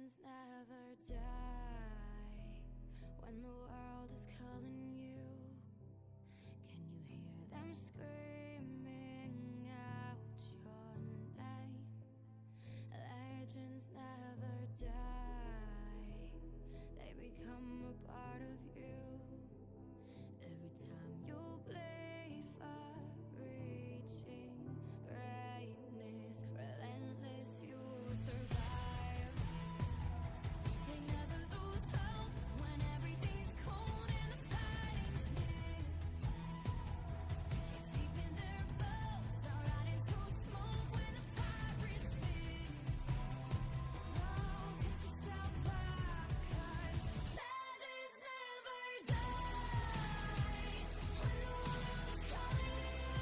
Legends never die when the world is calling you. Can you hear them screaming out your name? Legends never die, they become a part of you. Every time you bleed for reaching greatness, relentless, you survive. They never lose hope when everything's cold and the fighting's near. It's deep in their bones, they'll rot into smoke when the fire is fierce. Oh, pick yourself up, 'cause legends never die. When the world is calling you,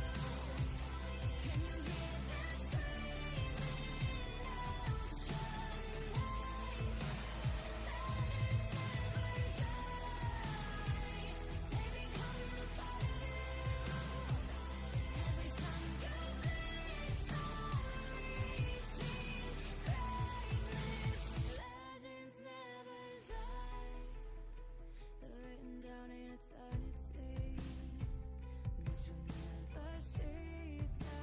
can you hear them screaming out your name? Legends never die, they become a part of you. Every time you bleed for reaching greatness, legends never die. They're written down in eternity, but you'll never see the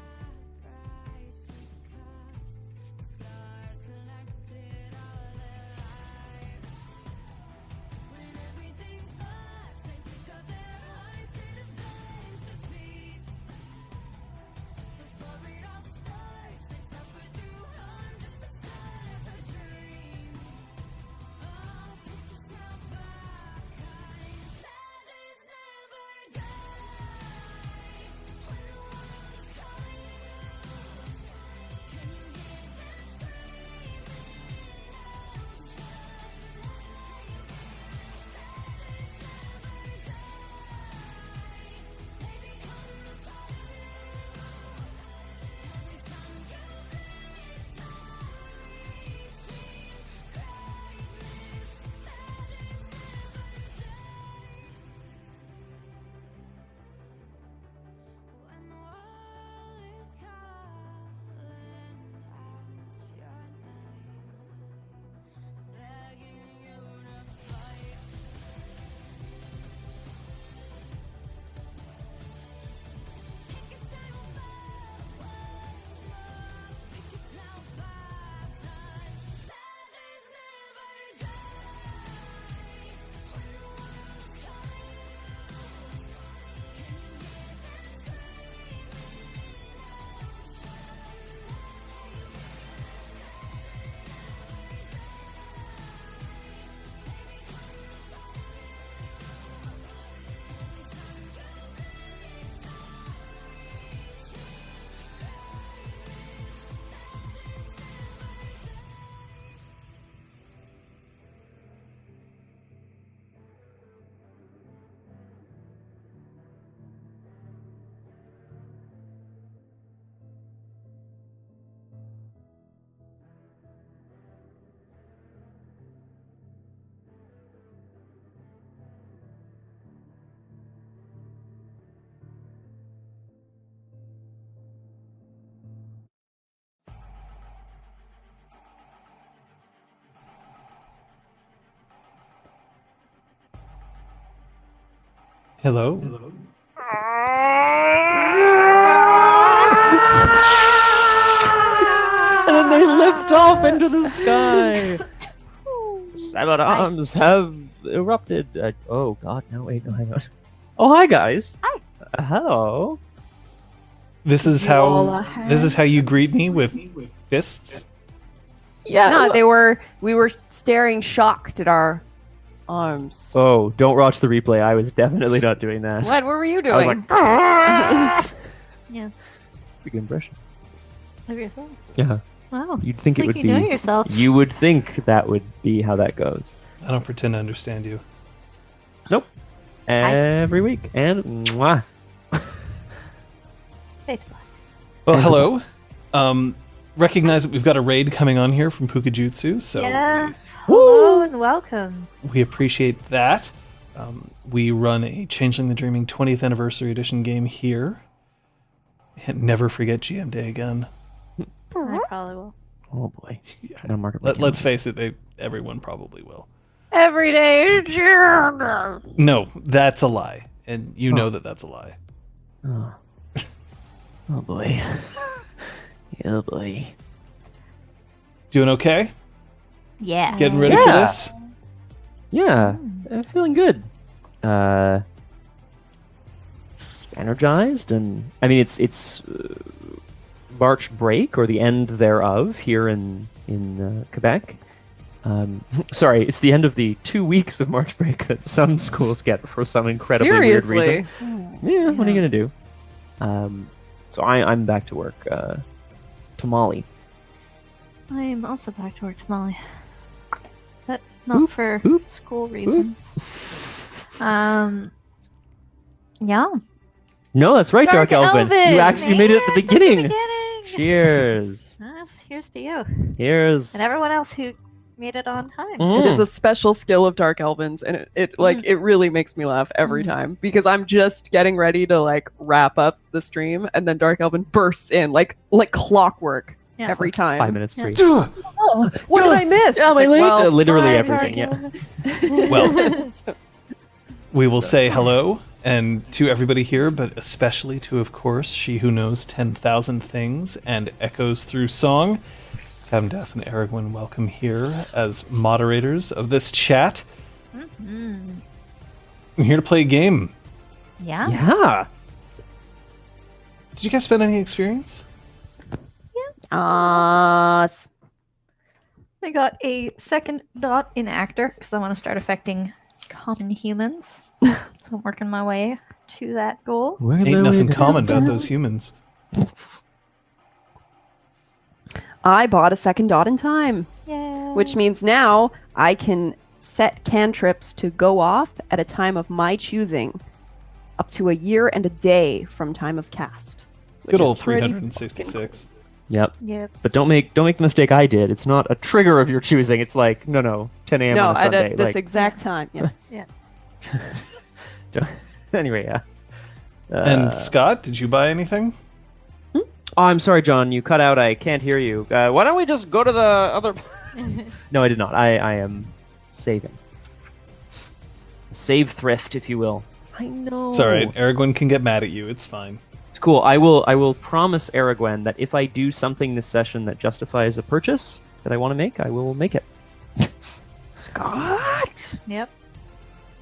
price it cost. The scars collected all their lives. When everything's lost, they pick up their hearts and avenge defeat. Before it all starts, they suffer through harm just to touch a dream. Oh, pick yourself up, 'cause legends never die. When the world is calling you, can you hear them screaming out your name? Legends never die, they become a part of you. Every time you bleed for reaching greatness, legends never die. When the world is calling out your name, begging you to fight. Pick yourself up once more. Pick yourself up, 'cause legends never die. When the world is calling you, can you hear them screaming out your name? Legends never die, they become a part of you. Every time you bleed for reaching greatness, legends never die. Hello. And then they lift off into the sky. Seven arms have erupted. Oh God, no, wait, no, hang on. Oh, hi guys. Hi. Hello. This is how you greet me, with fists. Yeah. No, we were staring shocked at our arms. Oh, don't watch the replay. I was definitely not doing that. What were you doing? I was like, "Ah!" Yeah. Pretty good impression. Of yourself. Yeah. Wow. You'd think It's it like would you be. know yourself. You would think that would be how that goes. I don't pretend to understand you. Nope. Every week. And mwah. Hey, Well, hello. Recognize that we've got a raid coming on here from Pukajutsu, so yes. Hello and welcome. we appreciate that. We run a Changeling the Dreaming 20th Anniversary Edition game here. And never forget GM Day again. I probably will. Oh boy. I don't mark it. Let's face it, everyone probably will. Every day. No, that's a lie. And you know that that's a lie. Oh. Oh boy. Oh boy. Doing okay? Yeah. Getting ready for Yeah. this? Yeah, I'm feeling good. Energized, and I mean it's March break or the end thereof here in Quebec. Sorry, it's the end of the 2 weeks of March break that some schools get for some incredibly weird reason. Yeah, what are you gonna do? So I'm back to work. Tamale. I'm also back to work tomorrow. But not Oop, for oop, school reasons. Yeah. No, that's right, Dark Elvin. You actually made it at the beginning. Cheers. Here's to you. Here's. And everyone else who made it on time. Mm. It is a special skill of Dark Elvins, and it really makes me laugh every time because I'm just getting ready to like wrap up the stream, and then Dark Elvin bursts in like clockwork Yeah. every time. 5 minutes free. Oh, what did I miss? Yeah, my It's late. well, Literally Bye, everything. Yeah. Dark Well, we will say hello and to everybody here, but especially to, of course, she who knows 10,000 things and echoes through song. Camdef and Aragorn, welcome here as moderators of this chat. Mhm. I'm here to play a game. Yeah. Yeah. Did you guys spend any experience? I got a second dot in actor because I want to start affecting common humans. So I'm working my way to that goal. Ain't nothing common about those humans. I bought a second dot in time, Yeah. which means now I can set cantrips to go off at a time of my choosing, up to a year and a day from time of cast. which Good is old pretty 366. Yep. Yep. But don't make the mistake I did. It's not a trigger of your choosing. It's like no, 10 a.m. No, on a at Sunday. this like, exact time. Yeah. anyway, yeah. And Scott, did you buy anything? Oh, I'm sorry, John. You cut out. I can't hear you. Why don't we just go to the other? No, I did not. I am saving. Save thrift, if you will. I know. It's alright. Aragorn can get mad at you. It's fine. It's cool. I will promise Aragorn that if I do something this session that justifies a purchase that I want to make, I will make it. Scott. Yep.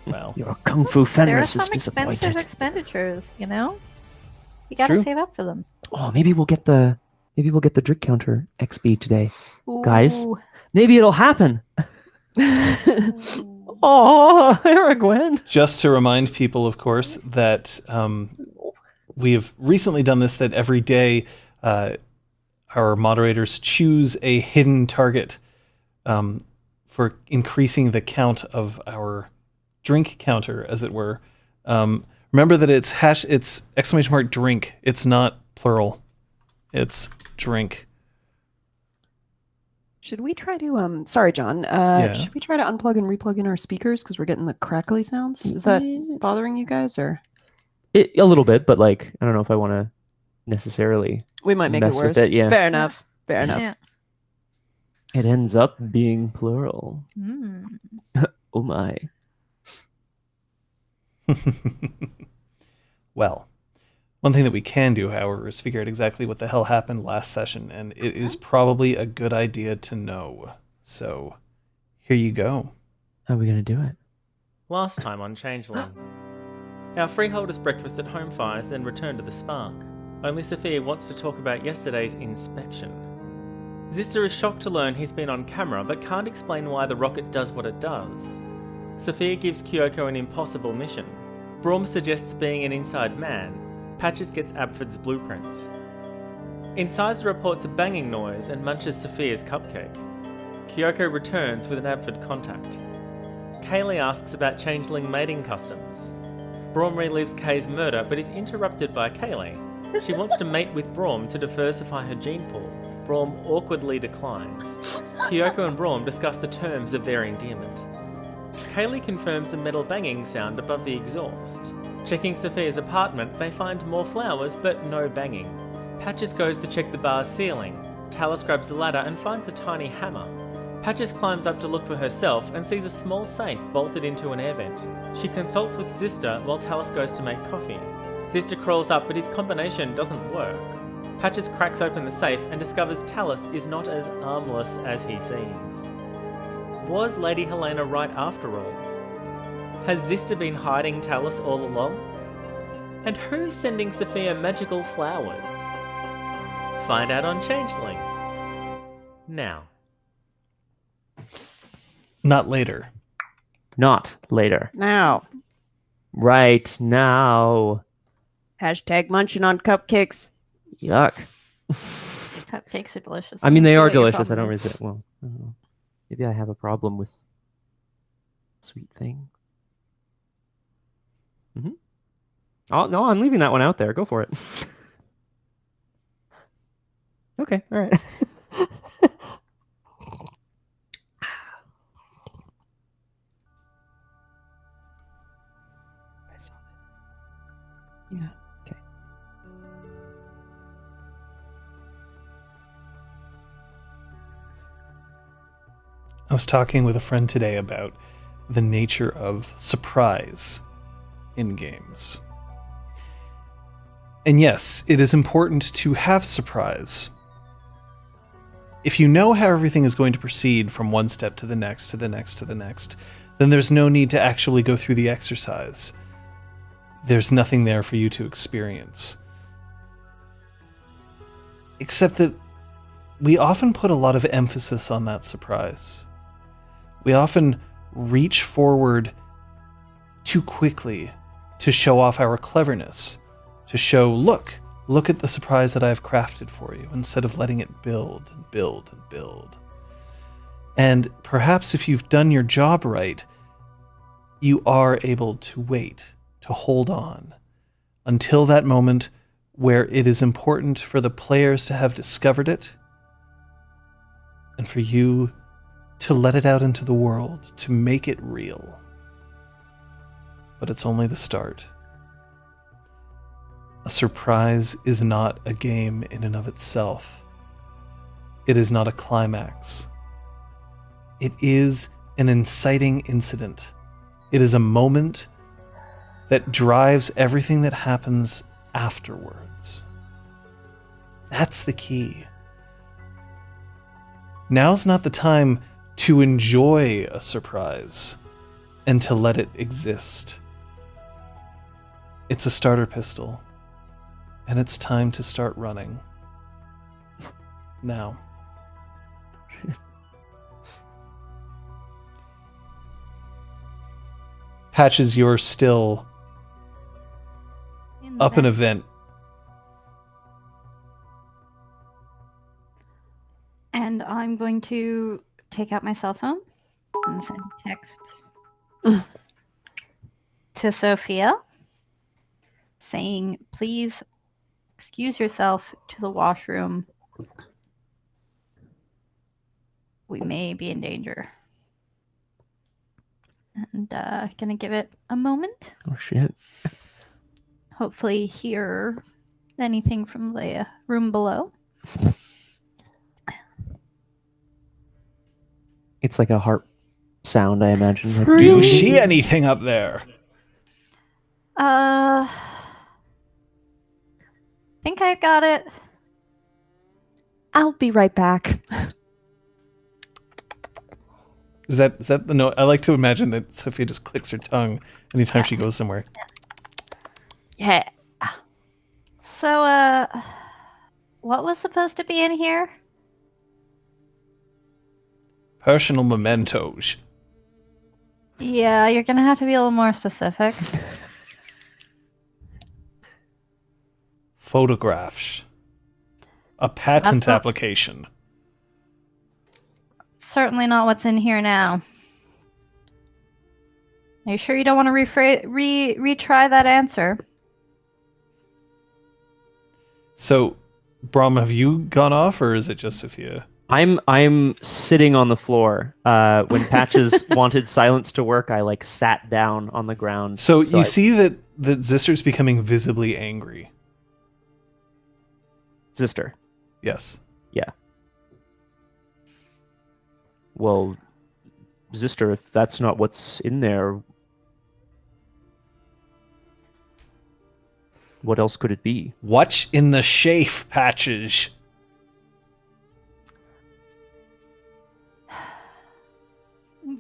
Well, Your kung fu There are Fenris is some expensive disappointed. expenditures, you know? You gotta True. save up for them. Oh, maybe we'll get the drink counter XP today. Guys. Ooh. Maybe it'll happen. Oh, Aragorn. just to remind people, of course, that we have recently done this, that every day our moderators choose a hidden target for increasing the count of our drink counter, as it were. Remember that it's !drink. It's not plural. It's drink. Should we try to sorry, John. Should we try to unplug and replug in our speakers because we're getting the crackly sounds? Is that bothering you guys, or A little bit, but like I don't know if I want to necessarily. we might make Mess it with worse? it, yeah. Fair enough. Fair enough. Yeah. It ends up being plural. Mm. Oh my. Well, one thing that we can do, however, is figure out exactly what the hell happened last session, and it is probably a good idea to know. So, here you go. How are we gonna do it? Last time on Changeling. Our freeholders breakfast at home fires, then return to the spark. Only Sophia wants to talk about yesterday's inspection. Zister is shocked to learn he's been on camera, but can't explain why the rocket does what it does. Sophia gives Kyoko an impossible mission. Braum suggests being an inside man. Patches gets Abford's blueprints. Incisor reports a banging noise and munches Sophia's cupcake. Kyoko returns with an Abford contact. Kaylee asks about changeling mating customs. Braum relives Kay's murder but is interrupted by Kaylee. She wants to mate with Braum to diversify her gene pool. Braum awkwardly declines. Kyoko and Braum discuss the terms of their endearment. Kaylee confirms a metal banging sound above the exhaust. Checking Sophia's apartment, they find more flowers but no banging. Patches goes to check the bar's ceiling. Talus grabs a ladder and finds a tiny hammer. Patches climbs up to look for herself and sees a small safe bolted into an air vent. She consults with Zister while Talus goes to make coffee. Zister crawls up, but his combination doesn't work. Patches cracks open the safe and discovers Talus is not as armless as he seems. Was Lady Helena right after all? Has Zister been hiding Talus all along? And who's sending Sophia magical flowers? Find out on Changeling. Now. Not later. Not later. Now. Right now. Hashtag munching on cupcakes. Yuck. Cupcakes are delicious. I mean, they See are what your delicious. I problem don't is. resist. Well, I don't know. Maybe I have a problem with sweet thing. Oh no, I'm leaving that one out there. Go for it. Okay, all right. Yeah. Okay. I was talking with a friend today about the nature of surprise in games. And yes, it is important to have surprise. If you know how everything is going to proceed from one step to the next, to the next, to the next, then there's no need to actually go through the exercise. There's nothing there for you to experience. Except that we often put a lot of emphasis on that surprise. We often reach forward too quickly to show off our cleverness, to show, look at the surprise that I've crafted for you, instead of letting it build and build and build. And perhaps if you've done your job right, you are able to wait, to hold on, until that moment where it is important for the players to have discovered it, and for you to let it out into the world, to make it real. But it's only the start. A surprise is not a game in and of itself. It is not a climax. It is an inciting incident. It is a moment that drives everything that happens afterwards. That's the key. Now's not the time to enjoy a surprise and to let it exist. It's a starter pistol, and it's time to start running. Now. Patches, you're still In the up an vent. event. And I'm going to take out my cell phone and send a text to Sophia saying, please excuse yourself to the washroom. We may be in danger. And gonna give it a moment. Oh shit. Hopefully hear anything from the room below. It's like a harp sound, I imagine. Like, Do you see anything up there? Think I got it. I'll be right back. Is that the note? I like to imagine that Sophia just clicks her tongue anytime she goes somewhere. Yeah. So, what was supposed to be in here? Personal mementos. Yeah, you're gonna have to be a little more specific. Photographs. A patent That's not- application. Certainly not what's in here now. Are you sure you don't want to retry that answer? So, Braum, have you gone off, or is it just Sophia? I'm sitting on the floor. When Patches wanted silence to work, I like sat down on the ground. So you I- see that Zister's becoming visibly angry. Sister. Yes. Yeah. Well, Zister, if that's not what's in there, what else could it be? What's in the safe, Patches?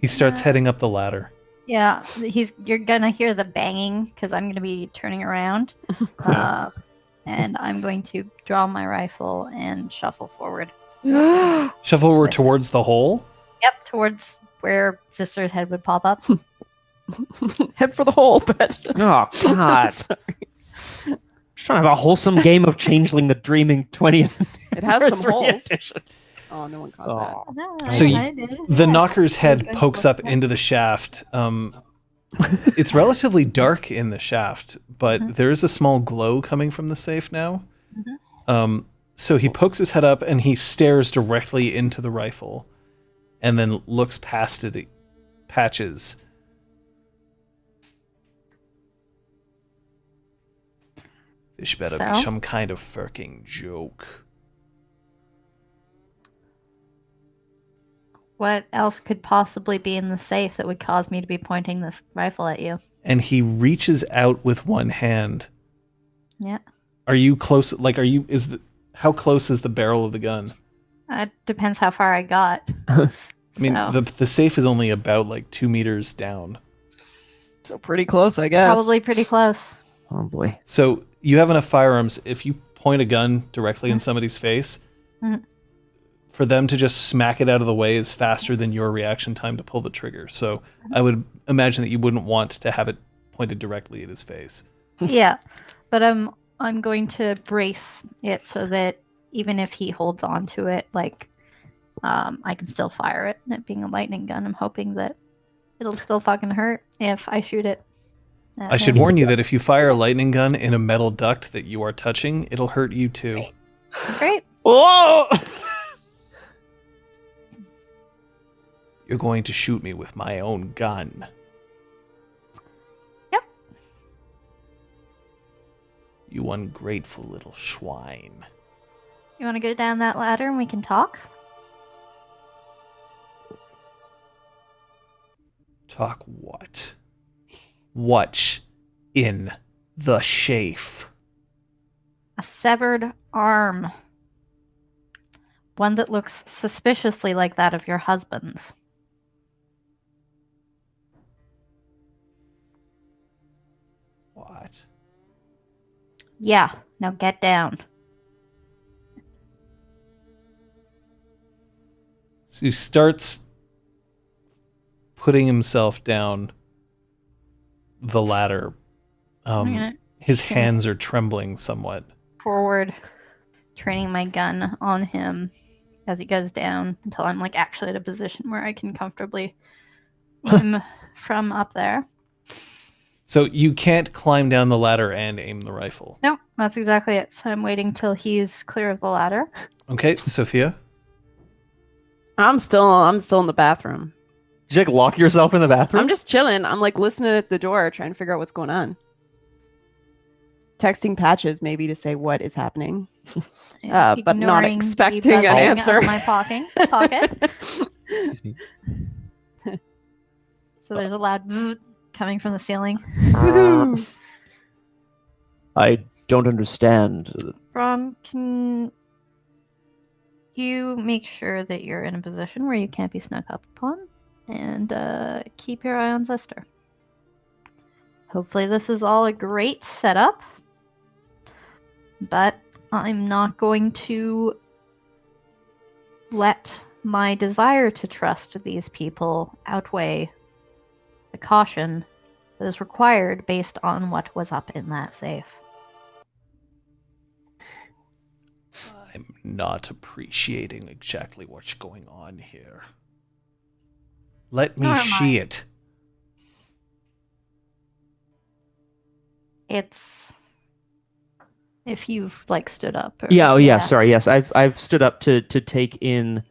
He starts heading up the ladder. Yeah, you're gonna hear the banging because I'm gonna be turning around, and I'm going to draw my rifle and shuffle forward. Shuffle forward towards the hole. Yep, towards where Sister's head would pop up. Head for the hole, but Oh, God. Just trying to have a wholesome game of Changeling the Dreaming 20th it has some anniversary holes. edition. Oh, no one caught Oh. No, So I did. The Yeah. knocker's head Okay. pokes up into the shaft. It's relatively dark in the shaft, but there is a small glow coming from the safe now. So he pokes his head up and he stares directly into the rifle and then looks past it. Patches. This better be So? some kind of fucking joke. What else could possibly be in the safe that would cause me to be pointing this rifle at you? And he reaches out with one hand. Yeah. Are you close? Like, how close is the barrel of the gun? It depends how far I got. I mean, So, the safe is only about like 2 meters down. So pretty close, I guess. probably pretty close. Oh, boy. So you have enough firearms. If you point a gun directly in somebody's face, Mhm. for them to just smack it out of the way is faster than your reaction time to pull the trigger. So I would imagine that you wouldn't want to have it pointed directly at his face. Yeah, but I'm going to brace it so that even if he holds on to it, like I can still fire it. And it being a lightning gun, I'm hoping that it'll still fucking hurt if I shoot it. at I should him. warn you that if you fire a lightning gun in a metal duct that you are touching, it'll hurt you too. Great. Oh! You're going to shoot me with my own gun. Yep. You ungrateful little swine. You want to go down that ladder and we can talk? Talk what? What's in the safe? A severed arm. One that looks suspiciously like that of your husband's. What? Yeah, now get down. So he starts putting himself down the ladder. I'm gonna His hands are trembling somewhat. forward, training my gun on him as he goes down until I'm like actually at a position where I can comfortably aim from up there. So you can't climb down the ladder and aim the rifle. No, that's exactly it. So I'm waiting till he's clear of the ladder. Okay, Sophia. I'm still in the bathroom. Did you like lock yourself in the bathroom? I'm just chilling. I'm like listening at the door, trying to figure out what's going on. Texting Patches maybe to say what is happening. But not Ignoring the expecting an buzzing answer. of my pocket. Excuse me. So there's a loud bzzz coming from the ceiling. I don't understand. Braum, can you make sure that you're in a position where you can't be snuck up upon? And keep your eye on Zester. Hopefully this is all a great setup. But I'm not going to let my desire to trust these people outweigh the caution that is required based on what was up in that safe. I'm not appreciating exactly what's going on here. Let me Nor am I. see it. It's if you've like stood up. Or, Yeah, oh yeah, sorry, yes. I've stood up to take in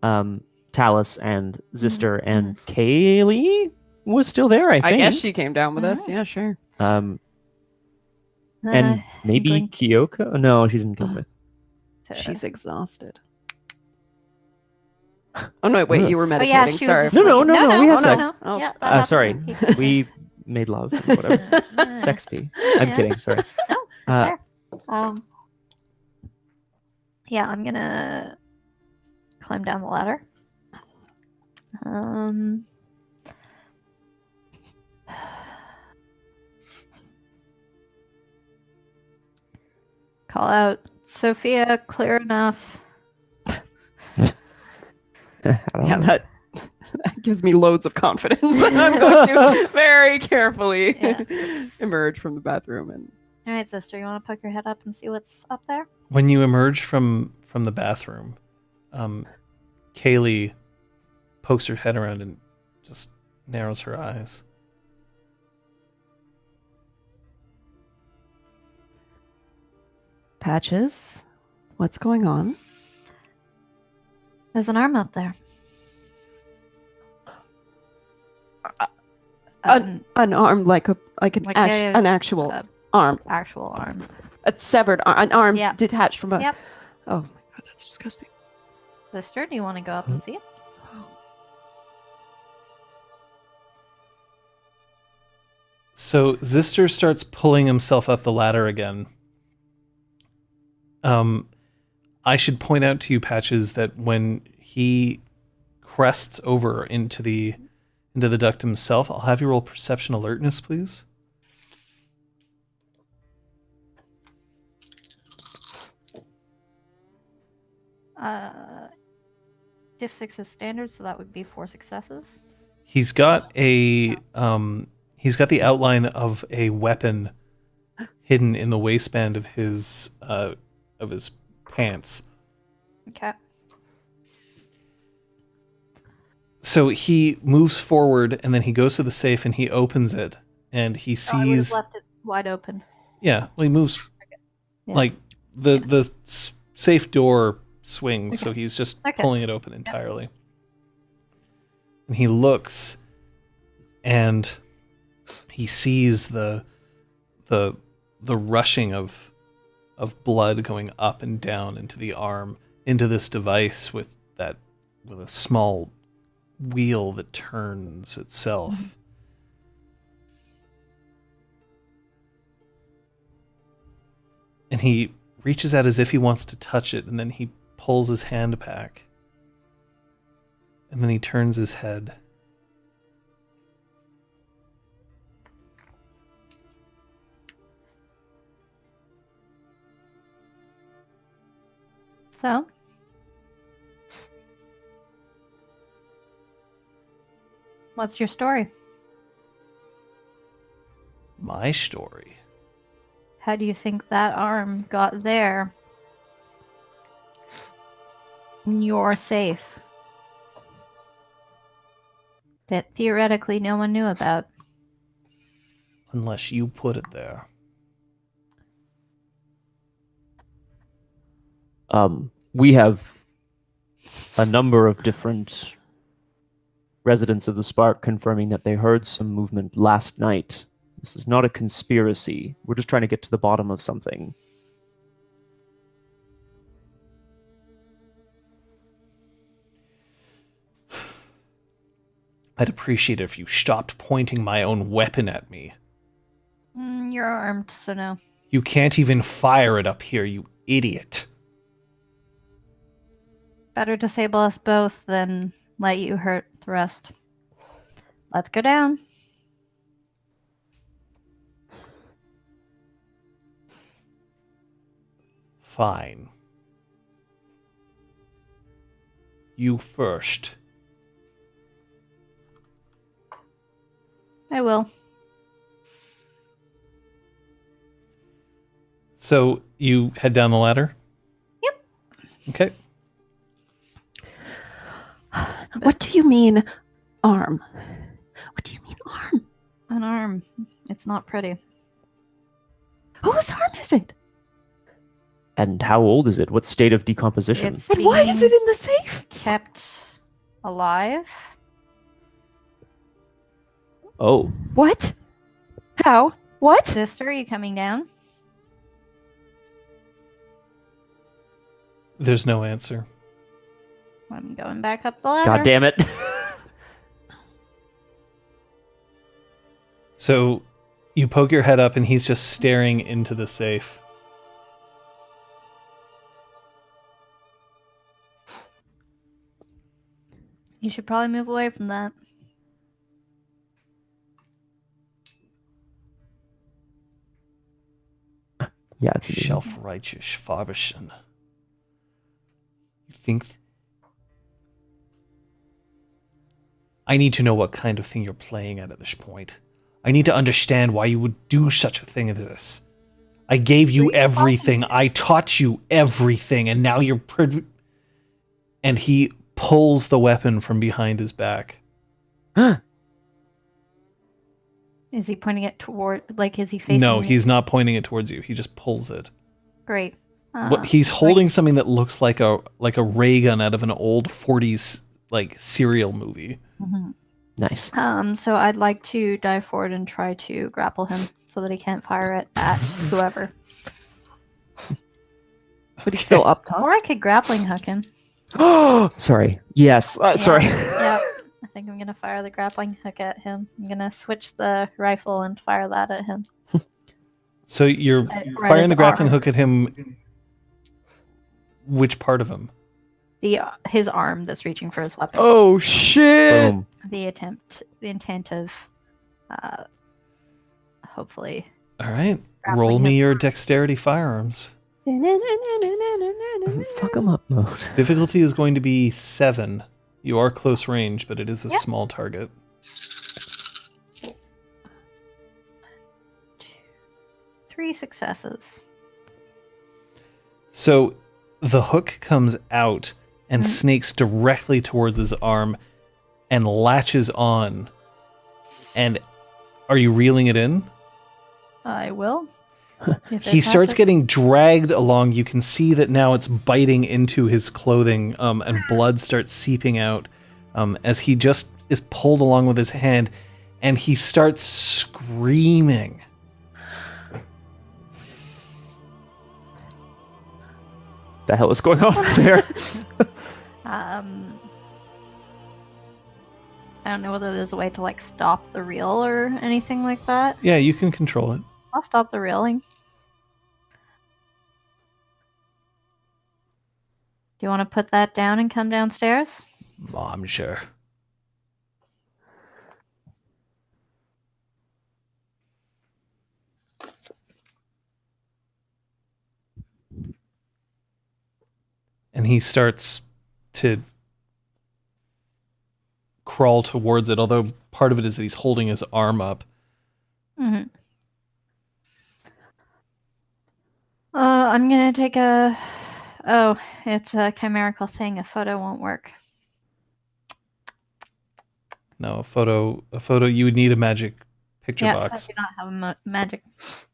Talus and Zister and Kaylee was still there, I think. I guess she came down with us. Mhm. Yeah, sure. And Then maybe going Kyoko? No, she didn't come with. to- She's exhausted. Oh no, wait, you were Oh meditating. yeah, she Sorry. was No, asleep. no, we had no, sex. no. Oh. Yeah, that happened. Sorry, He- we made love. Whatever. Sex fee. I'm Yeah. kidding. Sorry. No, Uh, it's fair. Yeah, I'm gonna climb down the ladder. Call out, Sophia, clear enough. I don't Yeah, know. that gives me loads of confidence. I'm going to very carefully Yeah. emerge from the bathroom and All right, sister, you want to poke your head up and see what's up there? When you emerge from the bathroom, Kaylee pokes her head around and just narrows her eyes. Patches. What's going on? There's an arm up there. An arm, like an Like an actual a arm, actual arm. a severed arm, an arm Yeah. detached from a. Yep. Oh my god, that's disgusting. Sister, do you want to go up and see it? So Zister starts pulling himself up the ladder again. I should point out to you, Patches, that when he crests over into the duct himself, I'll have you roll perception alertness, please. Diff 6 is standard, so that would be 4 successes. He's got the outline of a weapon hidden in the waistband of his pants. Okay. So he moves forward and then he goes to the safe and he opens it and he I would have sees. left it wide open. Yeah, well, he moves Yeah. like the safe door swings, so he's just Okay. pulling it open entirely. And he looks, and he sees the rushing of blood going up and down into the arm, into this device with a small wheel that turns itself. Mm-hmm. And he reaches out as if he wants to touch it, and then he pulls his hand back. And then he turns his head. So? What's your story? My story. How do you think that arm got there? You're safe. That theoretically no one knew about. Unless you put it there. We have a number of different residents of the Spark confirming that they heard some movement last night. This is not a conspiracy. We're just trying to get to the bottom of something. I'd appreciate it if you stopped pointing my own weapon at me. You're armed, so no. You can't even fire it up here, you idiot. Better disable us both than let you hurt the rest. Let's go down. Fine. You first. I will. So you head down the ladder? Yep. Okay. What do you mean, arm? What do you mean, arm? An arm. It's not pretty. Whose arm is it? And how old is it? What state of decomposition? It's And why is it being in the safe? kept alive. Oh, What? How? What? Sister, are you coming down? There's no answer. I'm going back up the ladder. God damn it. So you poke your head up and he's just staring into the safe. You should probably move away from that. Yeah, it's easy. Self-righteous Faberson. You think... I need to know what kind of thing you're playing at this point. I need to understand why you would do such a thing as this. I gave you everything. I taught you everything, and now you're... And he pulls the weapon from behind his back. Is he pointing it toward, like, is he facing? No, it? he's not pointing it towards you. He just pulls it. Great. He's holding something that looks like a ray gun out of an old 40s like serial movie. Mm-hmm. Nice. So I'd like to dive forward and try to grapple him so that he can't fire it at whoever. But he's still up top. Or I could grappling hook him. Sorry. Yes. Sorry. Yep. I think I'm gonna fire the grappling hook at him. I'm gonna switch the rifle and fire that at him. So you're Right firing his the grappling arm. hook at him. Which part of him? His arm that's reaching for his weapon. Oh shit! Boom. The intent of, hopefully. All right. Grappling Roll me hook. your dexterity firearms. Fuck him up mode. Difficulty is going to be 7. You are close range, but it is a Yep. small target. 3 successes. So the hook comes out and snakes directly towards his arm and latches on. And are you reeling it in? I will. If He it starts passes. getting dragged along. You can see that now it's biting into his clothing, and blood starts seeping out as he just is pulled along with his hand, and he starts screaming. The hell is going on there? I don't know whether there's a way to like stop the reel or anything like that. Yeah, you can control it. I'll stop the reeling. Do you want to put that down and come downstairs? I'm sure. And he starts to crawl towards it, although part of it is that he's holding his arm up. Mm-hmm. I'm gonna take a... Oh, it's a chimerical thing. A photo won't work. No, a photo, you would need a magic picture I box. do not have a magic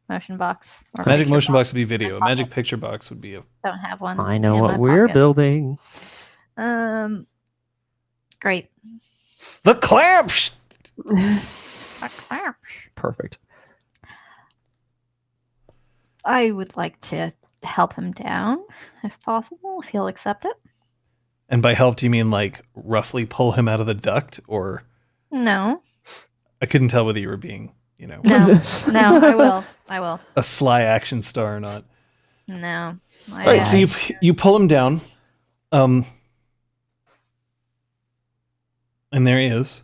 motion box. Or Magic picture motion box would be video. A magic picture box would be a... Don't have one. I know in what my we're pocket. building. Great. The clamps! Perfect. I would like to help him down, if possible, if he'll accept it. And by help, do you mean like roughly pull him out of the duct? Or No. I couldn't tell whether you were being, you know, No. No, I will. a sly action star or not. No. All right, so you pull him down. And there he is.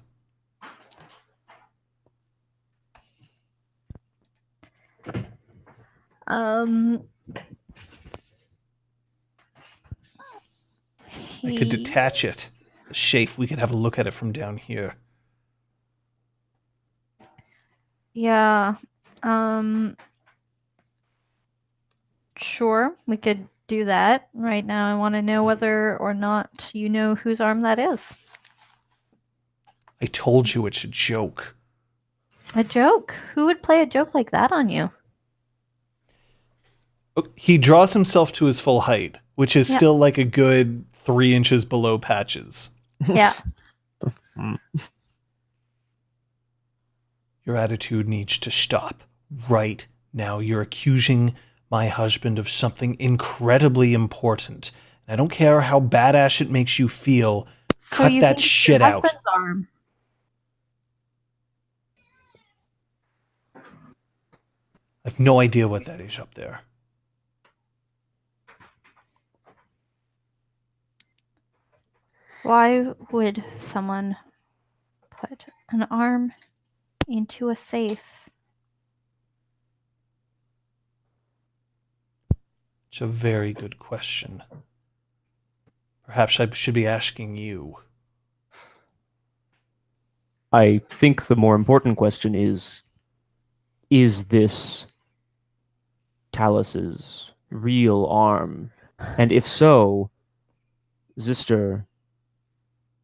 I could detach it. The shape, we could have a look at it from down here. Yeah. Sure, we could do that. Right now, I want to know whether or not you know whose arm that is. I told you it's a joke. A joke? Who would play a joke like that on you? He draws himself to his full height, which is Yeah. still like a good 3 inches below Patches. Yeah. Your attitude needs to stop right now. You're accusing my husband of something incredibly important, I don't care how badass it makes you feel. So Cut you that think it's shit your out. husband's arm. I have no idea what that is up there. Why would someone put an arm into a safe? It's a very good question. Perhaps I should be asking you. I think the more important question is this Talus's real arm? And if so, Zister,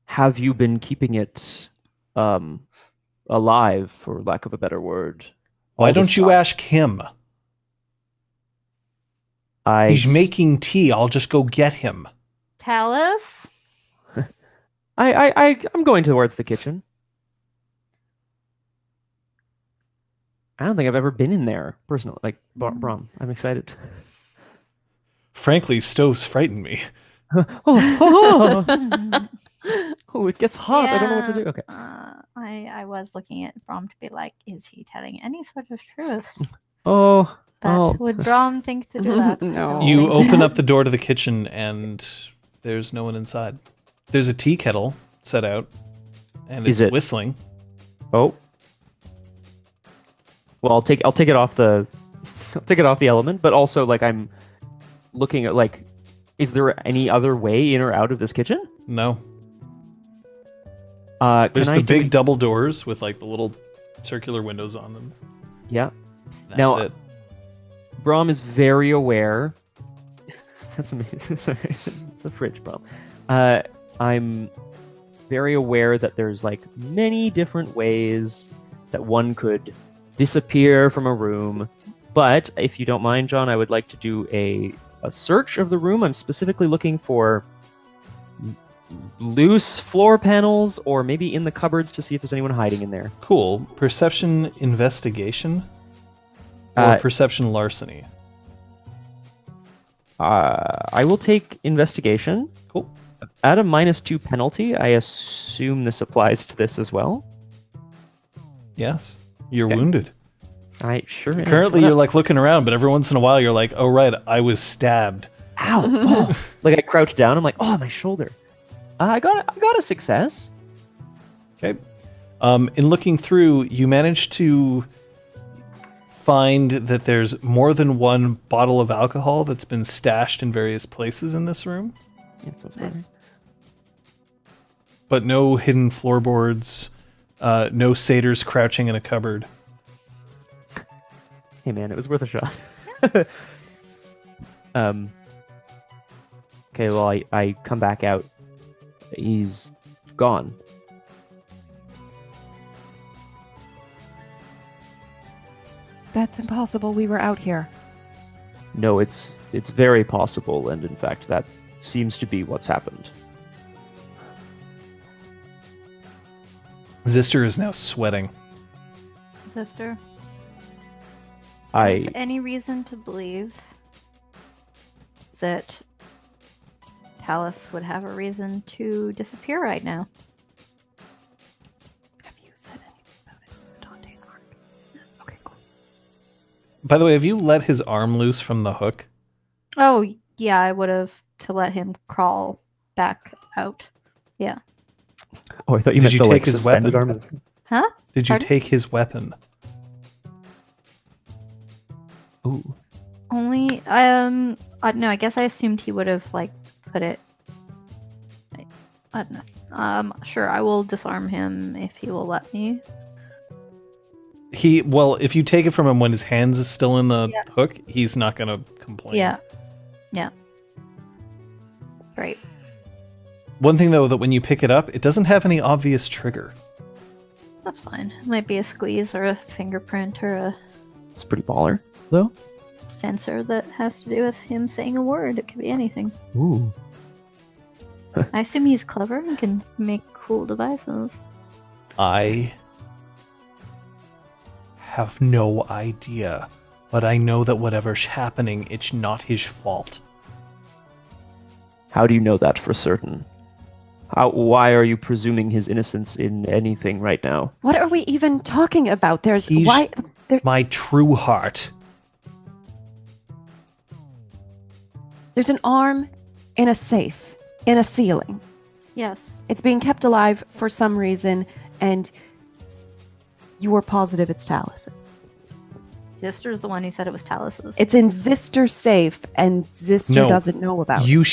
have you been keeping it alive, for lack of a better word? Why all don't this you time? ask him? He's making tea. I'll just go get him. Talus? I'm going towards the kitchen. I don't think I've ever been in there personally. Like Braum, I'm excited. Frankly, stoves frighten me. Oh, it gets hot. I don't know what to do. Okay. I was looking at Braum to be like, is he telling any sort of truth? Oh, But would Braum think to do that? No. You open up the door to the kitchen and there's no one inside. There's a tea kettle set out and Is it's it- whistling. Oh. Well, I'll take it off the element, but also like I'm looking at like, is there any other way in or out of this kitchen? No. Can There's I the do big double doors with like the little circular windows on them. Yeah. That's Now- it. Braum is very aware. That's amazing. Sorry, it's a fridge, Braum. I'm very aware that there's like many different ways that one could disappear from a room. But if you don't mind, John, I would like to do a search of the room. I'm specifically looking for loose floor panels or maybe in the cupboards to see if there's anyone hiding in there. Cool. Perception investigation or Uh, perception larceny. I will take investigation. Cool. At a -2 penalty, I assume this applies to this as well. Yes. You're Okay. wounded. I sure am. Currently, What you're up? like looking around, but every once in a while, you're like, "Oh right, I was stabbed." Ow! Oh. Like I crouch down. I'm like, oh, my shoulder. I got a success. Okay. In looking through, you manage to find that there's more than one bottle of alcohol that's been stashed in various places in this room, Yes, that's better. Nice. but no hidden floorboards, no satyrs crouching in a cupboard. Hey man, it was worth a shot. Okay, well I come back out. He's gone. That's impossible. We were out here. No, it's very possible, and in fact, that seems to be what's happened. Zister is now sweating. Sister? I Have any reason to believe that Talus would have a reason to disappear right now? Have you said anything about it? Dante and Mark. Okay, cool. By the way, have you let his arm loose from the hook? Oh, yeah, I would have to let him crawl back out. Yeah. Oh, I thought you Did meant you the, take like, his suspended weapon? arm. Huh? Did you Pardon? take his weapon? Ooh. Only, no, I guess I assumed he would have, like, put it. I don't know. Sure, I will disarm him if he will let me. Well, if you take it from him when his hands is still in the Yeah. hook, he's not gonna complain. Yeah. Yeah. Great. One thing though, that when you pick it up, it doesn't have any obvious trigger. That's fine. It might be a squeeze or a fingerprint or a It's pretty baller, though. sensor that has to do with him saying a word. It could be anything. Ooh. I assume he's clever and can make cool devices. I have no idea, but I know that whatever's happening, it's not his fault. How do you know that for certain? Why are you presuming his innocence in anything right now? What are we even talking about? He's my true heart. There's an arm in a safe, in a ceiling. Yes. It's being kept alive for some reason, and you are positive it's Talus's. Zister's the one who said it was Talus's. It's in Zister's safe, and Zister No, doesn't know about it.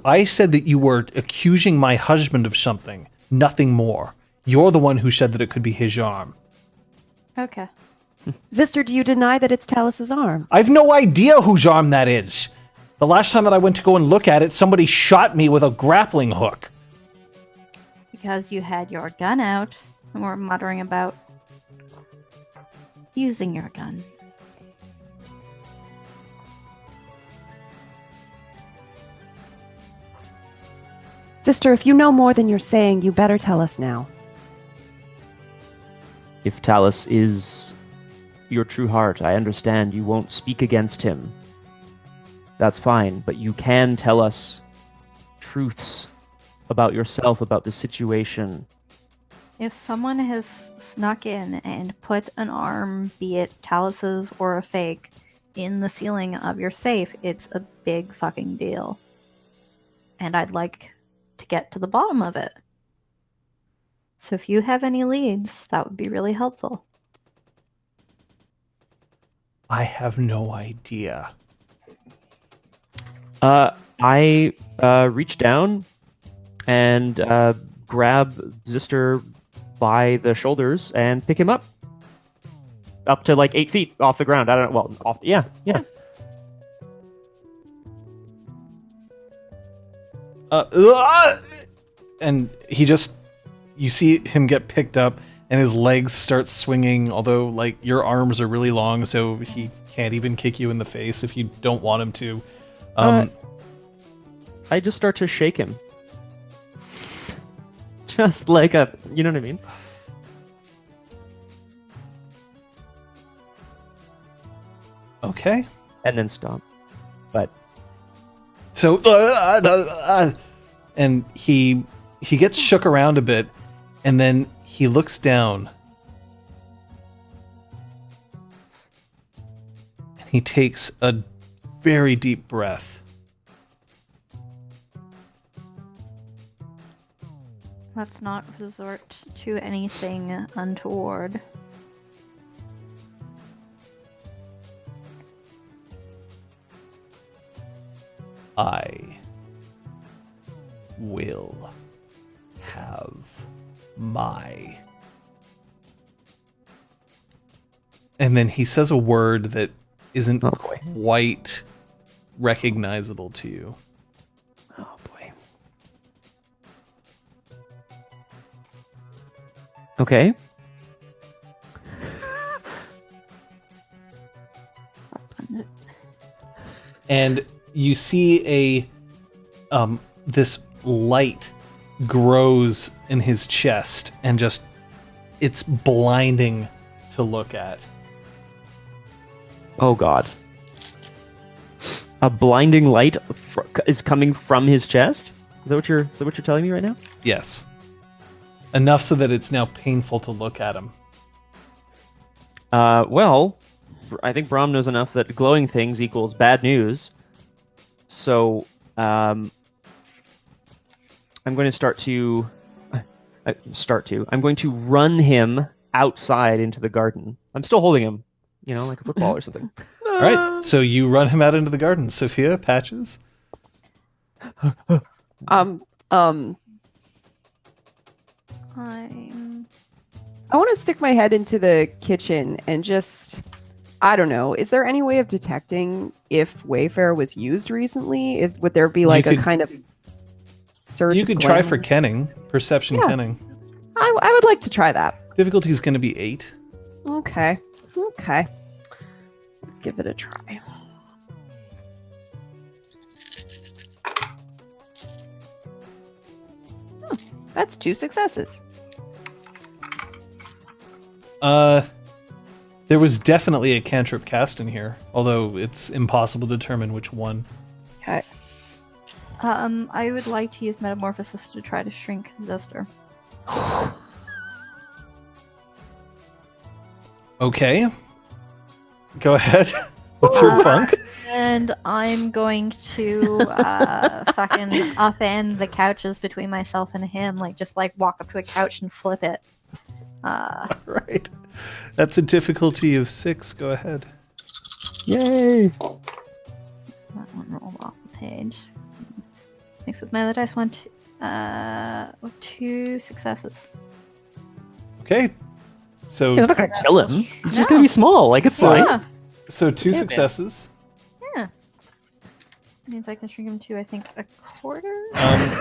I said that you were accusing my husband of something, nothing more. You're the one who said that it could be his arm. Okay. Zister, do you deny that it's Talus's arm? I've no idea whose arm that is. The last time that I went to go and look at it, somebody shot me with a grappling hook. Because you had your gun out and were muttering about using your gun. Zister, if you know more than you're saying, you better tell us now. If Talus is your true heart, I understand you won't speak against him. That's fine, but you can tell us truths about yourself, about the situation. If someone has snuck in and put an arm, be it Talus's or a fake, in the ceiling of your safe, it's a big fucking deal. And I'd like to get to the bottom of it. So if you have any leads, that would be really helpful. I have no idea. I reach down and grab Zister by the shoulders and pick him up to like 8 feet off the ground. I don't know. Well, off. Yeah. And you see him get picked up and his legs start swinging, although like your arms are really long, so he can't even kick you in the face if you don't want him to. I just start to shake him. Just like you know what I mean? Okay. And then stop. But So, and he gets shook around a bit, and then he looks down, and he takes a very deep breath. Let's not resort to anything untoward. I will have my... And then he says a word that isn't quite recognizable to you. oh boy. Okay. And you see this light grows in his chest, and just it's blinding to look at. Oh god. A blinding light is coming from his chest? Is that what you're telling me right now? Yes. Enough so that it's now painful to look at him. Well, I think Braum knows enough that glowing things equals bad news. So, I'm going to I'm going to run him outside into the garden. I'm still holding him, like a football or something. All right, so you run him out into the garden. Sophia, Patches? I'm I want to stick my head into the kitchen and just, I don't know, is there any way of detecting if Wayfarer was used recently? Would there be like a kind of surge? You could try for kenning, perception kenning. I would like to try that. Difficulty is going to be 8. Okay. Let's give it a try. That's 2 successes. There was definitely a cantrip cast in here, although it's impossible to determine which one. Okay. I would like to use Metamorphosis to try to shrink Zester. Okay. Go ahead. What's your bunk? And I'm going to fucking upend the couches between myself and him, just walk up to a couch and flip it. Right. That's a difficulty of 6. Go ahead. Yay! That one rolled off the page. Mix with my other dice. 2 successes. Okay. So You're not gonna kill him. He's just gonna be small. It's fine. Yeah. so 2 Yeah, man. successes. Yeah. Means I can shrink him to, I think, a quarter?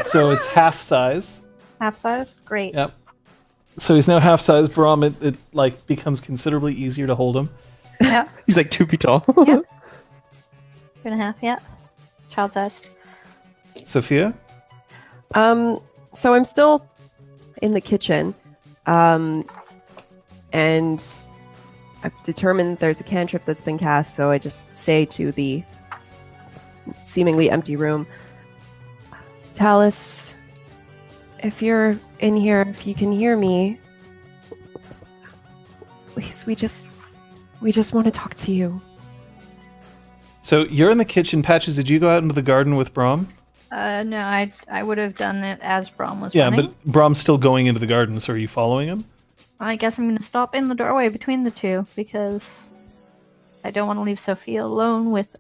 So it's half size. Half size? Great. Yep. So he's now half size. Braum, it becomes considerably easier to hold him. Yeah. He's 2 feet tall. Yeah. 2.5, yeah. Child size. Sophia? So I'm still in the kitchen, and I've determined that there's a cantrip that's been cast, so I just say to the seemingly empty room, Talus, if you're in here, if you can hear me, please, we just want to talk to you. So you're in the kitchen. Patches, did you go out into the garden with Braum? No, I would have done it as Braum was Yeah, running. but Brahm's still going into the garden, so are you following him? I guess I'm going to stop in the doorway between the two because I don't want to leave Sophia alone with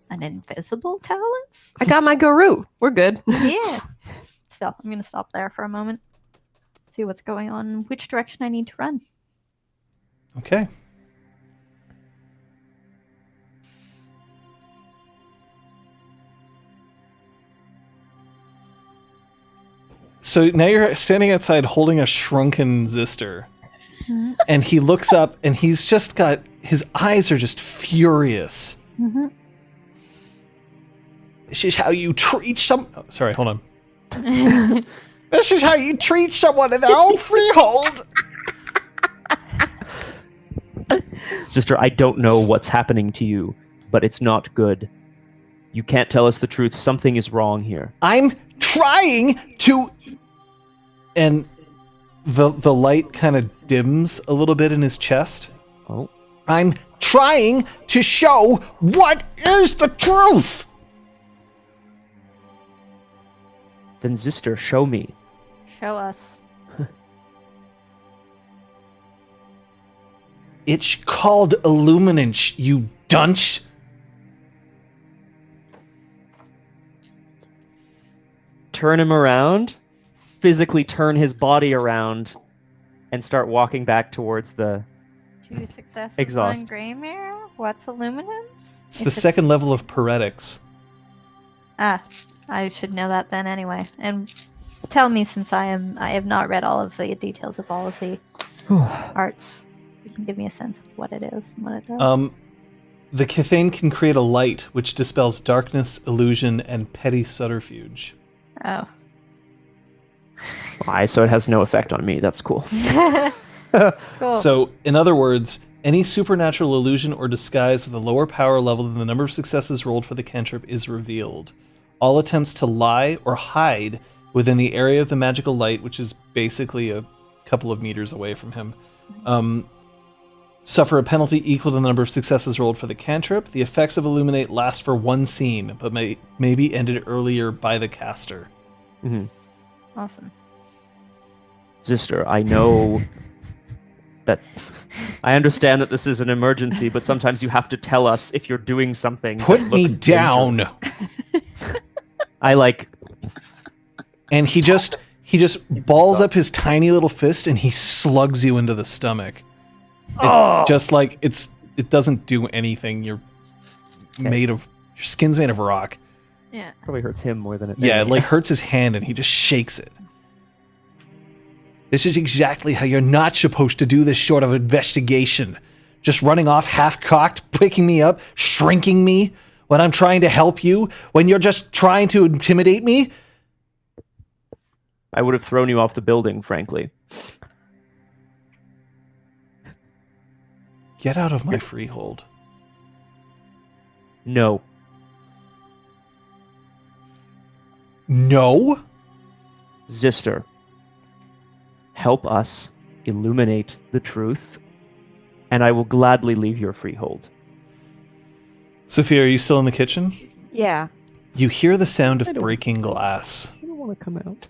an invisible Talus. I got my guru. We're good. Yeah. So I'm going to stop there for a moment, see what's going on, which direction I need to run. Okay. So now you're standing outside holding a shrunken Zister. And he looks up and he's just got, his eyes are just furious. Mm-hmm. This is how you treat some. Oh, sorry, hold on. This is how you treat someone in their own freehold. Sister, I don't know what's happening to you, but it's not good. You can't tell us the truth. Something is wrong here. I'm trying to. And the light kind of dims a little bit in his chest. Oh. I'm trying to show what is the truth. Then, Zister, show me. Show us. It's called illuminance, you dunce. Turn him around, physically turn his body around, and start walking back towards the... 2 successes Exhaust. on Greymere? What's Illuminance? It's the second level of Paretics. Ah, I should know that then anyway. And tell me, since I have not read all of the details of all of the arts. You can give me a sense of what it is and what it does. The Cathane can create a light which dispels darkness, illusion, and petty subterfuge. Oh. Why? So it has no effect on me. That's cool. Cool. So, in other words, any supernatural illusion or disguise with a lower power level than the number of successes rolled for the cantrip is revealed. All attempts to lie or hide within the area of the magical light, which is basically a couple of meters away from him, suffer a penalty equal to the number of successes rolled for the cantrip. The effects of Illuminate last for one scene, but may be ended earlier by the caster. Mm-hmm. Awesome. Zister, I know that... I understand that this is an emergency, but sometimes you have to tell us if you're doing something Put that me looks down. dangerous. I like... And he just balls up his tiny little fist and he slugs you into the stomach. Just like it doesn't do anything. You're made of, your skin's made of rock. Yeah. Probably hurts him more than it... Yeah, it like hurts his hand and he just shakes it. This is exactly how you're not supposed to do this sort of investigation. Just running off half-cocked, picking me up, shrinking me when I'm trying to help you, when you're just trying to intimidate me. I would have thrown you off the building, frankly. Get out of my freehold. No. No. Zister, help us illuminate the truth, and I will gladly leave your freehold. Sophia, are you still in the kitchen? Yeah. You hear the sound I of don't- breaking glass. I don't want to come out.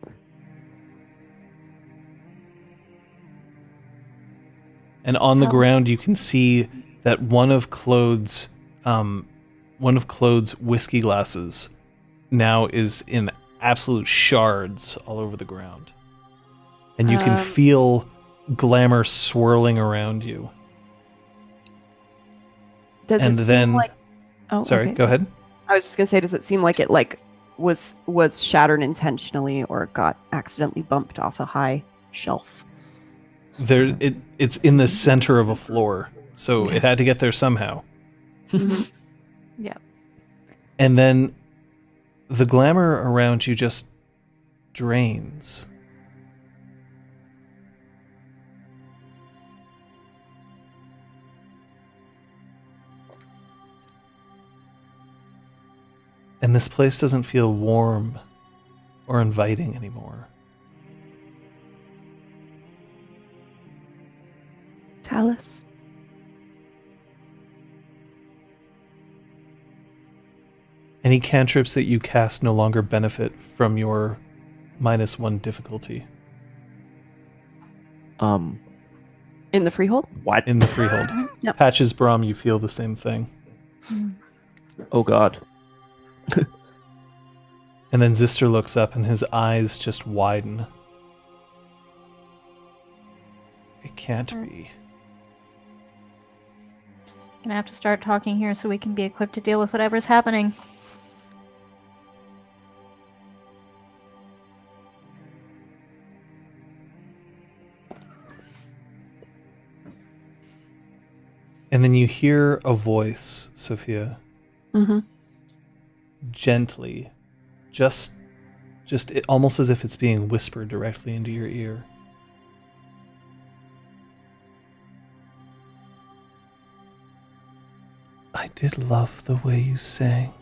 And on the How? ground, you can see that one of Claude's whiskey glasses now is in absolute shards all over the ground. And you can feel glamour swirling around you. Does And it then, seem like? Oh, sorry, okay. go ahead. I was just gonna say, does it seem like it was shattered intentionally or got accidentally bumped off a high shelf? It's in the center of a floor, so it had to get there somehow. Yeah. And then the glamour around you just drains. And this place doesn't feel warm or inviting anymore. Talus. Any cantrips that you cast no longer benefit from your -1 difficulty In the freehold? What? in the freehold. Yep. Patches, Braum, you feel the same thing. Oh God. And then Zister looks up and his eyes just widen. It can't be. Gonna have to start talking here so we can be equipped to deal with whatever's happening. And then you hear a voice, Sophia, Mm-hmm. gently, just almost as if it's being whispered directly into your ear. I did love the way you sang.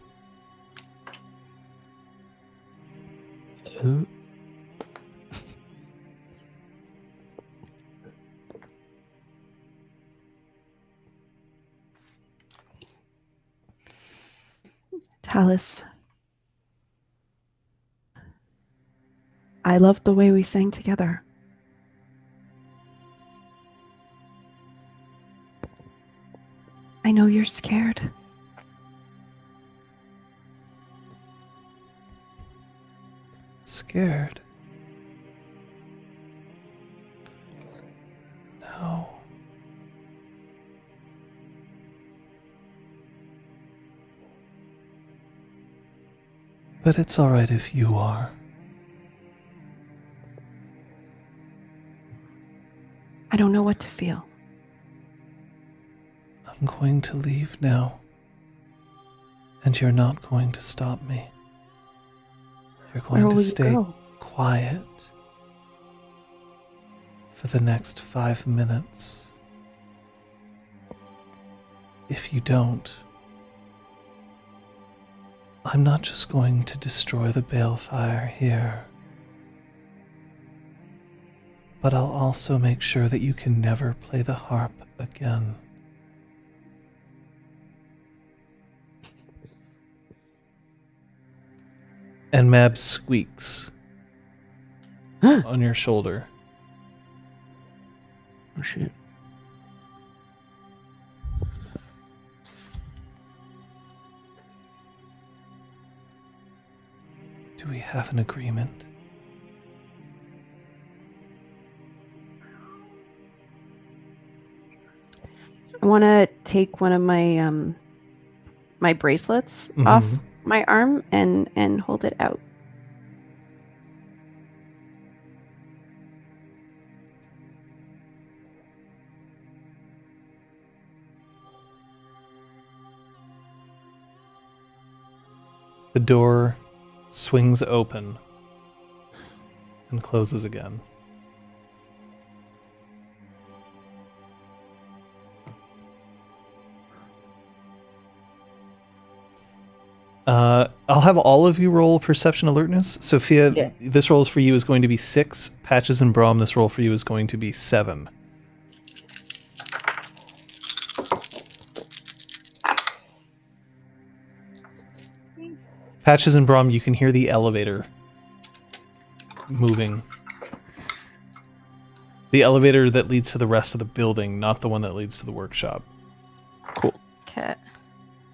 Talus. I loved the way we sang together. I know you're scared. Scared? No. But it's all right if you are. I don't know what to feel. I'm going to leave now. And you're not going to stop me. You're going Where to will you stay go? quiet for the next 5 minutes. If you don't, I'm not just going to destroy the balefire here, but I'll also make sure that you can never play the harp again. And Mab squeaks on your shoulder. Oh shit. Do we have an agreement? I want to take one of my my bracelets off Mhm. my arm and hold it out. The door swings open and closes again. I'll have all of you roll perception alertness. Sophia, this roll for you is going to be 6. Patches and Braum, this roll for you is going to be 7. Patches and Braum, you can hear the elevator moving. The elevator that leads to the rest of the building, not the one that leads to the workshop. Cool. Okay.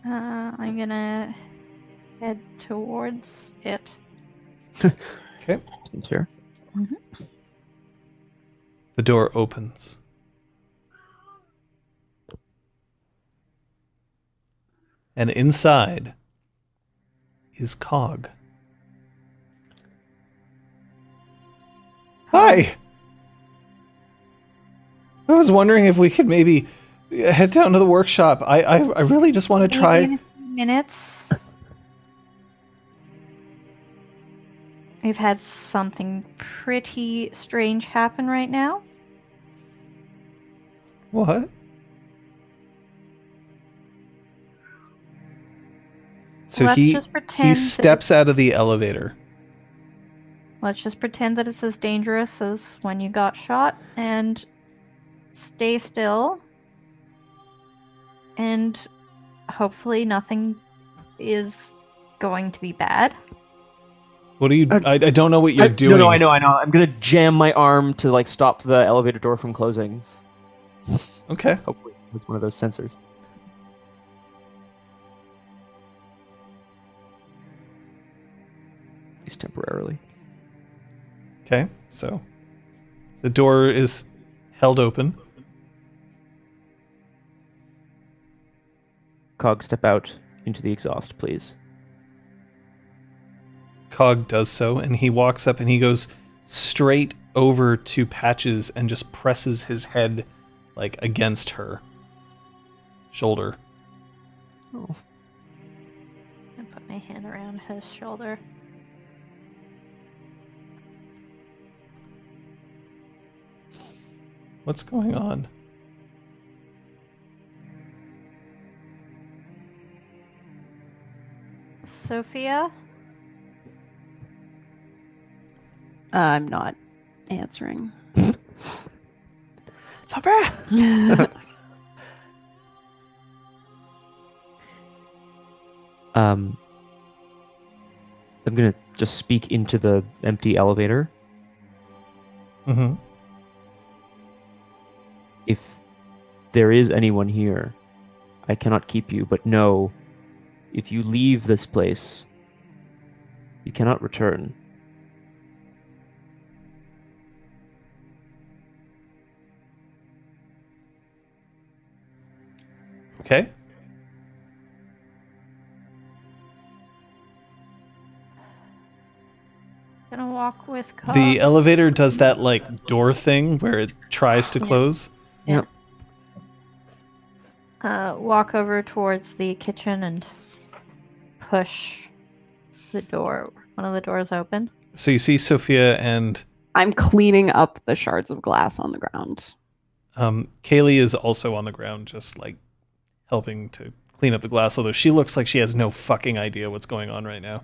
I'm gonna head towards it. Okay. Seems fair. The door opens. And inside is Cog. Hi! I was wondering if we could maybe head down to the workshop. I really just want to try... Maybe in a few minutes. We've had something pretty strange happen right now. What? So Let's he just pretend that steps out of the elevator. Let's just pretend that it's as dangerous as when you got shot and stay still. And hopefully nothing is going to be bad. What are you... I don't know what you're doing. No, I know. I'm gonna jam my arm to like stop the elevator door from closing. Okay. Hopefully, it's one of those sensors. At least temporarily. Okay, so the door is held open. Cog, step out into the exhaust, please. Cog does so, and he walks up and he goes straight over to Patches and just presses his head like against her shoulder. Oh. I put my hand around his shoulder. What's going on? Sophia? I'm not answering. Sophia! I'm gonna just speak into the empty elevator. Mm-hmm. If there is anyone here, I cannot keep you, but know, if you leave this place, you cannot return. Okay. Gonna walk with Cog. The elevator does that like door thing where it tries to close. Yep. Walk over towards the kitchen and push the door. One of the doors open. So you see Sophia and I'm cleaning up the shards of glass on the ground. Kaylee is also on the ground, just like helping to clean up the glass, although she looks like she has no fucking idea what's going on right now.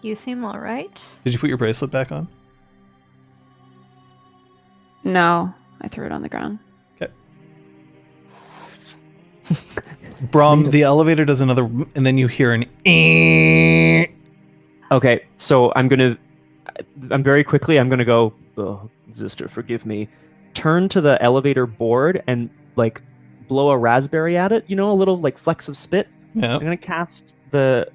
You seem alright. Did you put your bracelet back on? No, I threw it on the ground. Okay. Braum, the elevator does another, and then you hear an Okay, so I'm very quickly go, oh, Zister, forgive me. Turn to the elevator board and like blow a raspberry at it, a little like flecks of spit. Yeah. I'm gonna cast the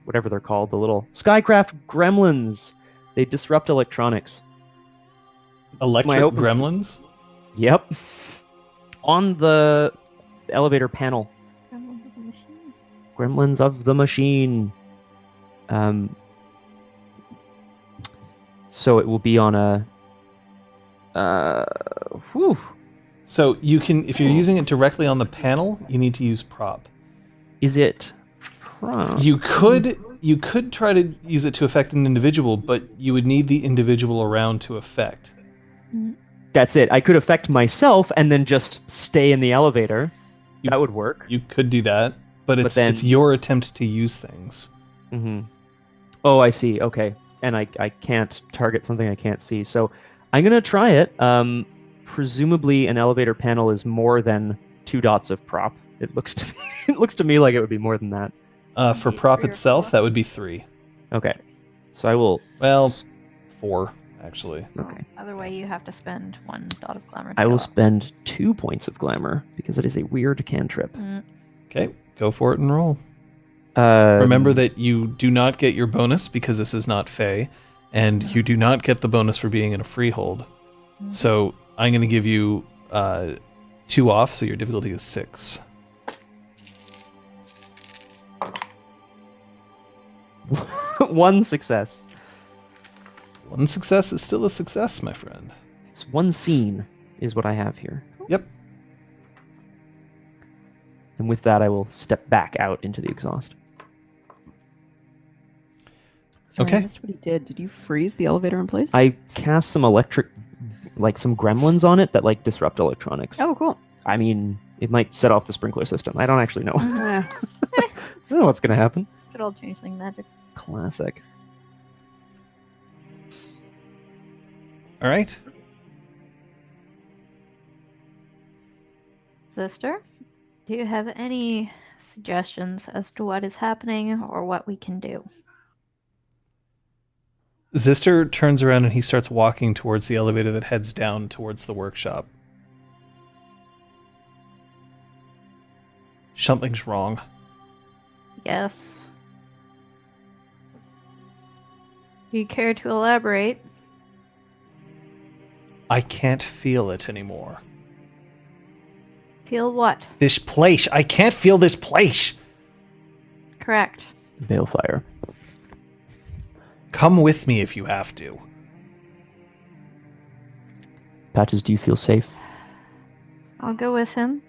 whatever they're called, the little Skycraft gremlins. They disrupt electronics. Electric hope is- gremlins? Yep. On the elevator panel. Gremlins of the machine. So it will be on a So you can, if you're using it directly on the panel, you need to use prop. Is it prop? You could try to use it to affect an individual, but you would need the individual around to affect. That's it. I could affect myself and then just stay in the elevator. That would work. You could do that, but it's then- it's your attempt to use things. Mm-hmm. Oh, I see. Okay. And I can't target something I can't see. So I'm going to try it. Presumably an elevator panel is more than 2 dots of prop. It looks to me, it looks to me like it would be more than that. For Maybe prop 3 or itself, 4. that would be 3. Okay. So I will... Well, 4 actually. Okay. Other way, you have to spend 1 dot of glamour. to I go will up. spend 2 points of glamour because it is a weird cantrip. Okay, go for it and roll. Um, Remember that you do not get your bonus because this is not Fae, and you do not get the bonus for being in a freehold. So I'm going to give you 2 off, so your difficulty is 6. one success. 1 success is still a success, my friend. It's 1 scene is what I have here. Yep. And with that, I will step back out into the exhaust. Sorry, Okay. I missed what he did. Did you freeze the elevator in place? I cast some electric, like some gremlins on it that like disrupt electronics. Oh, cool. I mean, it might set off the sprinkler system. I don't actually know. Yeah. I don't know what's going to happen. Good old changeling magic. Classic. All right. Sister, do you have any suggestions as to what is happening or what we can do? Zister turns around and he starts walking towards the elevator that heads down towards the workshop. Something's wrong. Yes. Do you care to elaborate? I can't feel it anymore. Feel what? This place. I can't feel this place. Correct. Balefire. Come with me if you have to. Patches, do you feel safe? I'll go with him.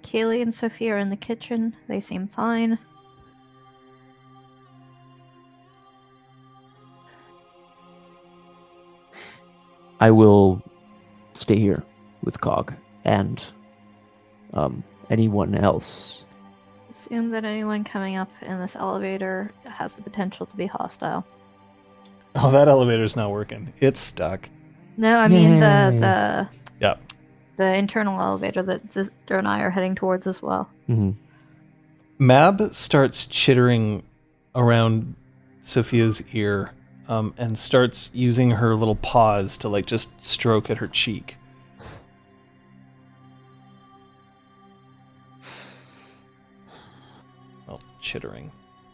Kaylee and Sophia are in the kitchen. They seem fine. I will stay here with Cog and anyone else. Assume that anyone coming up in this elevator has the potential to be hostile. Oh, that elevator's not working. It's stuck. No, I mean Yay. the Yep. the internal elevator that Zister and I are heading towards as well. Mm-hmm. Mab starts chittering around Sophia's ear and starts using her little paws to like just stroke at her cheek. Well, chittering.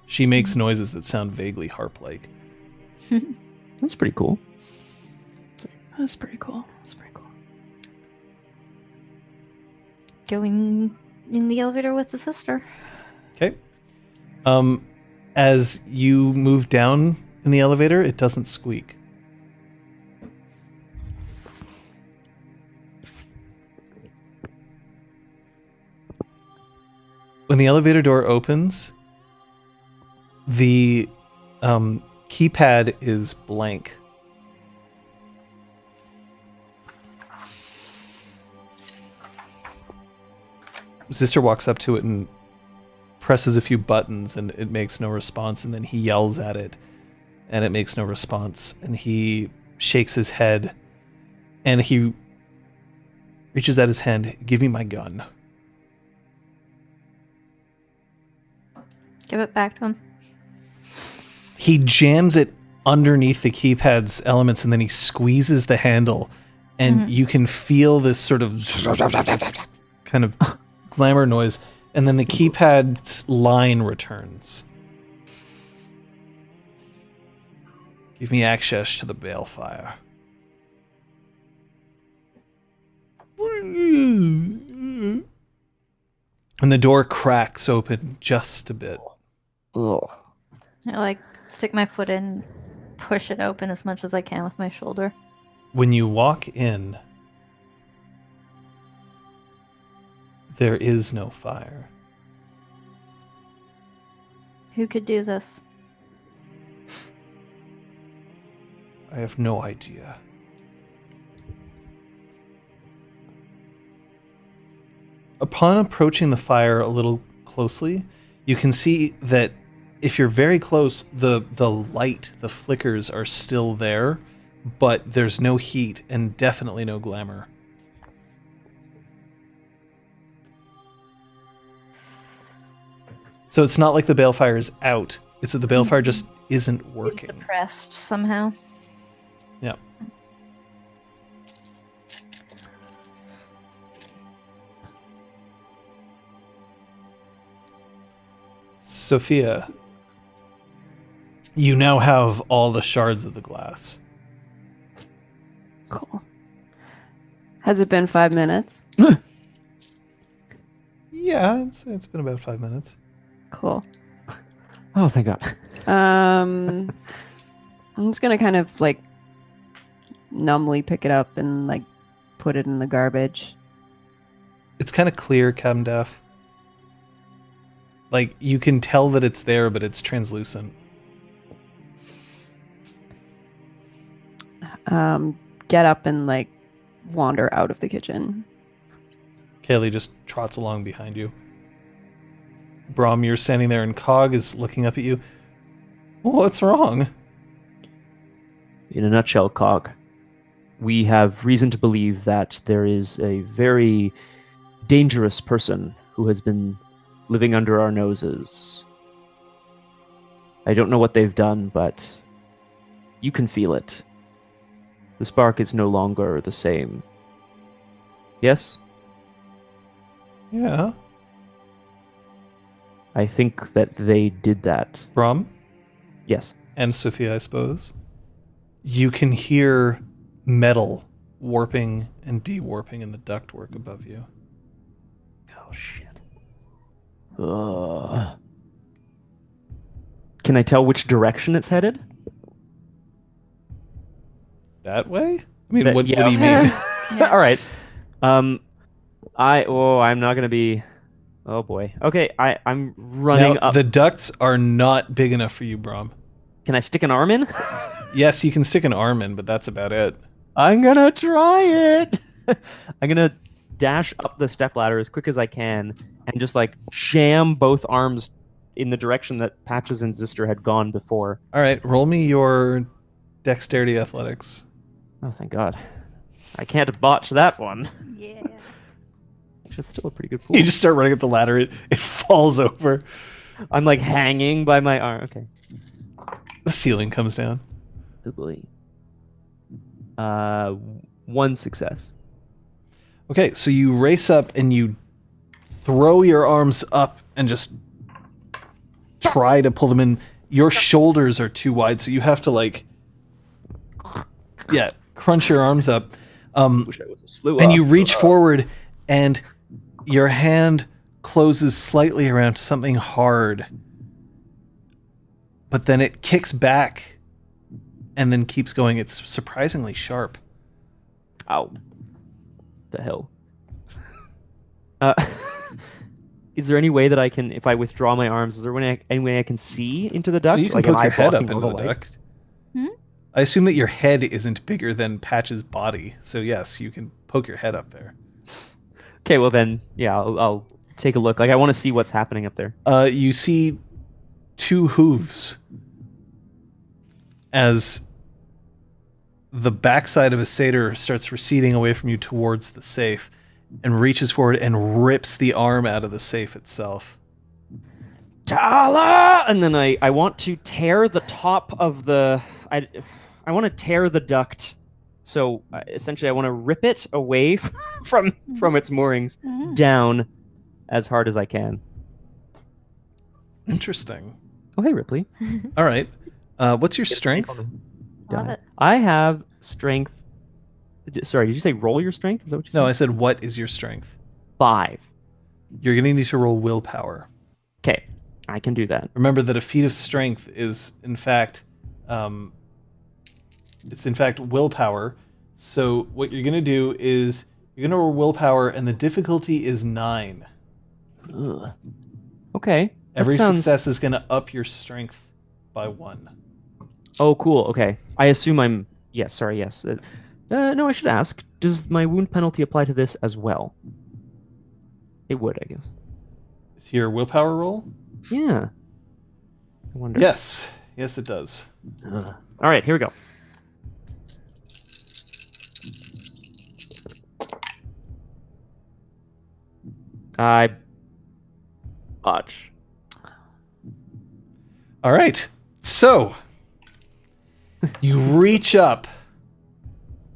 She makes noises that sound vaguely harp-like. That's pretty cool. That's pretty cool. That's pretty cool. Going in the elevator with the sister. Okay. As you move down in the elevator, it doesn't squeak. When the elevator door opens, the keypad is blank. Sister walks up to it and presses a few buttons, and it makes no response, and then he yells at it, and it makes no response, and he shakes his head, and he reaches out his hand. Give me my gun. Give it back to him. He jams it underneath the keypad's elements, and then he squeezes the handle, and you can feel this sort of kind of glamour noise, and then the keypad's line returns. Give me access to the balefire. And the door cracks open just a bit. Ugh. I like stick my foot in, push it open as much as I can with my shoulder. When you walk in, there is no fire. Who could do this? I have no idea. Upon approaching the fire a little closely, you can see that if you're very close, the light, the flickers are still there, but there's no heat and definitely no glamour. So it's not like the balefire is out. It's that the balefire just isn't working. Suppressed somehow. Yeah. Sophia, you now have all the shards of the glass. Cool. Has it been 5 minutes? Yeah, it's been about 5 minutes. Cool. Oh, thank God. I'm just gonna kind of like numbly pick it up and like put it in the garbage. It's kind of clear, Camdef. Like, you can tell that it's there, but it's translucent. Get up and like wander out of the kitchen. Kaylee just trots along behind you. Braum, you're standing there, and Cog is looking up at you. What's wrong? In a nutshell, Cog, we have reason to believe that there is a very dangerous person who has been living under our noses. I don't know what they've done, but you can feel it. The spark is no longer the same. Yes? Yeah. I think that they did that. Braum? Yes. And Sophia, I suppose. You can hear metal warping and de-warping in the ductwork above you. Oh, shit. Ugh. Can I tell which direction it's headed? That way? I mean, That- what do you mean? Yeah. All right. I'm not gonna be. Oh boy. Okay, I'm running Now, up. the ducts are not big enough for you, Braum. Can I stick an arm in? Yes, you can stick an arm in, but that's about it. I'm gonna try it. I'm gonna dash up the stepladder as quick as I can and just like jam both arms in the direction that Patches and Zister had gone before. All right, roll me your dexterity athletics. Oh, thank God. I can't botch that one. Yeah. It's still a pretty good pool. You just start running up the ladder, it falls over. I'm like hanging by my arm. Okay. The ceiling comes down. Oh boy. One success. Okay, so you race up and you throw your arms up and just try to pull them in. Your shoulders are too wide, so you have to like, crunch your arms up. Wish I was a slew And up. you reach forward, and your hand closes slightly around something hard, but then it kicks back and then keeps going. It's surprisingly sharp. Ow. The hell. Is there any way that I can, if I withdraw my arms, is there any way I can see into the duct? You can like poke an your head eyeball up can into go the to life? duct. Hmm? I assume that your head isn't bigger than Patch's body, so yes, you can poke your head up there. Okay, well then, yeah, I'll take a look. Like, I want to see what's happening up there. You see two hooves as the backside of a satyr starts receding away from you towards the safe and reaches forward and rips the arm out of the safe itself. Tala! And then I want to tear the top of the... I want to tear the duct. So, essentially, I want to rip it away from its moorings Mhm. down as hard as I can. Interesting. Oh, hey, Ripley. All right. What's your strength? Love it. I have strength... Sorry, did you say roll your strength? Is that what you said? No, I said, what is your strength? 5. You're going to need to roll willpower. Okay, I can do that. Remember that a feat of strength is, in fact, willpower. So what you're going to do is you're going to roll willpower, and the difficulty is 9. Ugh. Okay. that Every sounds- success is going to up your strength by 1. Oh, cool. Okay. I assume I'm... Yes, sorry, yes. No, I should ask. Does my wound penalty apply to this as well? It would, I guess. Is your willpower roll? Yeah. I wonder. Yes. Yes, it does. All right, here we go. I botch. All right. So you reach up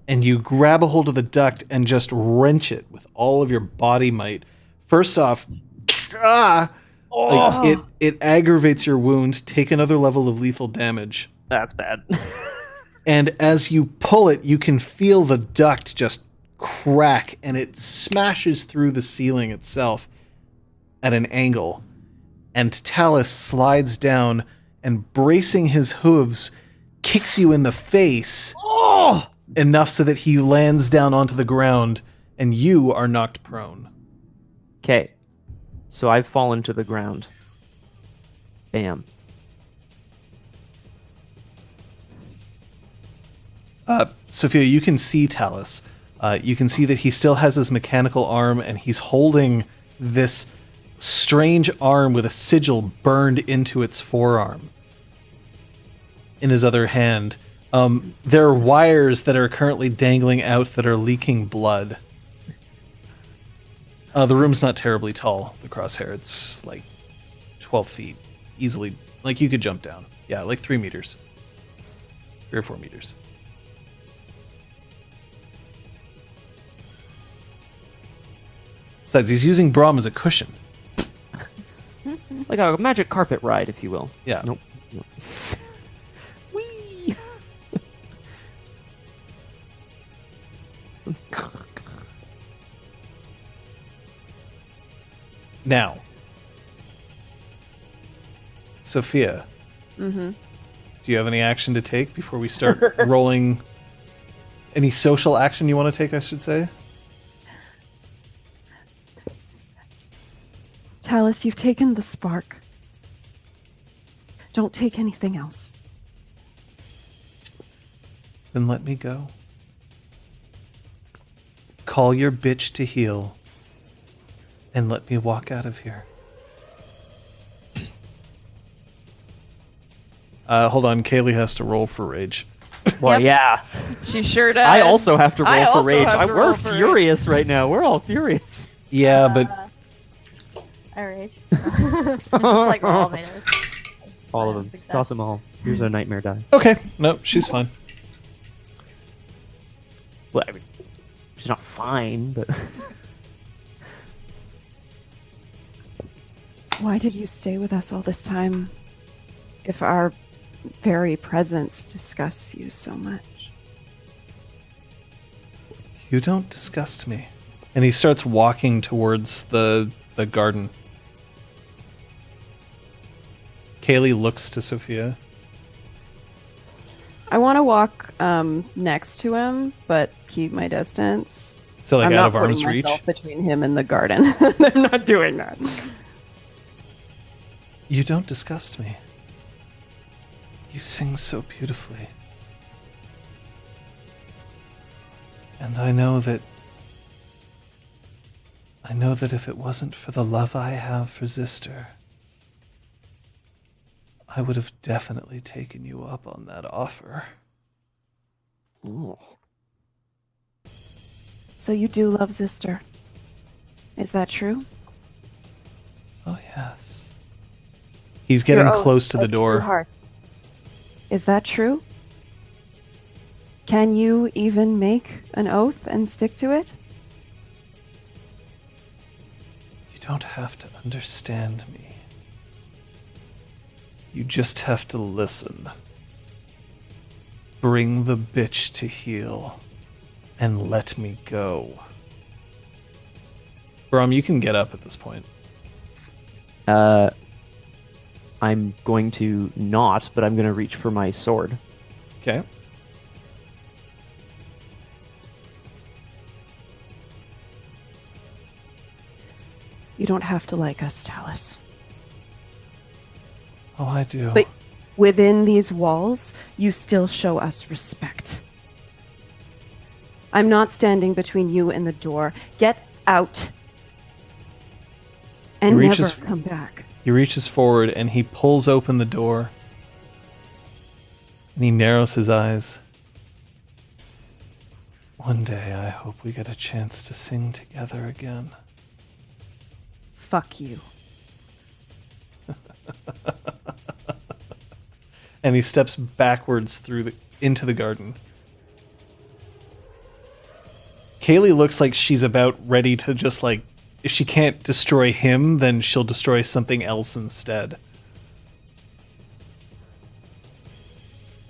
and you grab a hold of the duct and just wrench it with all of your body might. First off, like it aggravates your wound. Take another level of lethal damage. That's bad. And as you pull it, you can feel the duct just crack, and it smashes through the ceiling itself at an angle. And Talus slides down and, bracing his hooves, kicks you in the face enough so that he lands down onto the ground, and you are knocked prone. Okay. So I've fallen to the ground. Bam. Sophia, you can see Talus. You can see that he still has his mechanical arm, and he's holding this strange arm with a sigil burned into its forearm in his other hand. There are wires that are currently dangling out that are leaking blood. The room's not terribly tall, the crosshair. It's like 12 feet. Easily. Like, you could jump down. Yeah, like 3 meters. 3 or 4 meters. Besides, he's using Braum as a cushion. Like a magic carpet ride, if you will. Yeah. Nope. Whee! Now, Sophia, Mm-hmm. do you have any action to take before we start rolling? Any social action you want to take, I should say? Talus, you've taken the spark. Don't take anything else. Then let me go. Call your bitch to heal, and let me walk out of here. Hold on, Kaylee has to roll for rage. Well, yeah. She sure does. I also have to I roll for also rage. have to We're roll for furious right now. We're all furious. Yeah, but I rage. It's like all made of All of them. success. Toss them all. Here's a nightmare die. okay. No, she's fine. Well, I mean, she's not fine, but Why did you stay with us all this time if our very presence disgusts you so much? You don't disgust me. And he starts walking towards the garden. Kaylee looks to Sophia. I want to walk next to him, but keep my distance. So, like, I'm out not of arm's putting reach? myself between him and the garden. I'm not doing that. You don't disgust me. You sing so beautifully. And I know that if it wasn't for the love I have for Zister, I would have definitely taken you up on that offer. So you do love Zister. Is that true? Oh, yes. He's getting Your oath close to the of true door. heart. Is that true? Can you even make an oath and stick to it? You don't have to understand me. You just have to listen. Bring the bitch to heel and let me go. Braum, you can get up at this point. I'm going to not, but I'm going to reach for my sword. Okay. You don't have to like us, Talus. Oh, I do. But within these walls, you still show us respect. I'm not standing between you and the door. Get out. And He never reaches- come back. He reaches forward and he pulls open the door. And he narrows his eyes. One day I hope we get a chance to sing together again. Fuck you. And he steps backwards into the garden. Kaylee looks like she's about ready to just like, if she can't destroy him, then she'll destroy something else instead.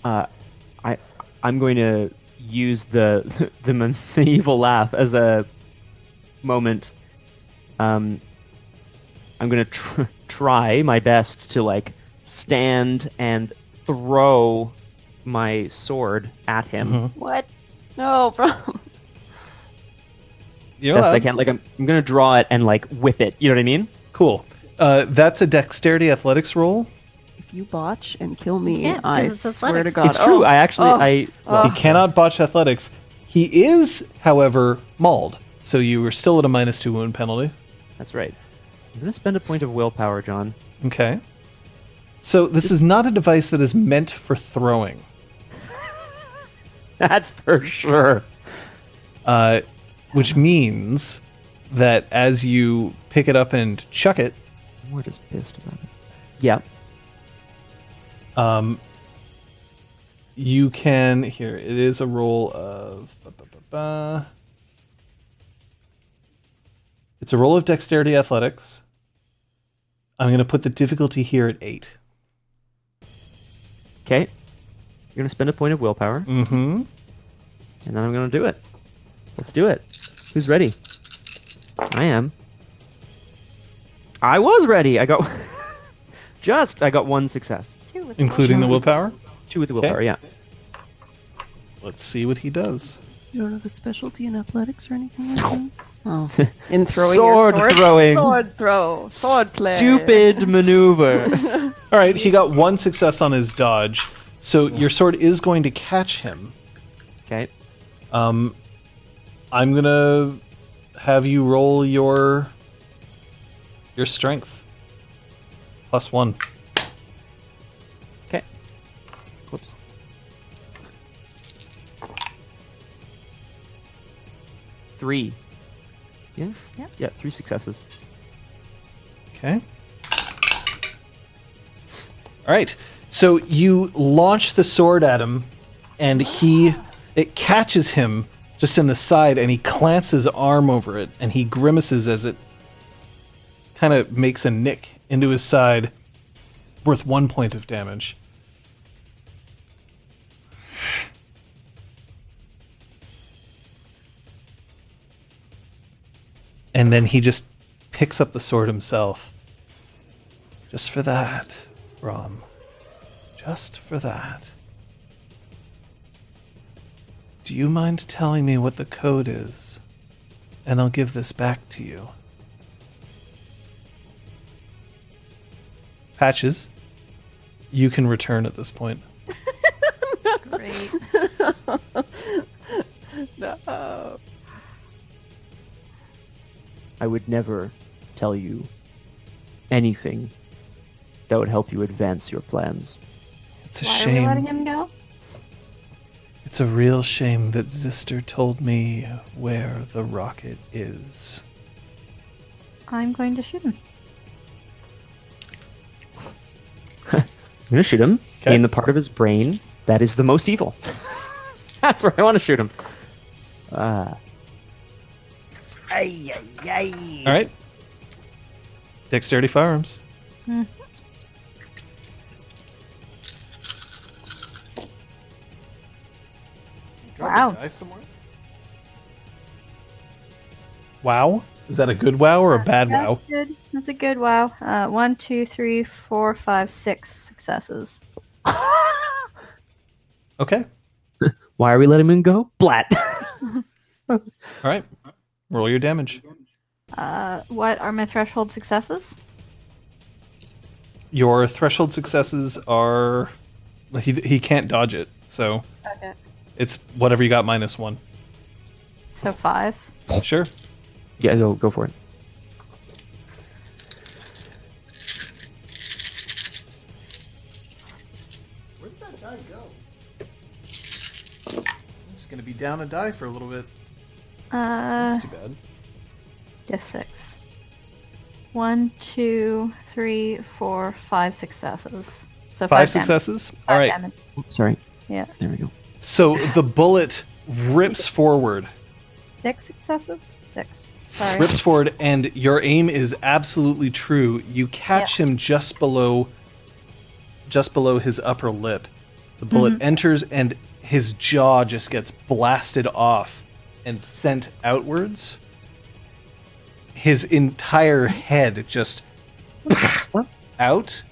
I'm going to use the evil laugh as a moment. I'm going to try my best to like stand and throw my sword at him. Mm-hmm. What? No, Braum. You know, Best I can. Like I'm going to draw it and like whip it. You know what I mean? Cool. That's a dexterity athletics roll. If you botch and kill me, Yeah, 'cause I it's swear to athletics. God. It's true. Oh, I actually He cannot botch athletics. He is, however, mauled. So you are still at a -2 wound penalty. That's right. I'm going to spend a point of willpower, John. Okay. So this is not a device that is meant for throwing. That's for sure. Which means that as you pick it up and chuck it, We're just pissed about it. Yeah. you can... Here, it is a roll of... It's a roll of dexterity athletics. I'm going to put the difficulty here at 8. Okay. You're going to spend a point of willpower, Mm-hmm. and then I'm going to do it. Let's do it. Who's ready? I am. I was ready. I got... I got 1 success. 2 with Including the willpower? 2 with the willpower, yeah. Let's see what he does. You don't have a specialty in athletics or anything like that? Oh, in throwing Sword your sword? throwing. Sword throw. Sword play. Stupid maneuver. All right, he got 1 success on his dodge. So your sword is going to catch him. Okay. I'm going to have you roll your strength. +1. Okay. Whoops. Three. Yeah? Yep. Yeah, 3 successes. Okay. All right. So you launch the sword at him, and it catches him just in the side, and he clamps his arm over it, and he grimaces as it kind of makes a nick into his side, worth 1 point of damage. And then he just picks up the sword himself. Just for that, Braum. Just for that. Do you mind telling me what the code is? And I'll give this back to you. Patches, you can return at this point. Great. No. I would never tell you anything that would help you advance your plans. It's a Why are we letting shame. him go? It's a real shame that Zister told me where the rocket is. I'm going to shoot him. I'm going to shoot him Okay. in the part of his brain that is the most evil. That's where I want to shoot him. All right. Dexterity firearms. Wow. Wow. Is that a good wow or a bad wow? That's good. That's a good wow. 1, 2, 3, 4, 5, 6 successes. Okay. Why are we letting him go? Blat. All right. Roll your damage. What are my threshold successes? Your threshold successes are... He can't dodge it, so Okay. it's whatever you got -1. So 5. Sure. Yeah, go for it. die go? I'm just gonna be down a die for a little bit. That's too bad. Diff 6. 1, 2, 3, 4, 5 successes. So 5 damage. successes? 5 Alright. damage. Sorry. Yeah. There we go. So the bullet rips forward. 6 successes? 6. Sorry. Rips forward, and your aim is absolutely true. You catch him just below his upper lip. The bullet enters, and his jaw just gets blasted off and sent outwards. His entire head just out,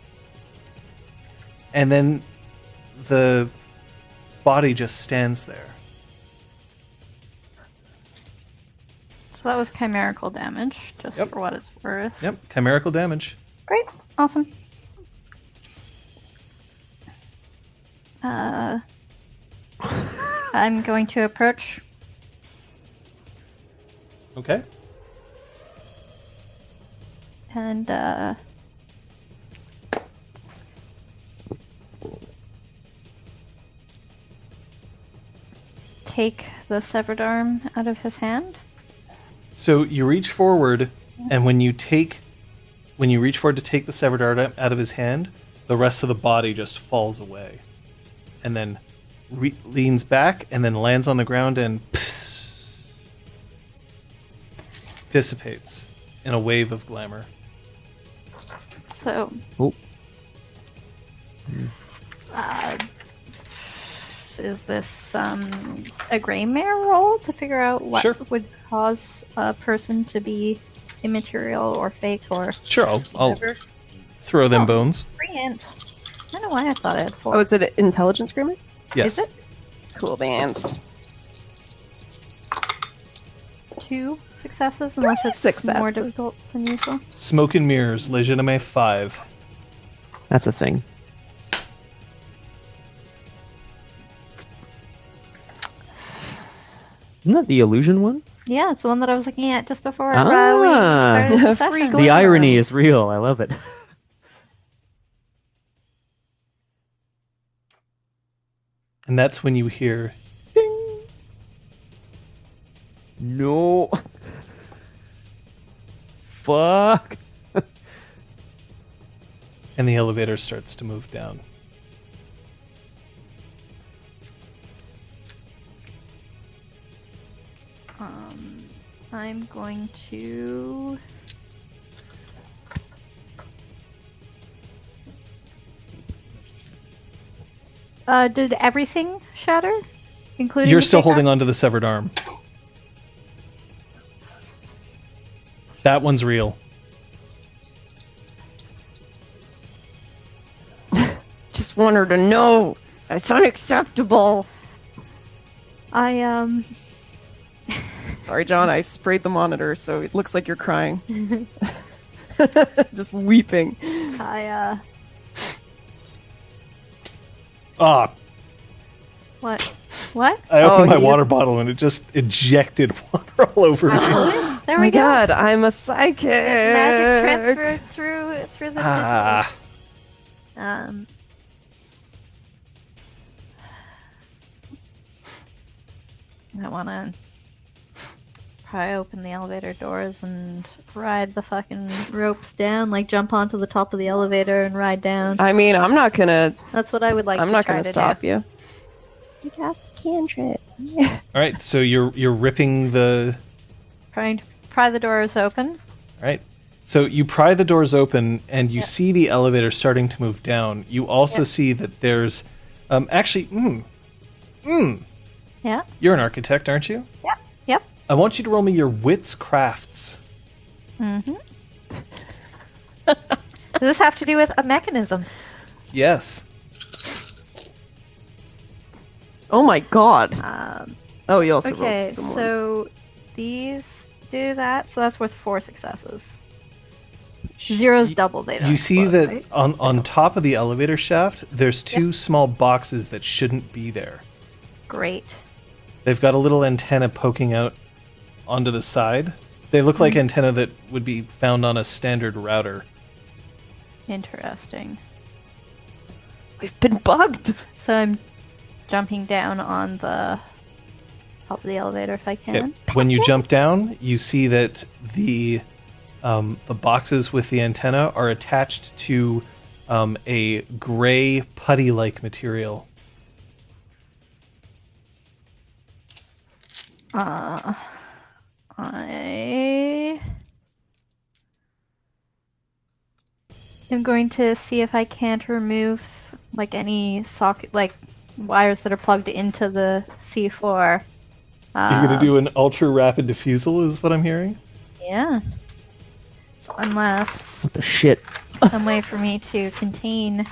and then the body just stands there. So that was chimerical damage, just Yep. for what it's worth. Yep, chimerical damage. Great. Awesome. I'm going to approach. Okay. And take the severed arm out of his hand. So you reach forward, and when you reach forward to take the severed arm out of his hand, the rest of the body just falls away, and then leans back, and then lands on the ground and dissipates in a wave of glamour. So, Oh. is this a gray mare roll to figure out what Sure. would cause a person to be immaterial or fake or Sure, I'll whatever? throw them Oh. bones. 3 int. I don't know why I thought I had 4. Oh, is it intelligence agreement? Yes. Is it? Cool beans. 2 successes, unless it's more successes. difficult than usual. Smoke and mirrors, legitime 5. That's a thing. Isn't that the illusion one? Yeah, it's the one that I was looking at just before we Ah. started the Free session. The irony is real. I love it. And that's when you hear No. Fuck. and the elevator starts to move down. I'm going to... did everything shatter? Including You're the still fake holding arm? onto the severed arm. That one's real. Just want her to know that's unacceptable. I, Sorry, John, I sprayed the monitor, so it looks like you're crying. Just weeping. Ah, What? What? I opened my he water bottle and it just ejected water all over me. There Oh we my go. god, I'm a psychic. Magic transfer through the... Ah, I want to pry open the elevator doors and ride the fucking ropes down, like jump onto the top of the elevator and ride down. I mean, I'm not gonna. That's what I would like I'm to not try gonna to stop do. you. You cast a cantrip. all right. So you're ripping the. Trying to pry the doors open. All right. So you pry the doors open and you see the elevator starting to move down. You also see that there's, actually, Yeah. you're an architect, aren't you? Yep. I want you to roll me your wits crafts. Mm-hmm. Does this have to do with a mechanism? Yes. Oh my god. Oh, you also Okay, rolled some ones. so these do that, so that's worth 4 successes. Zero's double data. You see that right? on top of the elevator shaft, there's two small boxes that shouldn't be there. Great. They've got a little antenna poking out onto the side. They look like antenna that would be found on a standard router. Interesting. We've been bugged. So I'm jumping down on the top of the elevator if I can. Okay. When you jump down, you see that the boxes with the antenna are attached to a gray putty-like material. I am going to see if I can't remove like any socket, like wires that are plugged into the C4. You're gonna do an ultra rapid diffusal, is what I'm hearing. Yeah. Unless What the shit? some way for me to contain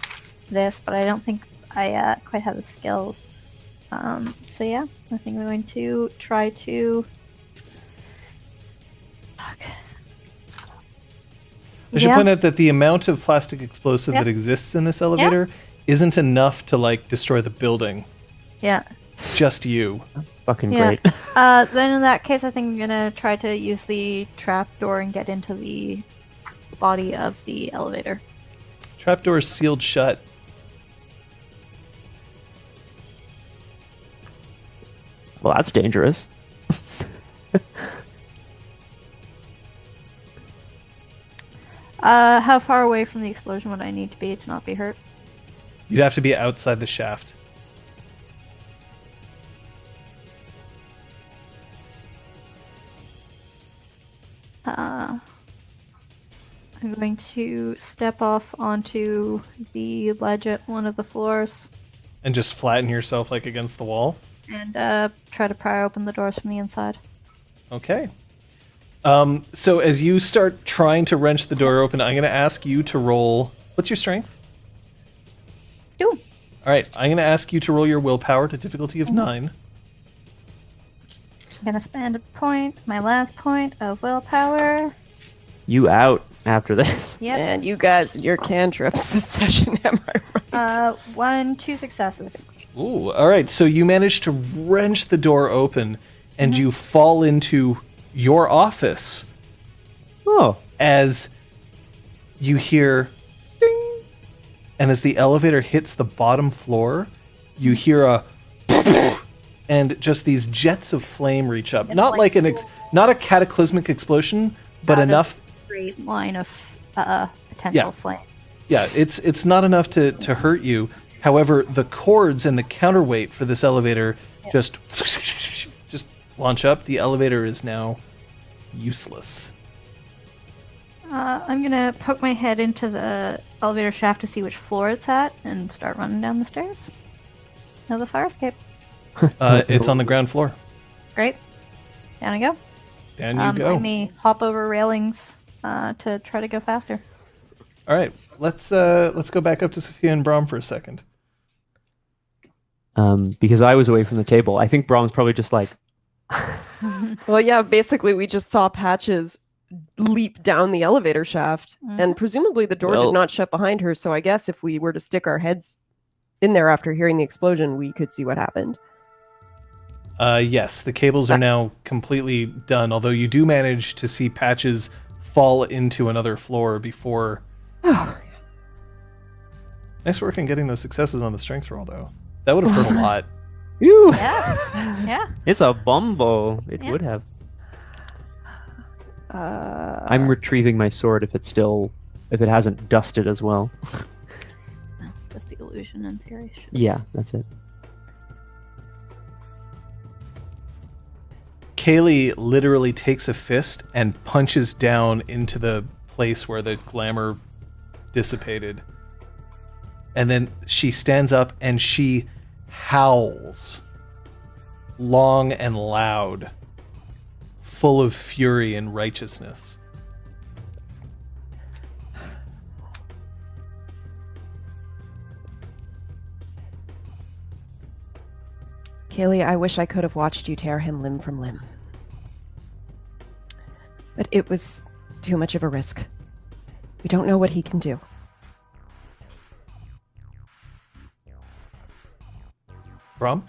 this, but I don't think I quite have the skills. So yeah, I think I'm going to try to. Fuck. I should Yeah. point out that the amount of plastic explosive Yeah. that exists in this elevator isn't enough to like destroy the building. Yeah. Just you. Fucking Yeah. great. Then in that case, I think I'm gonna try to use the trap door and get into the body of the elevator. Trapdoor is sealed shut. Well, that's dangerous. How far away from the explosion would I need to be not be hurt? You'd have to be outside the shaft. I'm going to step off onto the ledge at one of the floors And just flatten yourself like against the wall. and try to pry open the doors from the inside. Okay. So as you start trying to wrench the door open, I'm going to ask you to roll. What's your strength? 2. All right. I'm going to ask you to roll your willpower to difficulty of 9. I'm gonna spend a point, my last point of willpower. You out after this. Yep. And you guys and your cantrips this session, am I right? 2 successes. Ooh. All right. So you manage to wrench the door open, and you fall into your office Oh. as you hear ding, and as the elevator hits the bottom floor, you hear a and just these jets of flame reach up. Not like not a cataclysmic explosion, but Not a enough. Great line of potential Yeah. flame. Yeah, it's not enough to hurt you. However, the cords and the counterweight for this elevator just launch up. The elevator is now useless. I'm gonna poke my head into the elevator shaft to see which floor it's at and start running down the stairs. Now the fire escape. It's on the ground floor. Great. Down I go. Down you go. I may hop over railings to try to go faster. All right, let's go back up to Sophia and Braum for a second. Because I was away from the table. I think Braum's probably just like, Well, yeah, basically we just saw Patches leap down the elevator shaft, and presumably the door Well- did not shut behind her, so I guess if we were to stick our heads in there after hearing the explosion, we could see what happened. Yes, the cables are now completely done, although you do manage to see Patches fall into another floor before... Nice work in getting those successes on the strength roll, though. That would have hurt a lot. Ew, Yeah. Yeah. it's a bumbo. It Yeah. would have. I'm retrieving my sword if it hasn't dusted as well. That's the illusion in theory. Yeah, that's it. Kaylee literally takes a fist and punches down into the place where the glamour dissipated. And then she stands up and she howls. Long and loud. Full of fury and righteousness. Kaylee, I wish I could have watched you tear him limb from limb. But it was too much of a risk. We don't know what he can do. Braum?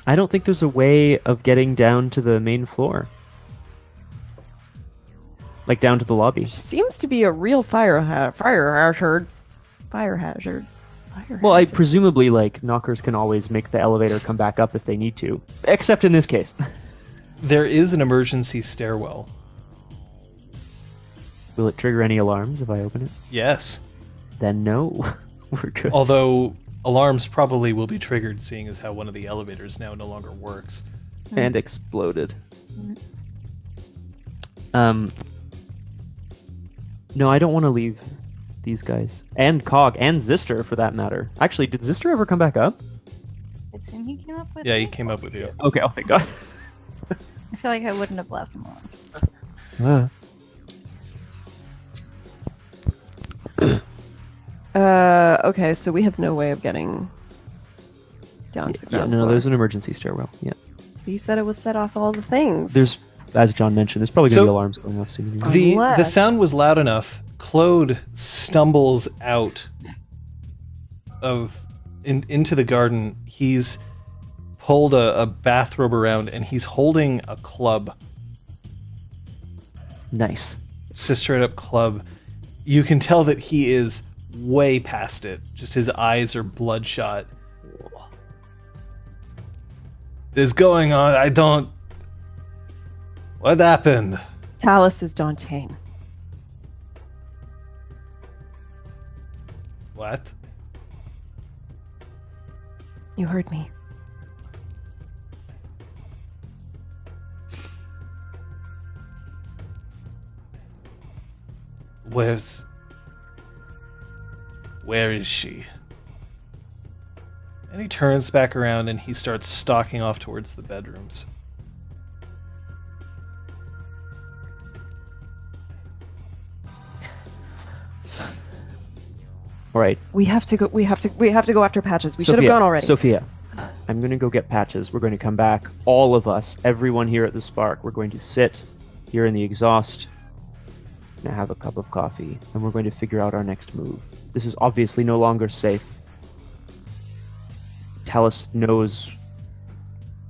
I don't think there's a way of getting down to the main floor. Like down to the lobby. Seems to be a real fire hazard. Well, presumably, like, knockers can always make the elevator come back up if they need to. Except in this case. There is an emergency stairwell. Will it trigger any alarms if I open it? Yes. Then no. We're good. Although alarms probably will be triggered, seeing as how one of the elevators now no longer works. And exploded. No, I don't want to leave these guys. And Cog, and Zister, for that matter. Actually, did Zister ever come back up? I assume he came up with Yeah, me? he came up with you. Okay, oh thank God. I feel like I wouldn't have left him alone. Okay, so we have no way of getting down to the Yeah, ground no, floor. there's an emergency stairwell. Yeah. He said it would set off all the things. There's, as John mentioned, there's probably going to So- be alarms going off soon. The Unless- sound was loud enough. Claude stumbles out of into the garden. He's pulled a bathrobe around and he's holding a club. Nice. Just a straight up club. You can tell that he is way past it. Just his eyes are bloodshot. What's going on? I don't. What happened? Talus is daunting. What? You heard me. Where is she? And he turns back around and he starts stalking off towards the bedrooms. All right. We have to go. We have to go after Patches. We should have gone already. Sophia, I'm going to go get Patches. We're going to come back. All of us, everyone here at the Spark, we're going to sit here in the exhaust and have a cup of coffee, and we're going to figure out our next move. This is obviously no longer safe. Talus knows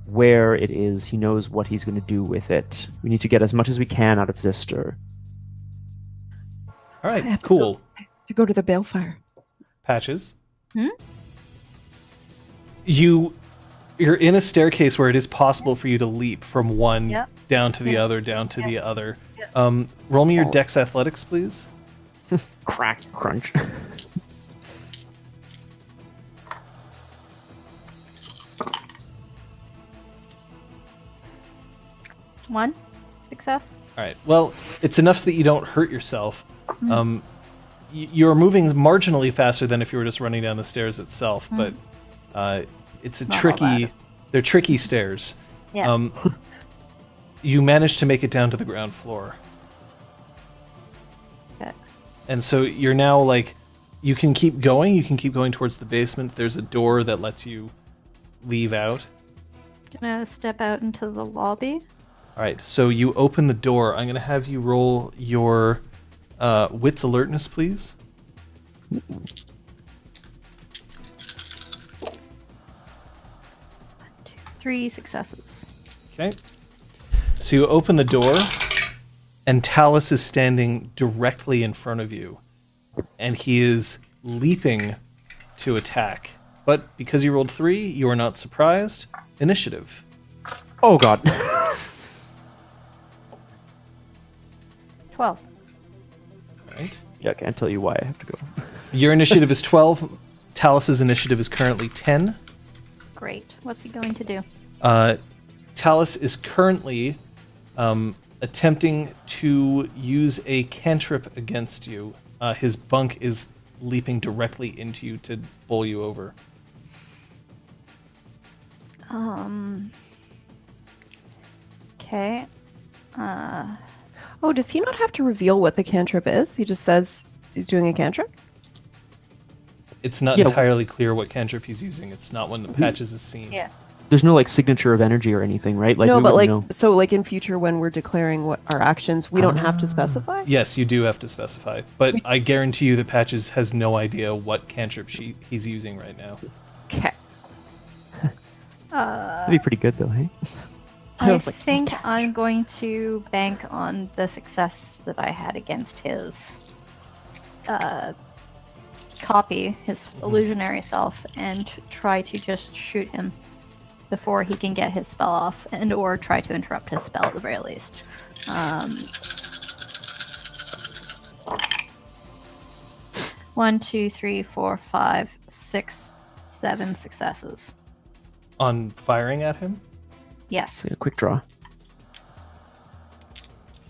where it is. He knows what he's going to do with it. We need to get as much as we can out of Zister. All right, I have to cool. to go to the balefire. Patches. Hmm? You're in a staircase where it is possible for you to leap from one Yep. down to the Yep. other, down to the other. Yep. Roll me your Dex Athletics, please. Crack, crunch. One success. All right. Well, it's enough so that you don't hurt yourself. You're moving marginally faster than if you were just running down the stairs itself, but it's a Not all tricky. bad. They're tricky stairs. Yeah. You manage to make it down to the ground floor, Okay. and so you're now like, you can keep going. You can keep going towards the basement. There's a door that lets you leave out. Gonna step out into the lobby. All right. So you open the door. I'm gonna have you roll your wits alertness, please. 3 successes. Okay. So you open the door, and Talus is standing directly in front of you, and he is leaping to attack. But because you rolled 3, you are not surprised. Initiative. Oh God. 12. Right. Yeah, I can't tell you why I have to go. Your initiative is 12. Talus's initiative is currently 10. Great. What's he going to do? Talus is currently attempting to use a cantrip against you. His bunk is leaping directly into you to bowl you over. Okay. Oh, does he not have to reveal what the cantrip is? He just says he's doing a cantrip? It's not Yeah. entirely clear what cantrip he's using. It's not one that Patches has seen. Yeah. There's no like signature of energy or anything, right? Like no, we but like, wouldn't know. so like in future when we're declaring what our actions, we don't have to specify? Yes, you do have to specify. But I guarantee you that Patches has no idea what cantrip he's using right now. Okay. That'd be pretty good though, hey? I was like, think "Catch." I'm going to bank on the success that I had against his copy, his illusionary self, and try to just shoot him before he can get his spell off, and or try to interrupt his spell at the very least. 1, 2, 3, 4, 5, 6, 7 successes. On firing at him? Yes. A quick draw.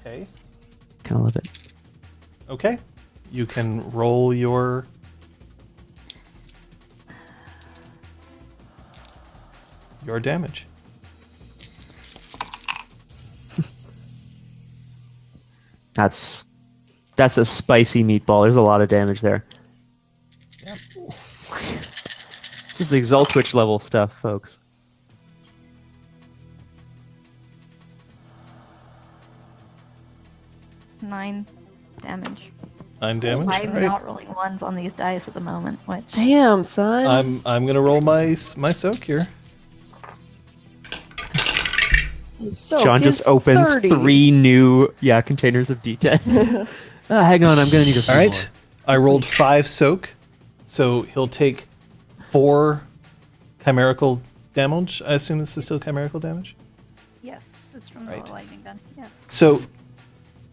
Okay. Kind of love it. Okay. You can roll your damage. That's a spicy meatball. There's a lot of damage there. Yep. This is Exalt Twitch level stuff, folks. Nine damage. 9 damage. I'm All right. not rolling ones on these dice at the moment, which Damn, son. I'm gonna roll my soak here. So John just opens 3 new containers of D10. Hang on, I'm gonna need a few All right. more. I rolled 5 soak, so he'll take 4 chimerical damage. I assume this is still chimerical damage. yes, it's from Right. the lightning gun. Yes. So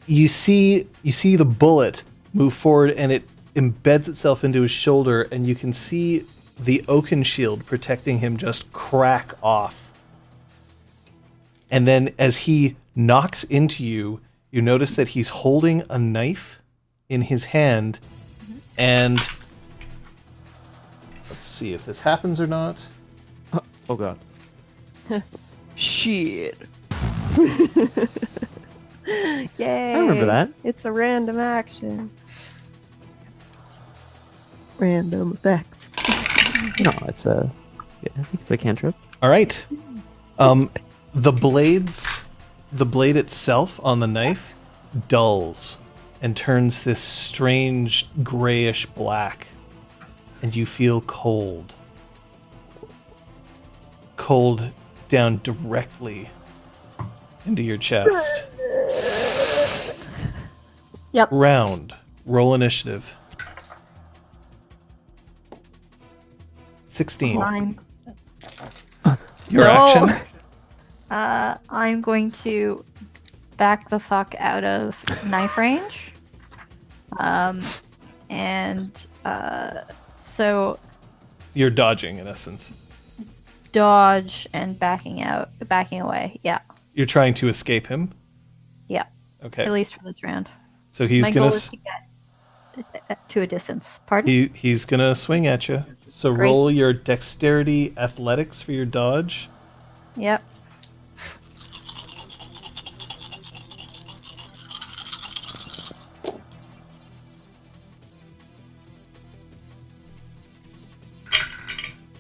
you see the bullet move forward, and it embeds itself into his shoulder, and you can see the oaken shield protecting him just crack off. And then as he knocks into you, you notice that he's holding a knife in his hand, and let's see if this happens or not. Oh god. Shit. Yay. I remember that. It's a random action. Random effects. No, it's a. Yeah, I think it's a cantrip. All right. The blade itself on the knife dulls and turns this strange grayish black, and you feel cold. Cold down directly into your chest. Yep. Round. Roll initiative. 16. 9. Your No. action. I'm going to back the fuck out of knife range. So You're dodging in essence. dodge and backing away. Yeah. You're trying to escape him. Yeah. Okay. At least for this round. So he's My gonna goal is to get to a distance. Pardon? he's gonna swing at you. So Great. roll your dexterity athletics for your dodge. Yep.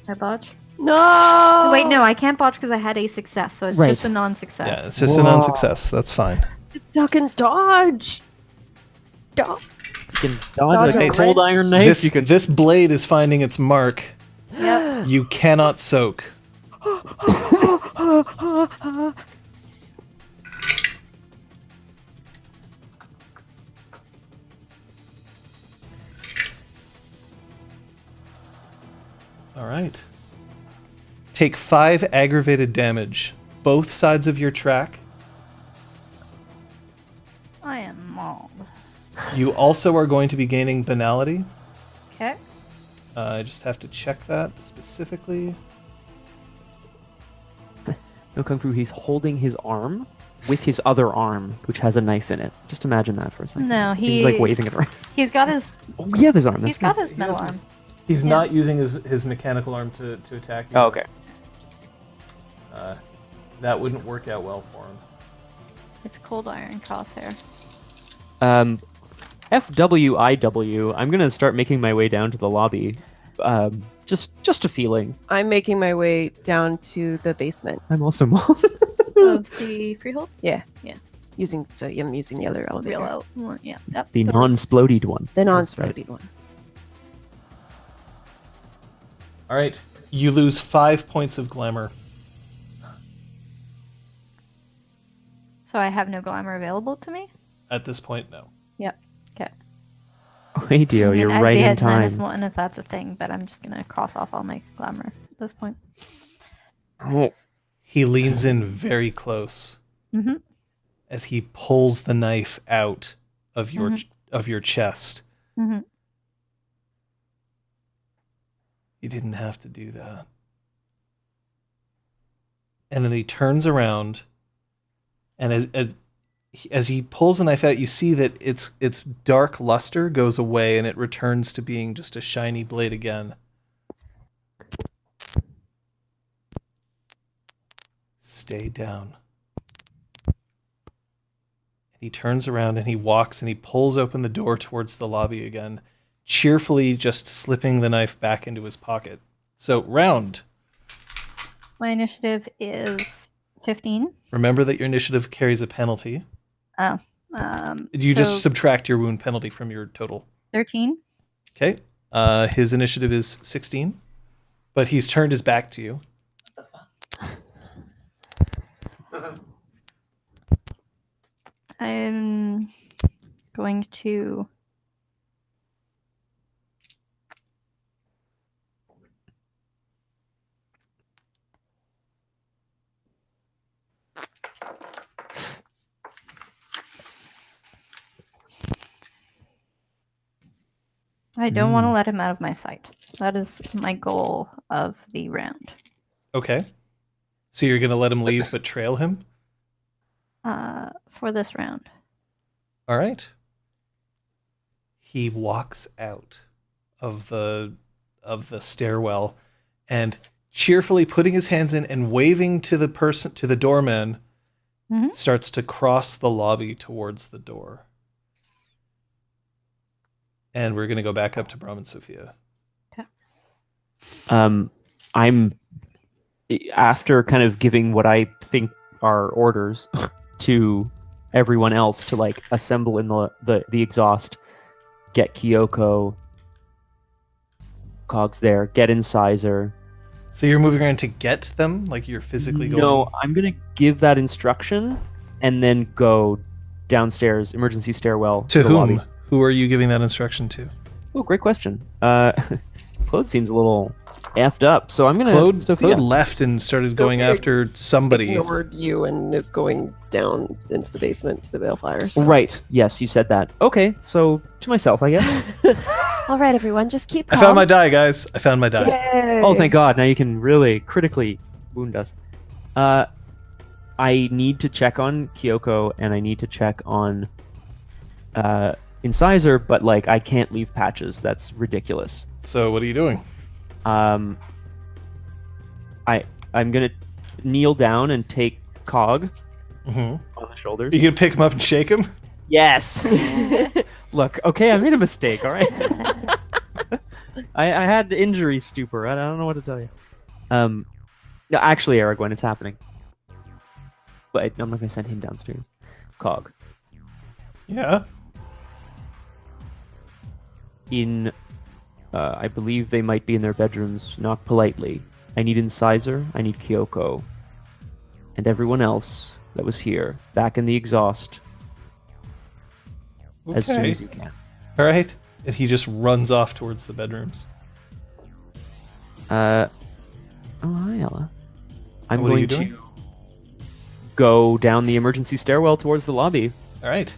I botch? No. Wait, no, I can't botch because I had a success, so it's Right. just a non-success. Yeah, it's just a Whoa. non-success. That's fine. Duck and dodge. Dodge. You can dodge Dodge a a cold red- iron knife. You can. This blade is finding its mark. Yep. You cannot soak. All right. Take 5 aggravated damage. Both sides of your track. I am mauled. You also are going to be gaining banality. Okay. I just have to check that specifically. No Kung Fu, he's holding his arm with his other arm, which has a knife in it. Just imagine that for a second. No, He's like waving it around. He's got his Oh, we have his arm. he's That's got good. his metal arm. He's Yeah. not using his mechanical arm to attack you. Oh, okay. That wouldn't work out well for him. It's cold iron crosshair. FWIW. I'm gonna start making my way down to the lobby. Just a feeling. I'm making my way down to the basement. I'm also mauled. Of the freehold? I'm using the other elevator. Yeah. Yep. The non-splodied one. The That's right. non-splodied one. All right. You lose 5 points of glamour. So I have no glamour available to me? At this point, no. Yep. Okay. Hey, Dio, you're I'd right be in at time. -1 if that's a thing, but I'm just going to cross off all my glamour at this point. Oh, He leans in very close Mm-hmm. as he pulls the knife out of your Mhm. of your chest. Mm-hmm. You didn't have to do that. And then he turns around, and as he pulls the knife out, you see that its dark luster goes away, and it returns to being just a shiny blade again. Stay down. And he turns around and he walks and he pulls open the door towards the lobby again, cheerfully just slipping the knife back into his pocket. So, round. My initiative is 15. Remember that your initiative carries a penalty. Oh. You so just subtract your wound penalty from your total. 13. Okay. His initiative is 16, but he's turned his back to you. I'm going to I don't want to let him out of my sight. That is my goal of the round. Okay. So you're going to let him leave but trail him? For this round. All right. He walks out of the stairwell and cheerfully putting his hands in and waving to the doorman, Mhm. starts to cross the lobby towards the door. And we're going to go back up to Braum and Sophia. I'm after kind of giving what I think are orders to everyone else to like assemble in the exhaust, get Kyoko, Cogs there, get Incisor. So you're moving around to get them? Like you're physically going? No, I'm gonna give that instruction and then go downstairs, emergency stairwell To the whom? lobby. Who are you giving that instruction to? Oh, great question. Claude seems a little effed up, so I'm gonna Sophia. Claude left and started going Sophia after somebody. Ignored you and is going down into the basement to the balefires. Right. Yes, you said that. Okay, so to myself, I guess. All right, everyone, just keep I calm. found my die, guys. I found my die. Yay. Oh, thank God! Now you can really critically wound us. I need to check on Kyoko and I need to check on Incisor, but like I can't leave patches. That's ridiculous. So what are you doing? I'm gonna kneel down and take Cog Mm-hmm. on the shoulders. You gonna pick him up and shake him? Yes. Look, okay, I made a mistake. All right. I had injury stupor. I don't know what to tell you. No, actually, Aragorn, it's happening. But I'm not gonna send him downstairs. Cog. Yeah. I believe they might be in their bedrooms. Knock politely. I need Incisor. I need Kyoko, and everyone else that was here back in the exhaust as soon Okay. as you can. All right. And he just runs off towards the bedrooms. Oh, hi, Ella. I'm What are you going doing? to go down the emergency stairwell towards the lobby. All right.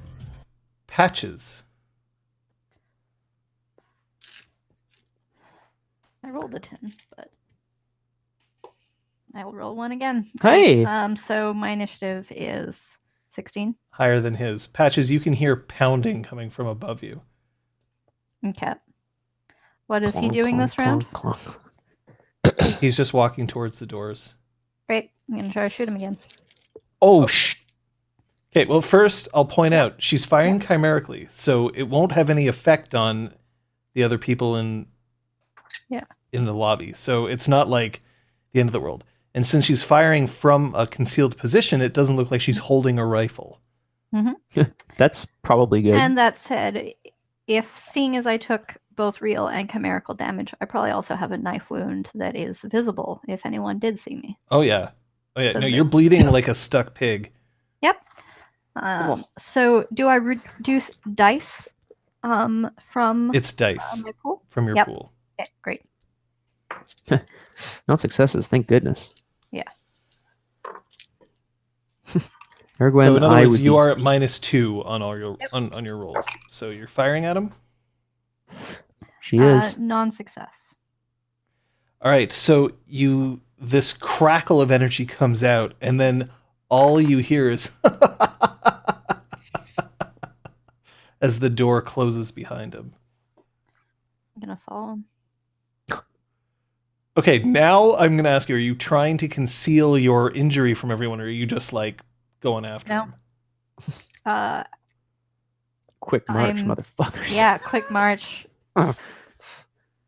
Patches. I rolled a 10, but I will roll one again. Hey! So my initiative is 16. Higher than his. Patches, you can hear pounding coming from above you. Okay. What is he Clonk, doing clonk, this round? clonk, clonk. He's just walking towards the doors. Great. I'm going to try to shoot him again. Oh, Okay, well, first, I'll point out, she's firing chimerically, so it won't have any effect on the other people in the lobby. So it's not like the end of the world. And since she's firing from a concealed position, it doesn't look like she's holding a rifle. That's probably good. And that said, if seeing as I took both real and chimerical damage, I probably also have a knife wound that is visible if anyone did see me. Oh, yeah. Oh, yeah. So No, they- you're bleeding like a stuck pig. Yep. So do I reduce dice from It's dice my pool? from your Yep. pool. Okay, great. Not successes, thank goodness. Yeah. Ergwen, So in other I words, would you be- are at -2 on all your on your rolls. So you're firing at him. She is. Non-success. All right. So this crackle of energy comes out, and then all you hear is as the door closes behind him. I'm gonna follow him. Okay, now I'm going to ask you, are you trying to conceal your injury from everyone, or are you just like going after No. him? Quick march, I'm- motherfuckers. Yeah, quick march. Oh.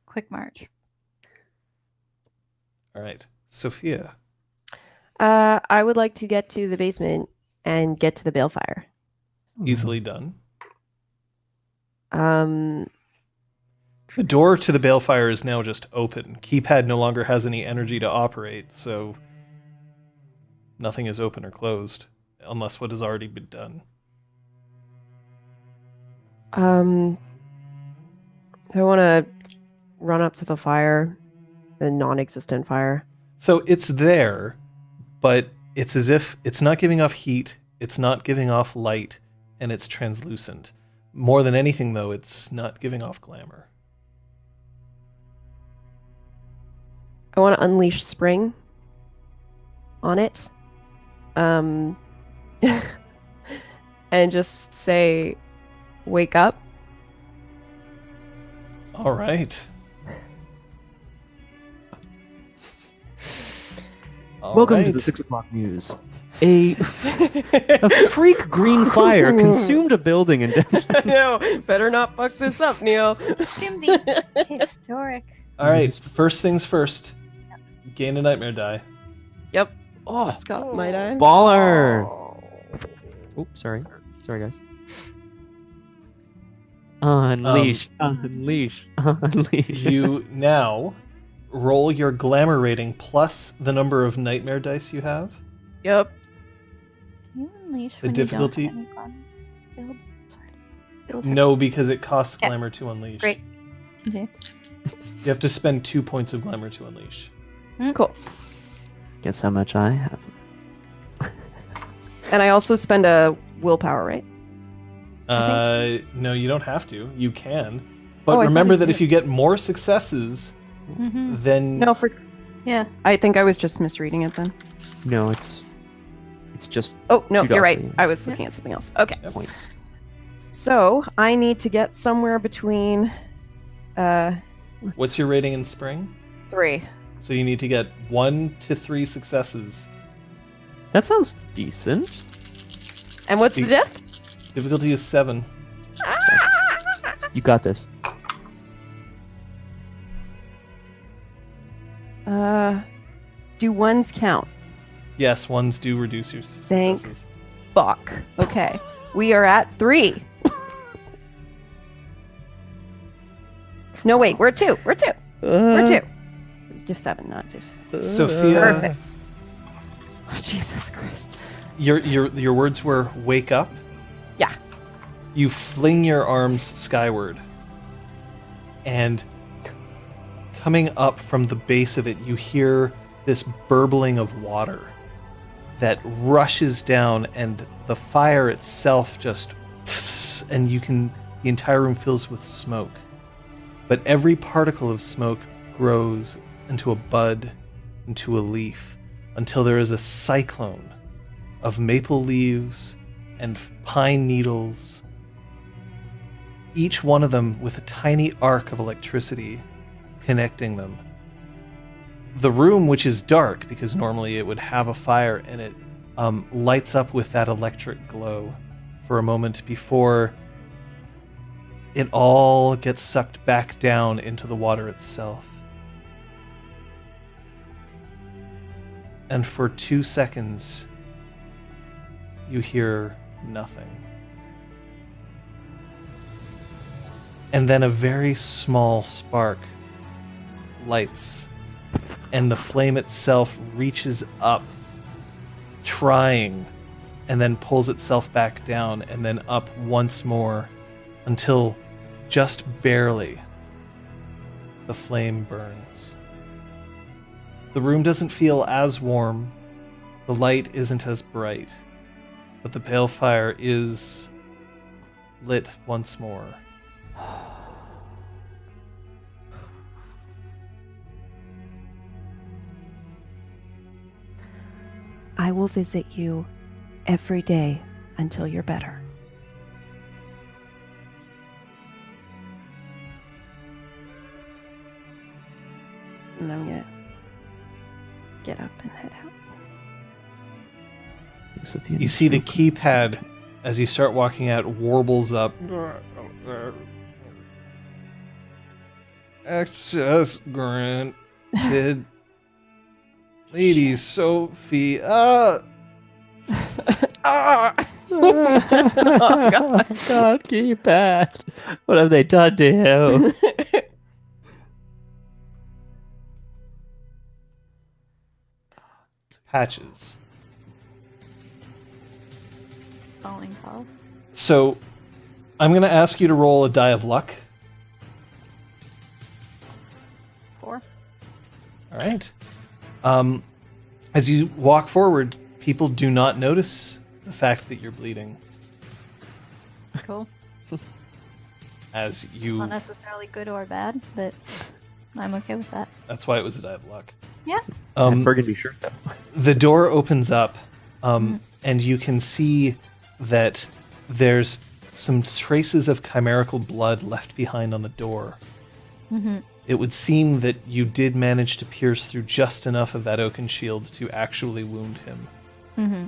Quick march. All right. Sophia. I would like to get to the basement and get to the balefire. Easily done. Um, The door to the balefire is now just open. Keypad no longer has any energy to operate, so nothing is open or closed, unless what has already been done. I want to run up to the fire, the non-existent fire. So it's there, but it's as if it's not giving off heat, it's not giving off light, and it's translucent. More than anything, though, it's not giving off glamour. I want to unleash spring on it. And just say, wake up. All right. All Welcome to right. the 6 o'clock news. A freak green fire consumed a building in downtown. No, better not fuck this up, Neale. Assume the historic. All right. First things first. Gain a nightmare die. Yep. Oh, Scott, might I? baller! Oops, sorry. Sorry, guys. Unleash, unleash, unleash. You now roll your glamour rating plus the number of nightmare dice you have. Yep. Can you unleash The when difficulty- You don't have any build? Sorry. Build her. No, because it costs Yeah. glamour to unleash. Great. Okay. You have to spend 2 points of glamour to unleash. Cool. Guess how much I have. And I also spend a willpower, right? No, you don't have to. You can. But Oh, I thought remember you that did. if you get more successes, Mm-hmm. then No, for. Yeah. I think I was just misreading it then. No, it's just Oh no, $2, you're right. yeah. I was looking at something else. Okay. points. So I need to get somewhere between what's your rating in spring? 3. So you need to get 1 to 3 successes. That sounds decent. And what's the diff? Difficulty is 7. You got this. Do ones count? Yes, ones do reduce your Thank- successes. Fuck. Okay. We are at 3. No, wait. We're at 2. We're 2. We're 2. It was diff 7, not diff. Sophia, Perfect. Oh, Jesus Christ. your words were wake up. Yeah. You fling your arms skyward, and coming up from the base of it, you hear this burbling of water that rushes down, and the fire itself just, and the entire room fills with smoke. But every particle of smoke grows into a bud, into a leaf, until there is a cyclone of maple leaves and pine needles, each one of them with a tiny arc of electricity connecting them. The room, which is dark because normally it would have a fire in it, lights up with that electric glow for a moment before it all gets sucked back down into the water itself. And for 2 seconds, you hear nothing. And then a very small spark lights, and the flame itself reaches up, trying, and then pulls itself back down and then up once more until just barely the flame burns. The room doesn't feel as warm, the light isn't as bright, but the pale fire is lit once more. I will visit you every day until you're better. And I'm gonna get up and head out. Sophia, You see the keypad as you start walking out warbles up. Access granted. Lady Sophia. Oh, God, keypad. What have they done to him? Patches. Falling off. So, I'm going to ask you to roll a die of luck. 4. All right. As you walk forward, people do not notice the fact that you're bleeding. Cool. As you, Not necessarily good or bad, but I'm okay with that. that's why it was a die of luck. Yeah. Burgundy shirt, though. The door opens up, and you can see that there's some traces of chimerical blood left behind on the door. Mm-hmm. It would seem that you did manage to pierce through just enough of that oaken shield to actually wound him. Mm-hmm.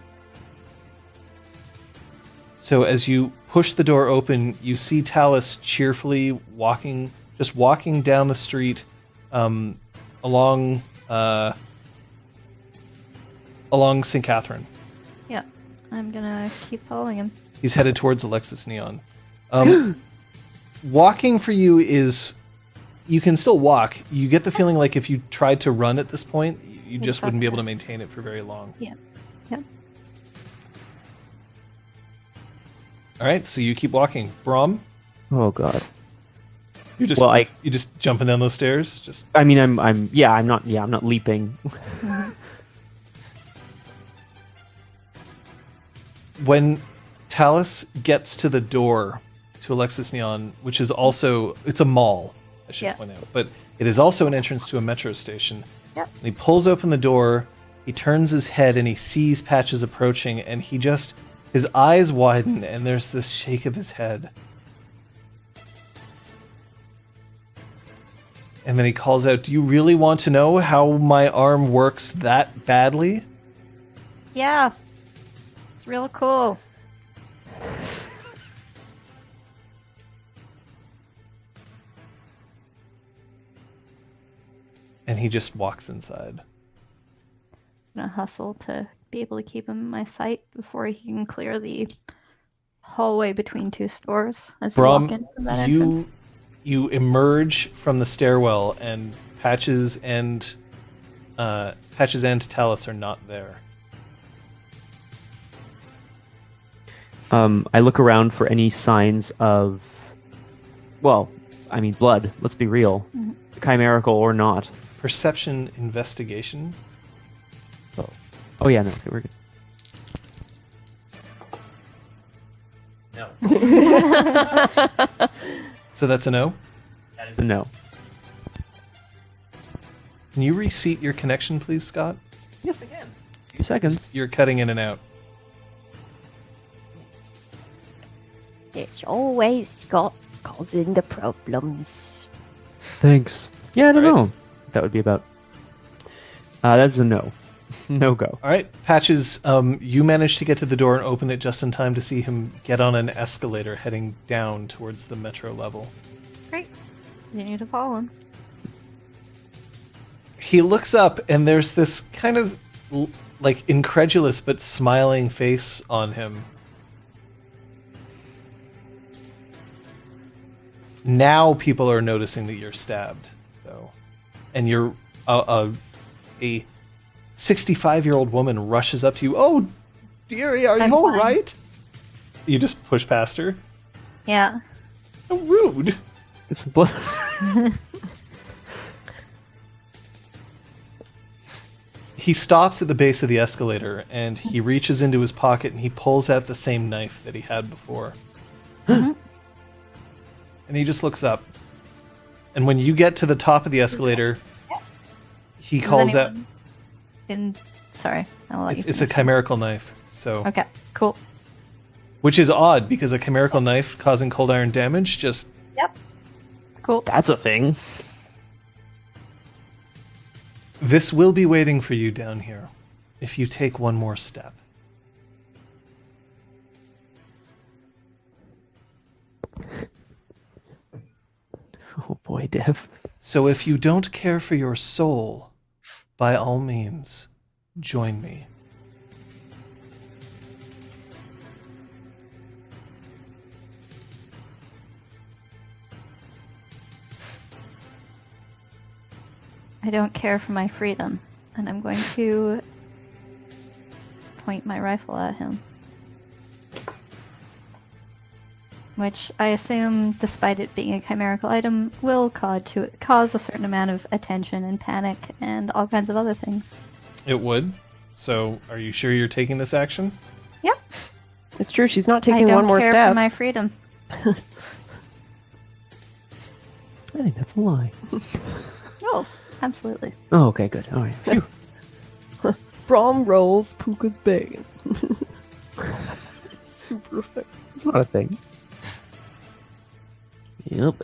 So as you push the door open, you see Talus cheerfully walking down the street, along St. Catherine. Yeah. I'm gonna keep following him. He's headed towards Alexis Neon. Walking for you is, you can still walk. You get the feeling like if you tried to run at this point, you just wouldn't be able to maintain it for very long. Yeah. Yeah. All right, so you keep walking. Braum, Oh, God. you're just Well, you just jumping down those stairs. Just I mean, I'm not leaping. when Talus gets to the door to Alexis Neon, which is also, it's a mall, I should Yeah. point out, but it is also an entrance to a metro station. Yep. And he pulls open the door, he turns his head and he sees Patches approaching, and his eyes widen and there's this shake of his head. And then he calls out, "Do you really want to know how my arm works that badly?" Yeah. It's real cool. And he just walks inside. I'm gonna hustle to be able to keep him in my sight before he can clear the hallway between two stores as you walk in from that entrance. You emerge from the stairwell, and Patches and Talus are not there. I look around for any signs of, blood. Let's be real. Mhm. Chimerical or not. Perception investigation. Oh, yeah, no, okay, we're good. No. So that's a no. That is a no. Can you reseat your connection, please, Scott? Yes, again. 2 seconds. You're cutting in and out. It's always Scott causing the problems. Thanks. Yeah, I don't All right. know. That would be about... that's a no. No go. All right, Patches, you managed to get to the door and open it just in time to see him get on an escalator heading down towards the metro level. Great. Continue to follow him. He looks up, and there's this kind of like incredulous but smiling face on him. Now people are noticing that you're stabbed, though, and you're a 65-year-old woman rushes up to you. "Oh, Dearie, are I'm you all fine. right? You just push past her. Yeah. How rude. It's bl- He stops at the base of the escalator and he reaches into his pocket and he pulls out the same knife that he had before. Mhm. And he just looks up. And when you get to the top of the escalator, he Does calls out. anyone Sorry, I'll let you It's a finish. chimerical knife. So, Okay, cool. which is odd because a chimerical knife causing cold iron damage just Cool. That's a thing. this will be waiting for you down here if you take one more step. Oh boy, Dev. So if you don't care for your soul, by all means, join me. I don't care for my freedom, and I'm going to point my rifle at him. Which I assume, despite it being a chimerical item, will cause a certain amount of attention and panic and all kinds of other things. It would. So are you sure you're taking this action? Yep. It's true. She's not I taking don't one more care step. for my freedom. I think that's a lie. Oh, absolutely. Oh, okay, good. All right. Phew. Braum rolls Puka's bane. Super effective. It's not a thing. Yep.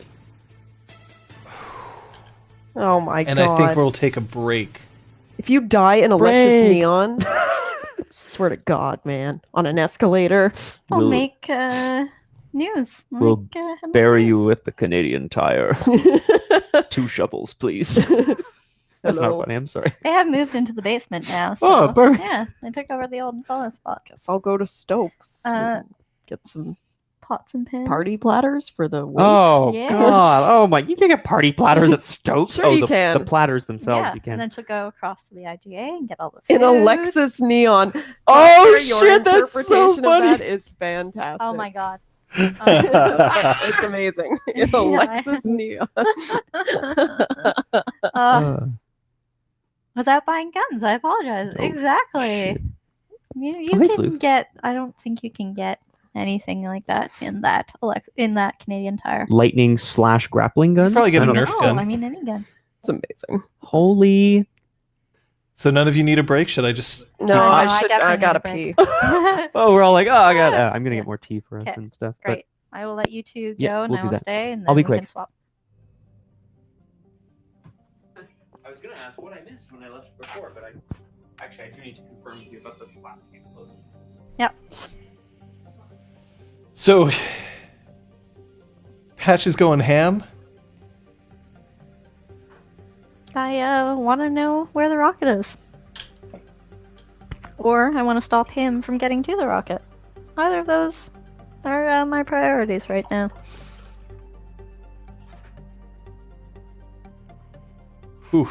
Oh my And god. I think we'll take a break. If you die in Alexis Break. Neon, swear to God, man, on an escalator. I'll We'll- make news. I'll we'll make, headline Bury you news. with the Canadian Tire. 2 shovels, please. That's not Hello. funny. I'm sorry. They have moved into the basement now. So, Oh, perfect. yeah, they took over the old and solo spot. Guess I'll go to Stokes. Uh, and get some Pots and pans. party platters for the wake. Oh Yeah. God! Oh my! You can't get party platters at Stokes. Sure oh, you the, can. The platters themselves, Yeah, you can. and then she'll go across to the IGA and get all the food. In Alexis Neon. Oh, Your shit, that's so interpretation funny. of that is fantastic. Oh my god. It's amazing. In Yeah. Alexis Neon. Without buying guns, I apologize. Oh, exactly. shit. You Oh, hey, Floof. can get. I don't think you can get anything like that in that Canadian Tire. Lightning / grappling guns. Probably get I a don't know. Nerf No, gun. I mean any gun. It's amazing. Holy! So none of you need a break? Should I just... No, No, I I should. definitely I gotta need pee. a Oh, we're all like, oh, I got. I'm gonna Yeah. get more tea for us Okay, and stuff. Great. I will let you two go, Yeah, and we'll I do will that. stay, and then I'll be we quick. can swap. I was gonna ask what I missed when I left before, but I do need to confirm with you about the last game closing. Yep. So... Patch is going ham? I want to know where the rocket is. Or I want to stop him from getting to the rocket. Either of those are my priorities right now. Whew.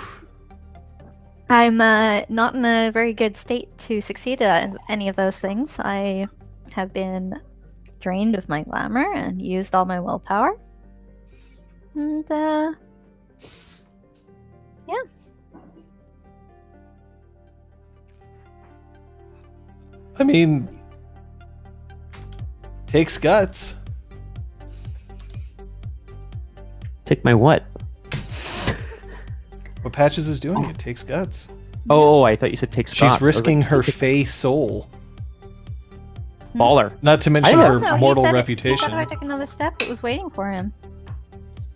I'm not in a very good state to succeed at any of those things. I have been drained of my glamour and used all my willpower. And, yeah. I mean... Takes guts. Take my what? What Patches is doing, it takes guts. Oh, I thought you said take Scott's. I She's was risking like, her take fey soul. baller. Not to mention I her don't No, he mortal said reputation. If I took another step, it was waiting for him.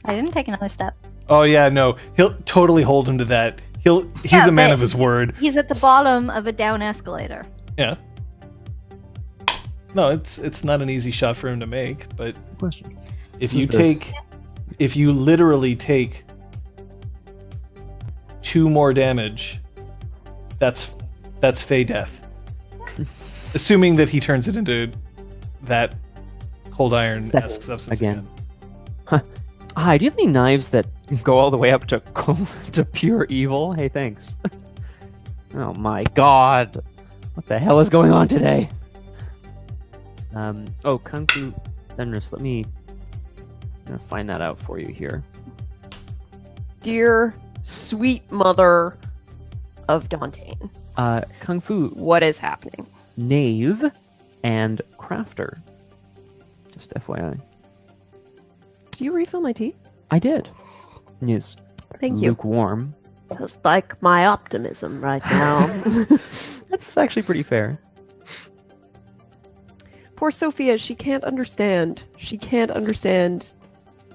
I didn't take another step. Oh yeah, no. He'll totally hold him to that. He's Yeah, a man but- of his word. He's at the bottom of a down escalator. Yeah. No, it's not an easy shot for him to make, but Question. if you This- if you literally take 2 more damage, that's fey death. Assuming that he turns it into that cold iron-esque substance Again. Hi, do you have any knives that go all the way up to to pure evil? Hey, thanks. Oh my god. What the hell is going on today? Kung Fu Fenris, let me find that out for you here. Dear sweet mother of Dantain, Kung Fu, what is happening? Knave, and Crafter. Just FYI. Do you refill my tea? I did. Yes. Thank you. Lukewarm. Just like my optimism right now. That's actually pretty fair. Poor Sophia, she can't understand. She can't understand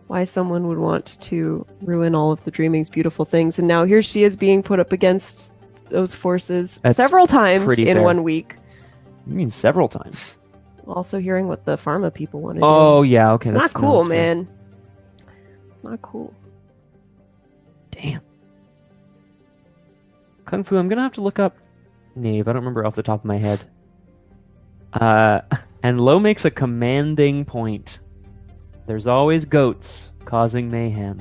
why someone would want to ruin all of the Dreaming's beautiful things. And now here she is being put up against those forces That's several times pretty in fair. 1 week. You mean several times? Also hearing what the pharma people want to do. Oh, yeah, okay. It's not that's cool, that's fair. man. It's not cool. Damn. Kung Fu, I'm gonna have to look up Knave. I don't remember off the top of my head. And Lo makes a commanding point. There's always goats causing mayhem.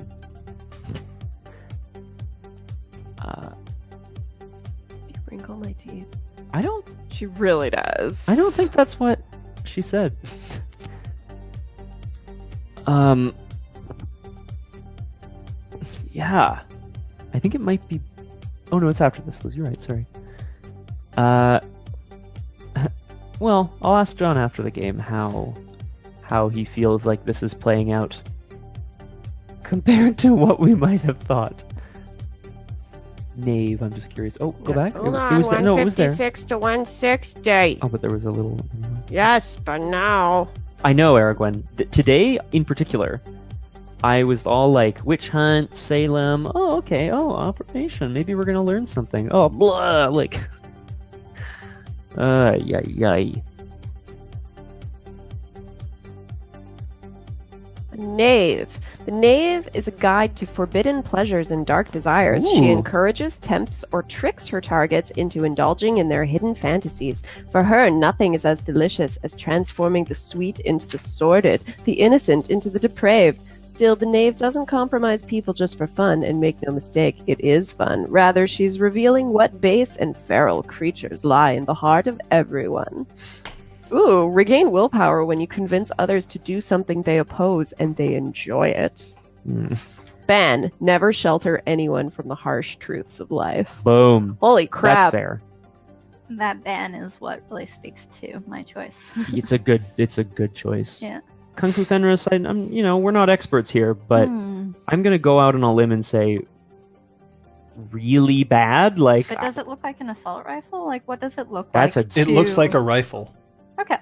Do you wrinkle my teeth? I don't She really does. I don't think that's what she said. Yeah. I think it might be. Oh no, it's after this, Liz. You're right. Sorry. Well, I'll ask John after the game how he feels like this is playing out compared to what we might have thought. Knave, I'm just curious. Oh, go back. Hold it on, was there. No, it was there. 156 to 160. Oh, but there was a little. Yes, but now. I know, Aragwen. Today, in particular, I was all like, witch hunt, Salem. Oh, okay. Oh, operation. Maybe we're gonna learn something. Oh, blah. Like, yay. Knave. The Knave is a guide to forbidden pleasures and dark desires. She Ooh. encourages, tempts, or tricks her targets into indulging in their hidden fantasies. For her, nothing is as delicious as transforming the sweet into the sordid, the innocent into the depraved. Still, the Knave doesn't compromise people just for fun, and make no mistake, it is fun. Rather, she's revealing what base and feral creatures lie in the heart of everyone. Ooh, regain willpower when you convince others to do something they oppose and they enjoy it. Ban, never shelter anyone from the harsh truths of life. Boom. Holy That's crap. fair. That ban is what really speaks to my choice. It's a good choice. Yeah. Kung Fu Fenris, I'm we're not experts here, but I'm gonna go out on a limb and say really bad. Like, But does it look like an assault rifle? Like, what does it look That's like? It looks like a rifle. Okay.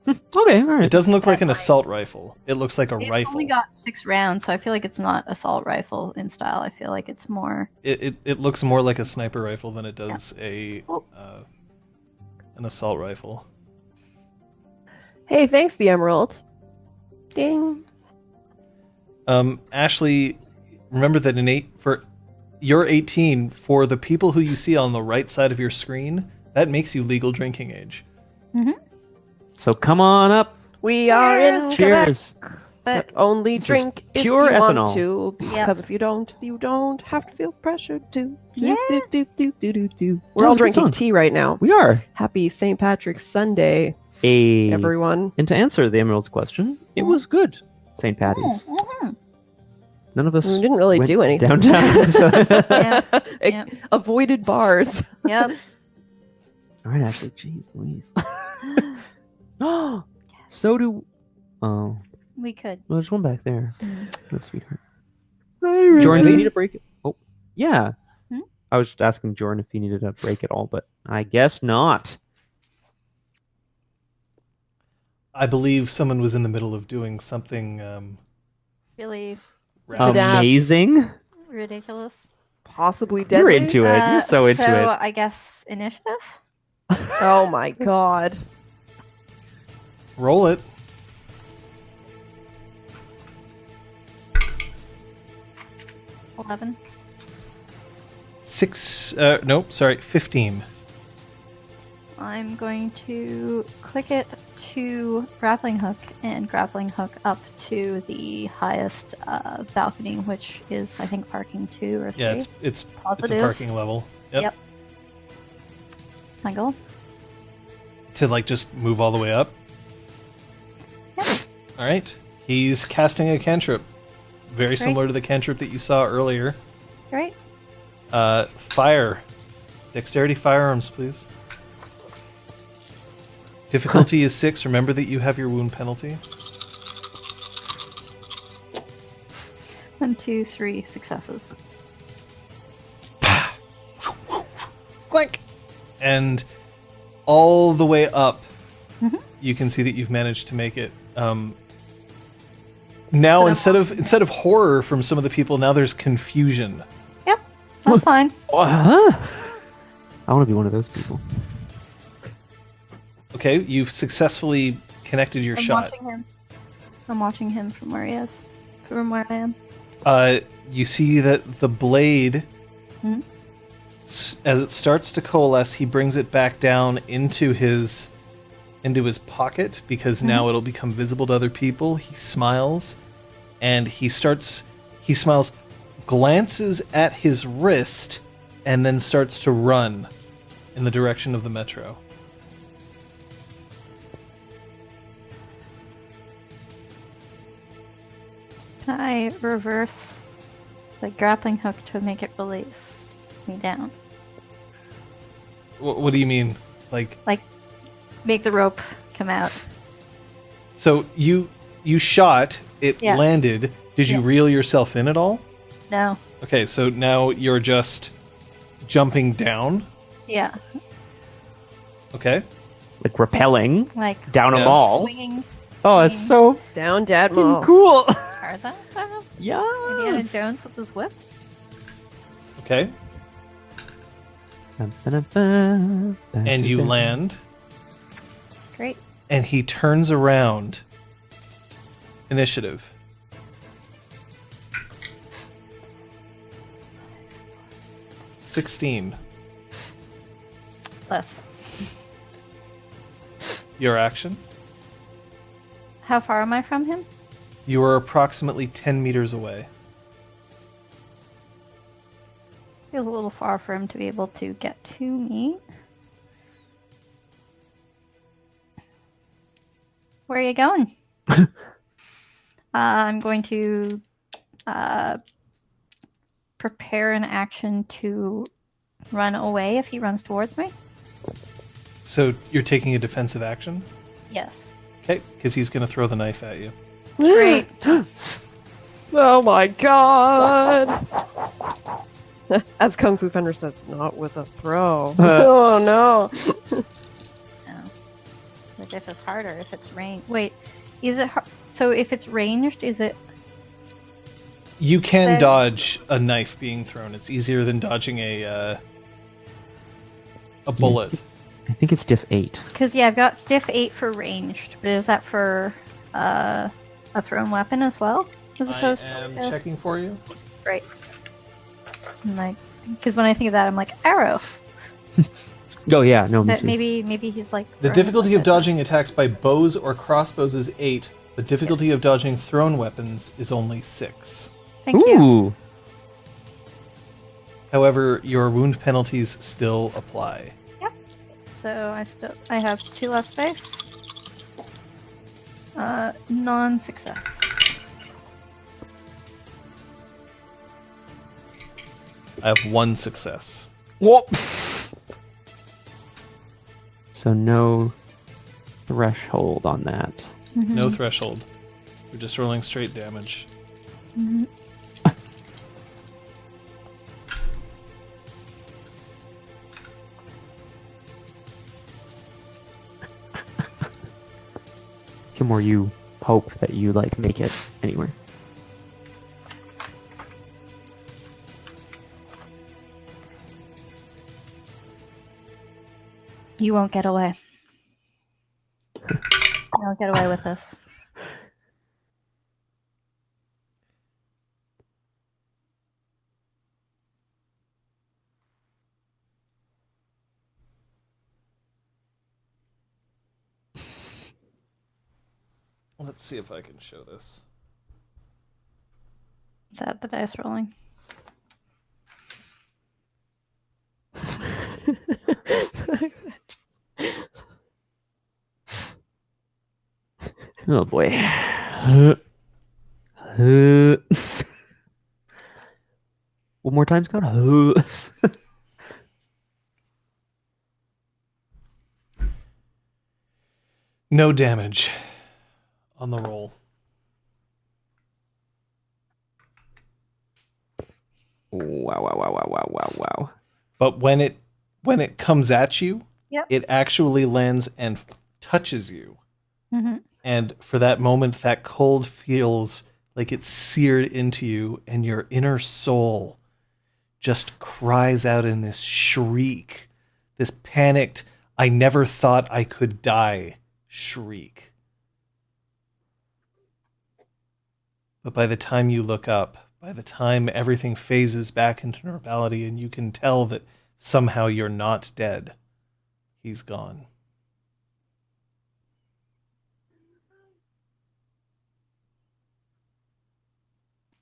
okay, all right. It doesn't look like an assault rifle. It looks like a It's rifle. only got 6 rounds, so I feel like it's not assault rifle in style. I feel like it's more. It looks more like a sniper rifle than it does Oh. an assault rifle. Hey, thanks, the Emerald. Ding. Ashley, remember that you're 18. For the people who you see on the right side of your screen, that makes you legal drinking age. So come on up. We are in Cheers. Quebec. But Only This is drink if you pure want ethanol. to, because if you don't have to feel pressured to. Yeah. Do. We're Sounds all like a good drinking song. tea right now. We are Happy St. Patrick's Sunday, a. everyone. And to answer the Emerald's question, it was good. St. Patty's. None of us We didn't really went do anything. downtown. so- Yep. Yep. Avoided bars. Yep. All right, Ashley. Jeez Louise. Oh, so do. Oh, We could. well, there's one back there. Oh, sweetheart. Jordan, Jordan, do you need a break? Oh, yeah. Hmm? I was just asking Jordan if he needed a break at all, but I guess not. I believe someone was in the middle of doing something Really Amazing. ridiculous. Possibly You're deadly. into it. You're so into so it. I guess initiative? Oh my god. roll it. $11. 15. I'm going to click it to grappling hook and grappling hook up to the highest balcony, which is I think parking 2 or 3. Yeah, it's a Positive. parking level. Yep. Yep. My goal. To like just move all the way up. All right. He's casting a cantrip, very similar to the cantrip that you saw earlier. Right? Fire. Dexterity firearms, please. Difficulty is 6. Remember that you have your wound penalty. 1, 2, 3 successes. Clank! And all the way up, Mhm. you can see that you've managed to make it. Now, instead of horror from some of the people, now there's confusion. Yep, that's fine. I want to be one of those people. Okay, you've successfully connected your shot. I'm watching him from where he is. From where I am. You see that the blade, Mhm. as it starts to coalesce, he brings it back down into his pocket because now it'll become visible to other people. He smiles, and he smiles, glances at his wrist, and then starts to run in the direction of the metro. Can I reverse the grappling hook to make it release me down? What do you mean? Like Make the rope come out. so you shot, it Yeah. landed. Did you Yeah. reel yourself in at all? No. Okay, so now you're just jumping down. Yeah. Okay. Like rappelling Like down a Yeah. mall. swinging Oh, that's so Down Dad fucking Mall. cool. Tarzan style? Yeah. Indiana Jones with his whip? Okay. And you land, Great. and he turns around. Initiative. $16. Less. Your action. How far am I from him? You are approximately 10 meters away. Feels a little far for him to be able to get to me. Where are you going? I'm going to prepare an action to run away if he runs towards me. So you're taking a defensive action? Yes. Okay, because he's going to throw the knife at you. Great. Oh my god! As Kung Fu Thunder says, not with a throw. Oh no! No. But if it's harder, if it's ranged. Wait, is it so if it's ranged, is it... You can Then- dodge a knife being thrown. It's easier than dodging a bullet. I think it's diff 8. Because, yeah, I've got diff 8 for ranged, but is that for a thrown weapon as well? As I opposed am to... checking for you. Right. Like, because when I think of that, I'm like, arrow. Oh yeah, no, me But too. maybe he's like... The throwing difficulty of weapon. dodging attacks by bows or crossbows is 8. The difficulty of dodging thrown weapons is only 6. Thank you. Ooh. However, your wound penalties still apply. So I have 2 less space. Non-success. I have 1 success. Whoop. So no threshold on that. No threshold. You're just rolling straight damage. Kimore, you hope that you like make it anywhere. You won't get away. You won't get away with this. Let's see if I can show this. Is that the dice rolling? Oh boy. One more time, Scott. No damage on the roll. Wow. But when it comes at you, Yep. it actually lands and touches you. Mm-hmm. And for that moment, that cold feels like it's seared into you, and your inner soul just cries out in this shriek, this panicked, I never thought I could die shriek. But by the time you look up, by the time everything phases back into normality and you can tell that somehow you're not dead, he's gone.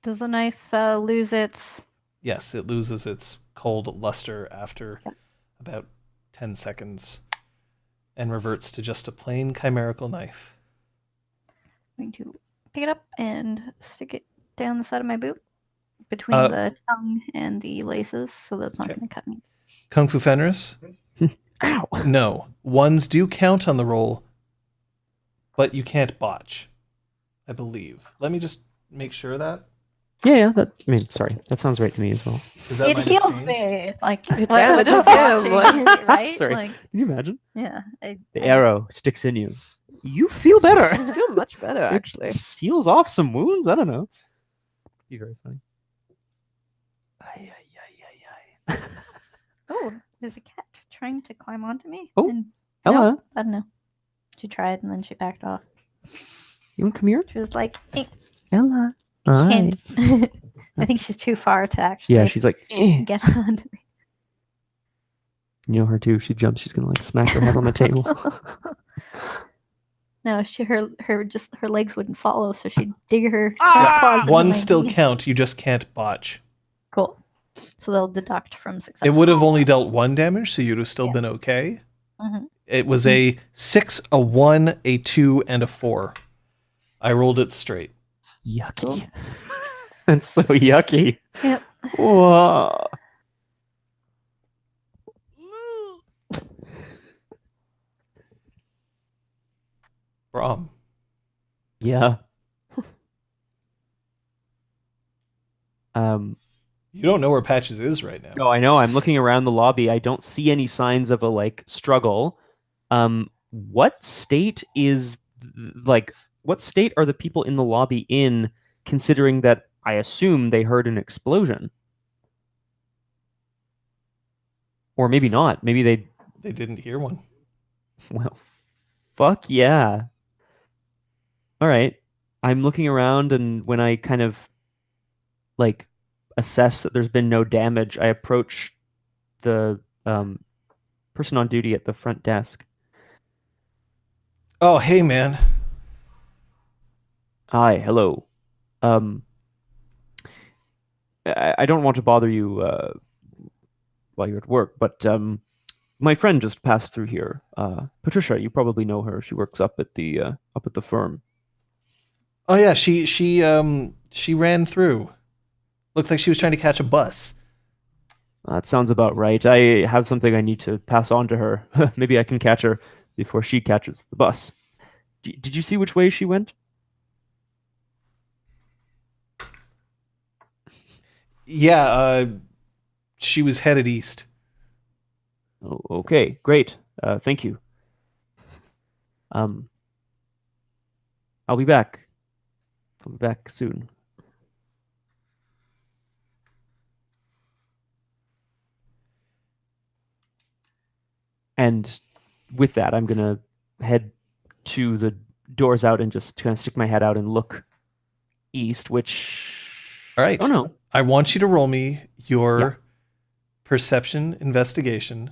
Does the knife lose its... Yes, it loses its cold luster after about 10 seconds and reverts to just a plain chimerical knife. I'm going to pick it up and stick it down the side of my boot between the tongue and the laces so that's not going to cut me. Kung Fu Fenris? Ow. No. Ones do count on the roll, but you can't botch, I believe. Let me just make sure of that. Yeah, sorry. That sounds right to me as well. It heals me. Like, It damages him. Right? Sorry. Like, Can you imagine? yeah. The arrow sticks in you. You feel better. I feel much better, actually. It seals off some wounds. I don't know. Be very funny. Oh, there's a cat trying to climb onto me. Oh, and Ella, no, I don't know. She tried and then she backed off. you want to come here? She was like, hey, Ella. can't. I think she's too far to actually Yeah, she's like, get onto me. You know her too. She jumps. She's gonna like smash her head on the table. No, her legs wouldn't follow, so she'd dig her claws into Ones my still knee. count, you just can't botch. Cool. So they'll deduct from success. It would have only dealt 1 damage, so you'd have still been okay. Mm-hmm. It was a 6, a 1, a 2, and a 4. I rolled it straight. Yucky. That's so yucky. Yep. Whoa. Braum. Yeah. You don't know where Patches is right now. No, I know. I'm looking around the lobby. I don't see any signs of a like struggle. What state are the people in the lobby in, considering that I assume they heard an explosion? Or maybe not. Maybe They didn't hear one. well, fuck yeah. All right. I'm looking around, and when I kind of like assess that there's been no damage, I approach the person on duty at the front desk. Oh, hey, man. Hi, hello. I don't want to bother you while you're at work, but my friend just passed through here. Patricia, you probably know her. She works up at the firm. Oh, yeah, she ran through. Looked like she was trying to catch a bus. That sounds about right. I have something I need to pass on to her. Maybe I can catch her before she catches the bus. Did you see which way she went? Yeah, she was headed east. Oh, okay, great. Thank you. I'll be back. I'll be back soon. And with that, I'm gonna head to the doors out and just kind of stick my head out and look east, which... All right. Oh, no. I want you to roll me your perception investigation.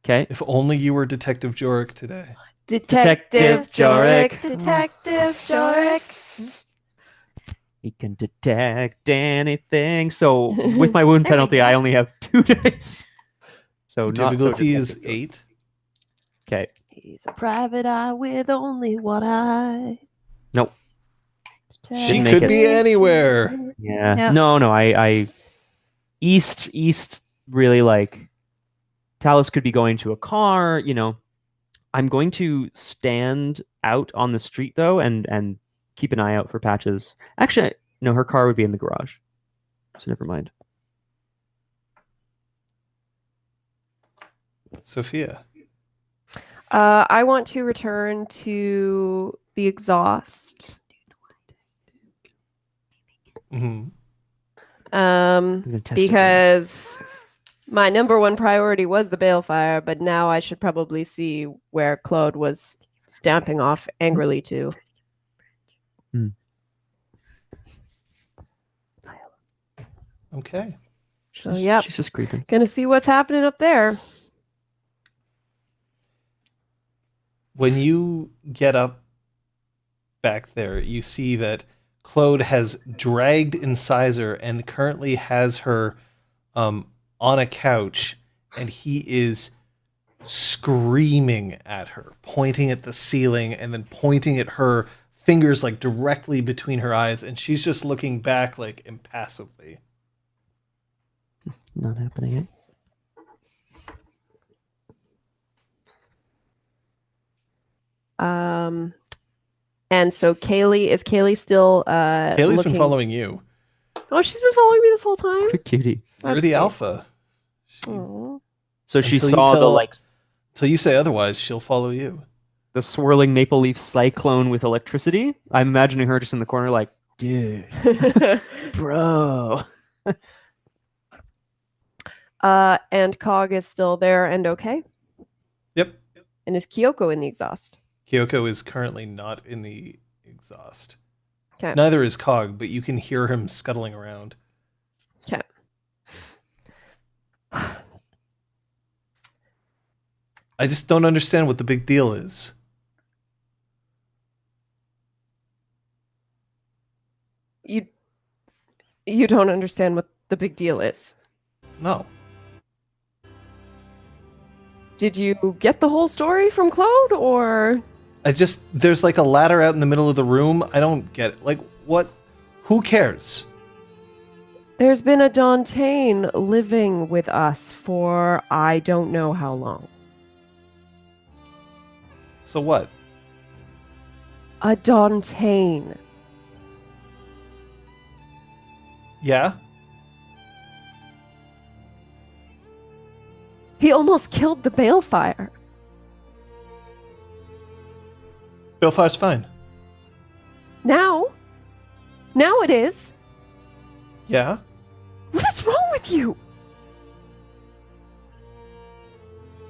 Okay. If only you were Detective Jorik today. Detective Jorik. Detective Jorik. He can detect anything. So with my wound penalty, I only have 2 dice. So not so Difficulty is Detective Jorik. 8. Okay. He's a private eye with only one eye. Nope. She Didn't make could it. be anywhere. Yeah. Yeah. No, I east really like Talus could be going to a car, you know. I'm going to stand out on the street though and keep an eye out for Patches. Actually, no, her car would be in the garage. So never mind. Sophia. I want to return to the exhaust. Hmm. I'm gonna test it. Because my number one priority was the balefire, but now I should probably see where Claude was stamping off angrily to. Okay. So, yep. She's just creeping. Gonna see what's happening up there. When you get up back there, you see that Claude has dragged Incisor and currently has her on a couch, and he is screaming at her, pointing at the ceiling and then pointing at her, fingers like directly between her eyes, and she's just looking back like impassively. Not happening, eh? And so is Kaylee still Kaylee's looking... been following you. Oh, she's been following me this whole time? Good cutie. You're That's the sweet. alpha. Aw. So she Until you saw the tell- like Till you say otherwise, she'll follow you. the swirling maple leaf cyclone with electricity. I'm imagining her just in the corner like, dude, bro. And Cog is still there and okay? Yep. And is Kyoko in the exhaust? Kyoko is currently not in the exhaust. Okay. Neither is Cog, but you can hear him scuttling around. Okay. I just don't understand what the big deal is. You don't understand what the big deal is. No. Did you get the whole story from Claude, or There's like a ladder out in the middle of the room. I don't get it. Like, what? Who cares? there's been a Dantain living with us for I don't know how long. So what? A Dantain. Yeah? He almost killed the balefire. Balefire's fine. Now it is. Yeah? What is wrong with you?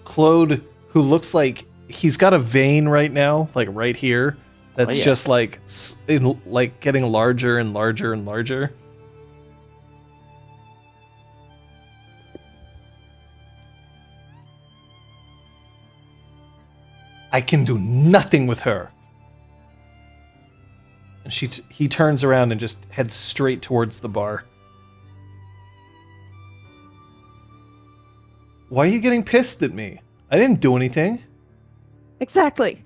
Claude, who looks like he's got a vein right now, like right here, that's yeah. just like like getting larger and larger and larger. I can do nothing with her. And he turns around and just heads straight towards the bar. Why are you getting pissed at me? I didn't do anything. Exactly.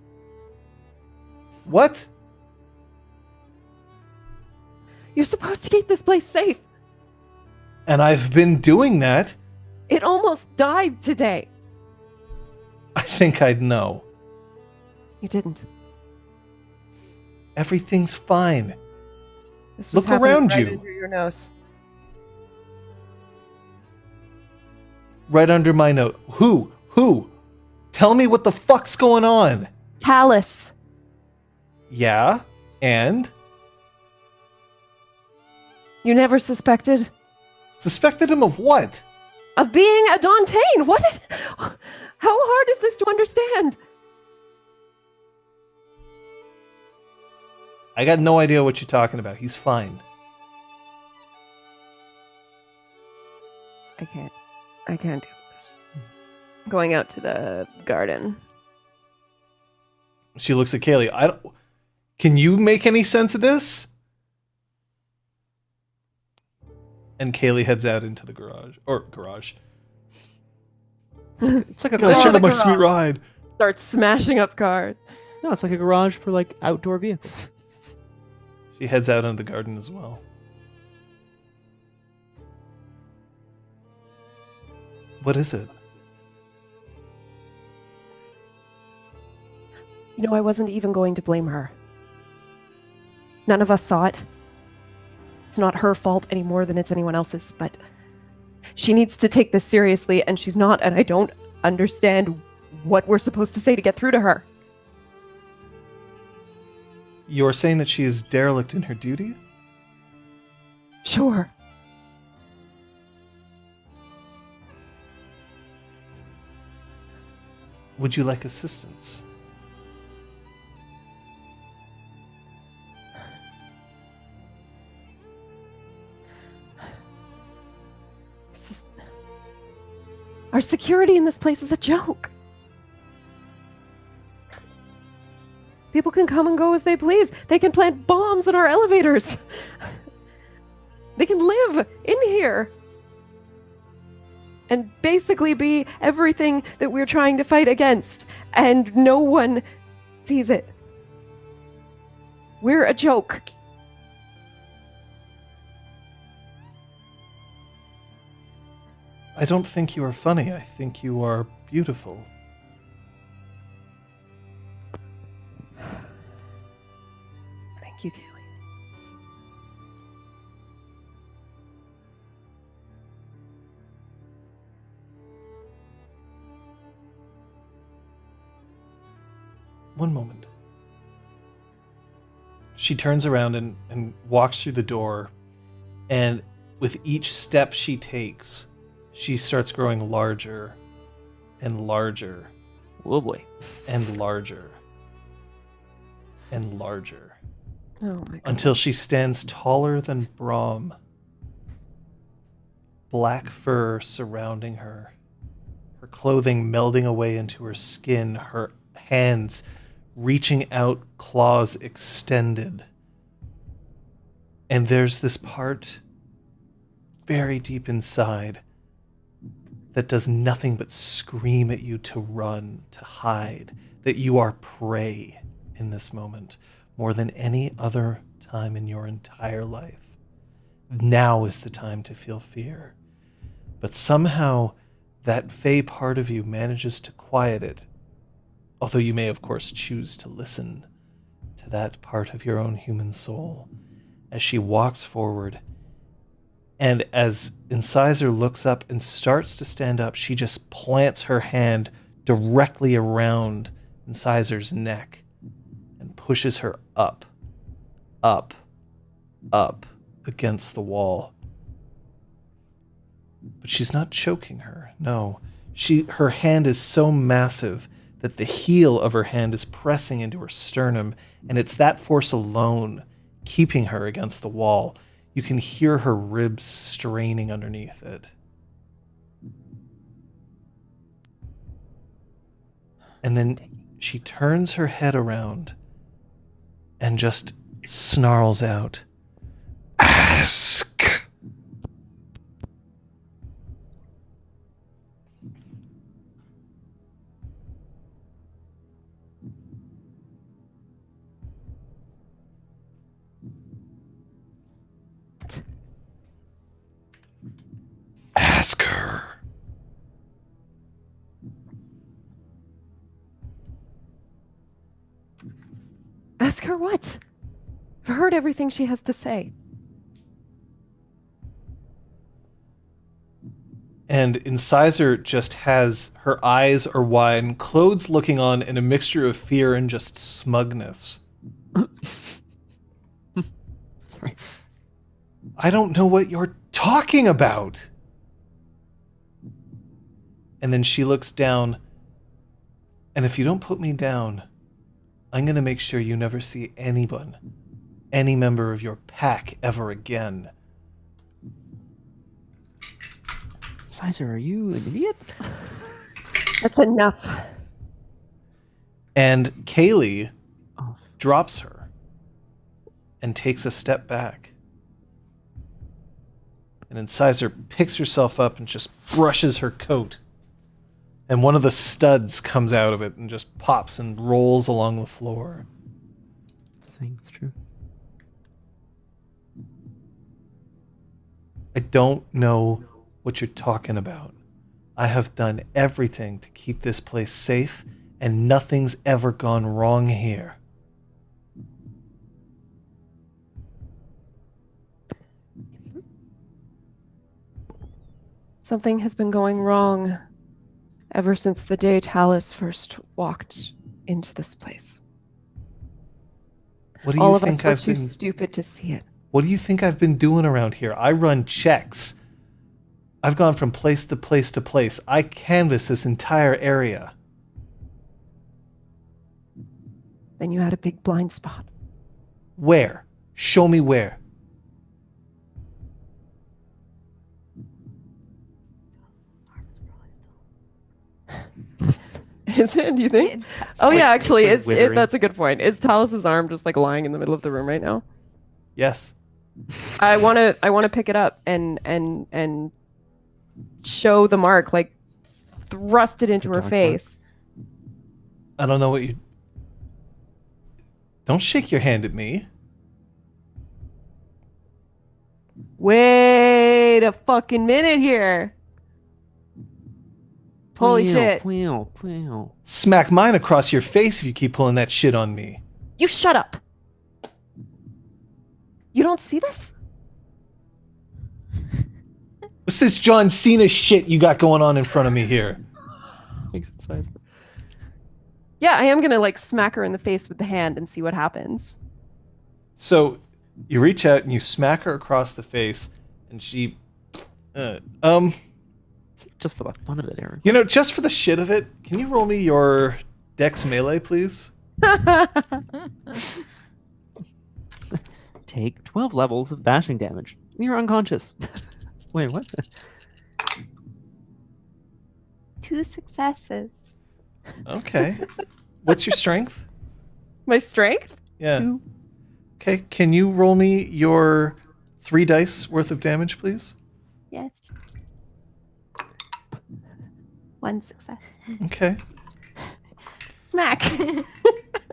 What? You're supposed to keep this place safe. And I've been doing that. It almost died today. I think I'd know. You didn't. Everything's fine. This was Look happening around right you. under your nose. Right under my nose. Who? Tell me what the fuck's going on. Callus. Yeah? And? You never suspected Suspected him of what? of being a Dantain. How hard is this to understand? I got no idea what you're talking about. He's fine. I can't do this. Going out to the garden. She looks at Kaylee. Can you make any sense of this? And Kaylee heads out into the garage. It's like a Guys, garage. check out my sweet ride. Start smashing up cars. No, it's like a garage for like outdoor vehicles. She heads out into the garden as well. What is it? I wasn't even going to blame her. None of us saw it. It's not her fault any more than it's anyone else's, but she needs to take this seriously, and she's not, and I don't understand what we're supposed to say to get through to her. You're saying that she is derelict in her duty? Sure. Would you like assistance? Our security in this place is a joke. People can come and go as they please. They can plant bombs in our elevators. They can live in here. And basically be everything that we're trying to fight against. And no one sees it. We're a joke. I don't think you are funny. I think you are beautiful. Thank you, Kaylee. One moment. She turns around and walks through the door, and with each step she takes, she starts growing larger and larger Oh boy. and larger and larger Oh my god. until she stands taller than Braum. Black fur surrounding her, her clothing melding away into her skin, her hands reaching out, claws extended. And there's this part very deep inside that does nothing but scream at you to run, to hide, that you are prey in this moment more than any other time in your entire life. Now is the time to feel fear. But somehow that fey part of you manages to quiet it, although you may of course choose to listen to that part of your own human soul as she walks forward. And as Incisor looks up and starts to stand up, she just plants her hand directly around Incisor's neck and pushes her up, up, up against the wall. But she's not choking her. No, her hand is so massive that the heel of her hand is pressing into her sternum, and it's that force alone keeping her against the wall. You can hear her ribs straining underneath it. And then she turns her head around and just snarls out, "Ask!" Ask her. Ask her what? I've heard everything she has to say. And Incisor just has her eyes are wide, clothes looking on in a mixture of fear and just smugness. Sorry. I don't know what you're talking about. And then she looks down, and if you don't put me down, I'm going to make sure you never see anyone, any member of your pack ever again. Sizer, are you an idiot? That's enough. And Kaylee Oh. drops her and takes a step back. And Incisor picks herself up and just brushes her coat. And one of the studs comes out of it and just pops and rolls along the floor. I think it's true. I don't know what you're talking about. I have done everything to keep this place safe, and nothing's ever gone wrong here. Something has been going wrong ever since the day Talus first walked into this place. What do All you of us think were I've too been stupid to see it. What do you think I've been doing around here? I run checks. I've gone from place to place to place. I canvass this entire area. Then you had a big blind spot. Where? Show me where. Is it? Do you think? Oh Like, yeah, actually, like is withering. that's a good point. Is Talus's arm just like lying in the middle of the room right now? Yes. I wanna pick it up and show the mark, like thrust it into The her dark face. I don't know what you... Don't shake your hand at me. Wait a fucking minute here. Holy shit. Smack mine across your face if you keep pulling that shit on me. You shut up. You don't see this? What's this John Cena shit you got going on in front of me here? Yeah, I am gonna like smack her in the face with the hand and see what happens. So, you reach out and you smack her across the face, and she... Just for the fun of it, Aaron. You know, just for the shit of it, can you roll me your Dex melee, please? Take 12 levels of bashing damage. You're unconscious. Wait, what? 2 successes. Okay. What's your strength? My strength? Yeah. 2. Okay, can you roll me your 3 dice worth of damage, please? Yes. 1 success. Okay. Smack.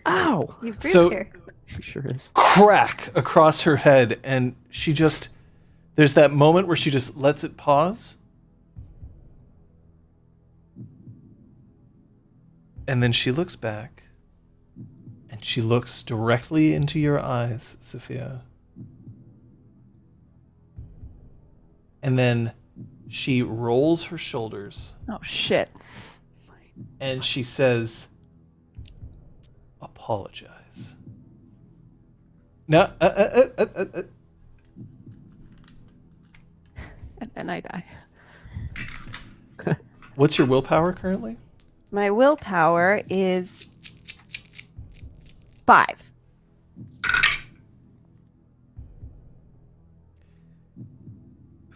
Ow! You've So- grooved her. She sure is. Crack across her head, and she just... There's that moment where she just lets it pause. And then she looks back. And she looks directly into your eyes, Sophia. And then she rolls her shoulders Oh shit. and she says, apologize. No, And I die. What's your willpower currently? My willpower is 5.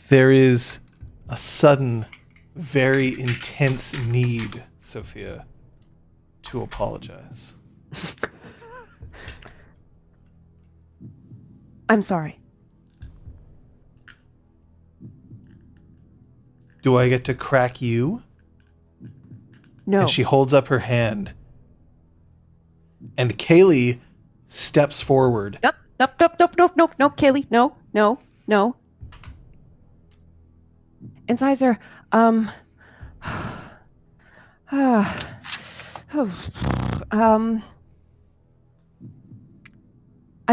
There is a sudden, very intense need, Sophia, to apologize. I'm sorry. Do I get to crack you? No. And she holds up her hand. And Kaylee steps forward. Nope, Kaylee. No. Incisor, I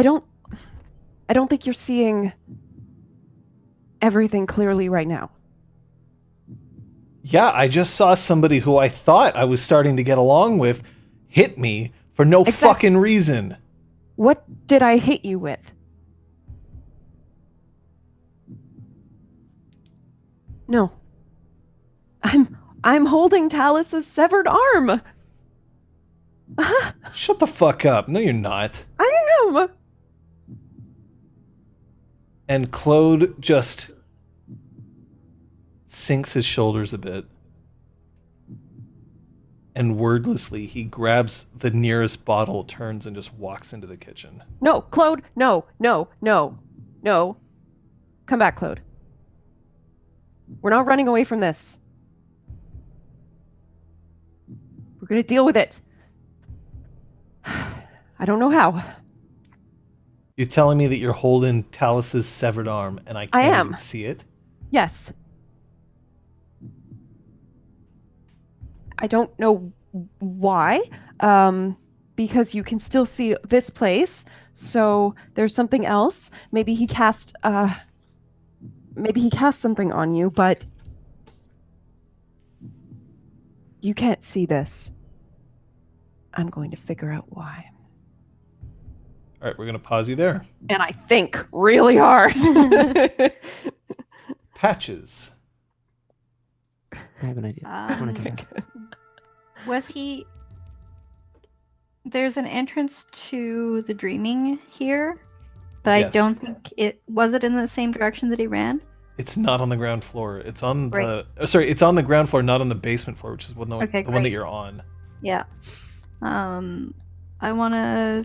don't think you're seeing everything clearly right now. Yeah, I just saw somebody who I thought I was starting to get along with hit me for no fucking reason. What did I hit you with? No. I'm holding Talus's severed arm. Shut the fuck up. No, you're not. I am. And Claude just sinks his shoulders a bit. And wordlessly, he grabs the nearest bottle, turns, and just walks into the kitchen. No, Claude, no. Come back, Claude. We're not running away from this. We're going to deal with it. I don't know how. You're telling me that you're holding Talus's severed arm, and I can't am. even see it? Yes. I don't know why. Because you can still see this place. So there's something else. Maybe he cast something on you, but you can't see this. I'm going to figure out why. All right, we're going to pause you there. And I think really hard. Patches. I have an idea. I wanna hear that. Was he? There's an entrance to the dreaming here, but Yes. I don't think it was it in the same direction that he ran. It's not on the ground floor. It's on Right. it's on the ground floor, not on the basement floor, which is the Okay, one that great. you're on. Yeah. I wanna.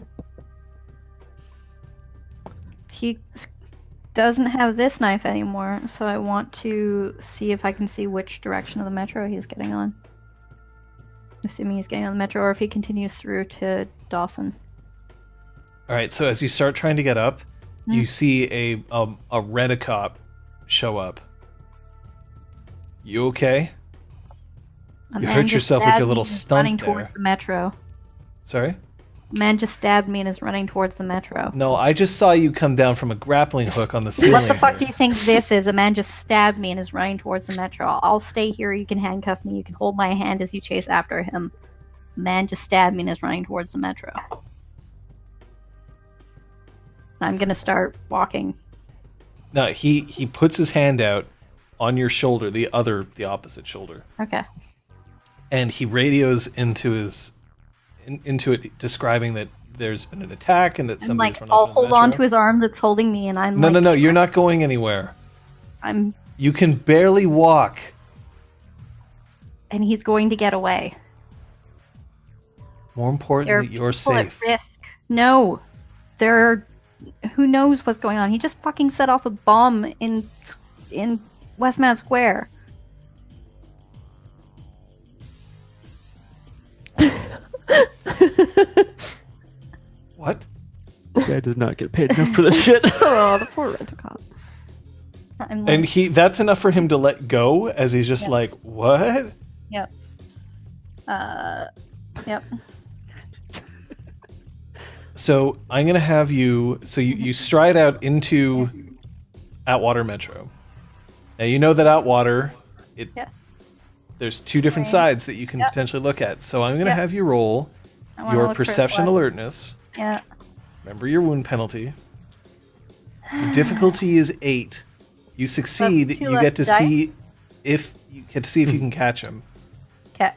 He doesn't have this knife anymore, so I want to see if I can see which direction of the metro he's getting on. Assuming he's getting on the metro, or if he continues through to Dawson. All right, so as you start trying to get up, you see a rent-a-cop show up. You okay? A You man hurt just yourself with stabbed your little me and is stunt running there. towards the metro. Sorry? A man just stabbed me and is running towards the metro. No, I just saw you come down from a grappling hook on the ceiling. What the fuck do here. you think this is? A man just stabbed me and is running towards the metro. I'll stay here. You can handcuff me. You can hold my hand as you chase after him. A man just stabbed me and is running towards the metro. I'm gonna start walking. No, he puts his hand out on your shoulder, the opposite shoulder, Okay. and he radios into it, describing that there's been an attack and that I'm somebody's like, run I'll off in the hold on to metro. his arm that's holding me, and I'm No, like, no, you're not going anywhere. I'm, You can barely walk. and he's going to get away. More important There are that you're people at safe. risk. No, there are. Who knows what's going on? He just fucking set off a bomb in Westmount Square. What? This guy does not get paid enough for this shit. Oh, the poor rent-a-cop. I'm like, And that's enough for him to let go, as he's just Yeah. like, what? yep. Yep. So I'm gonna have you. So you stride out into Atwater Metro. Now you know that Atwater, Yeah. there's two different Right. sides that you can Yep. potentially look at. So I'm gonna Yep. have you roll I wanna your look for perception blood. alertness. Yeah. Remember your wound penalty. The difficulty is 8. You succeed. That's two You less get to dice? see if you can catch him. Okay.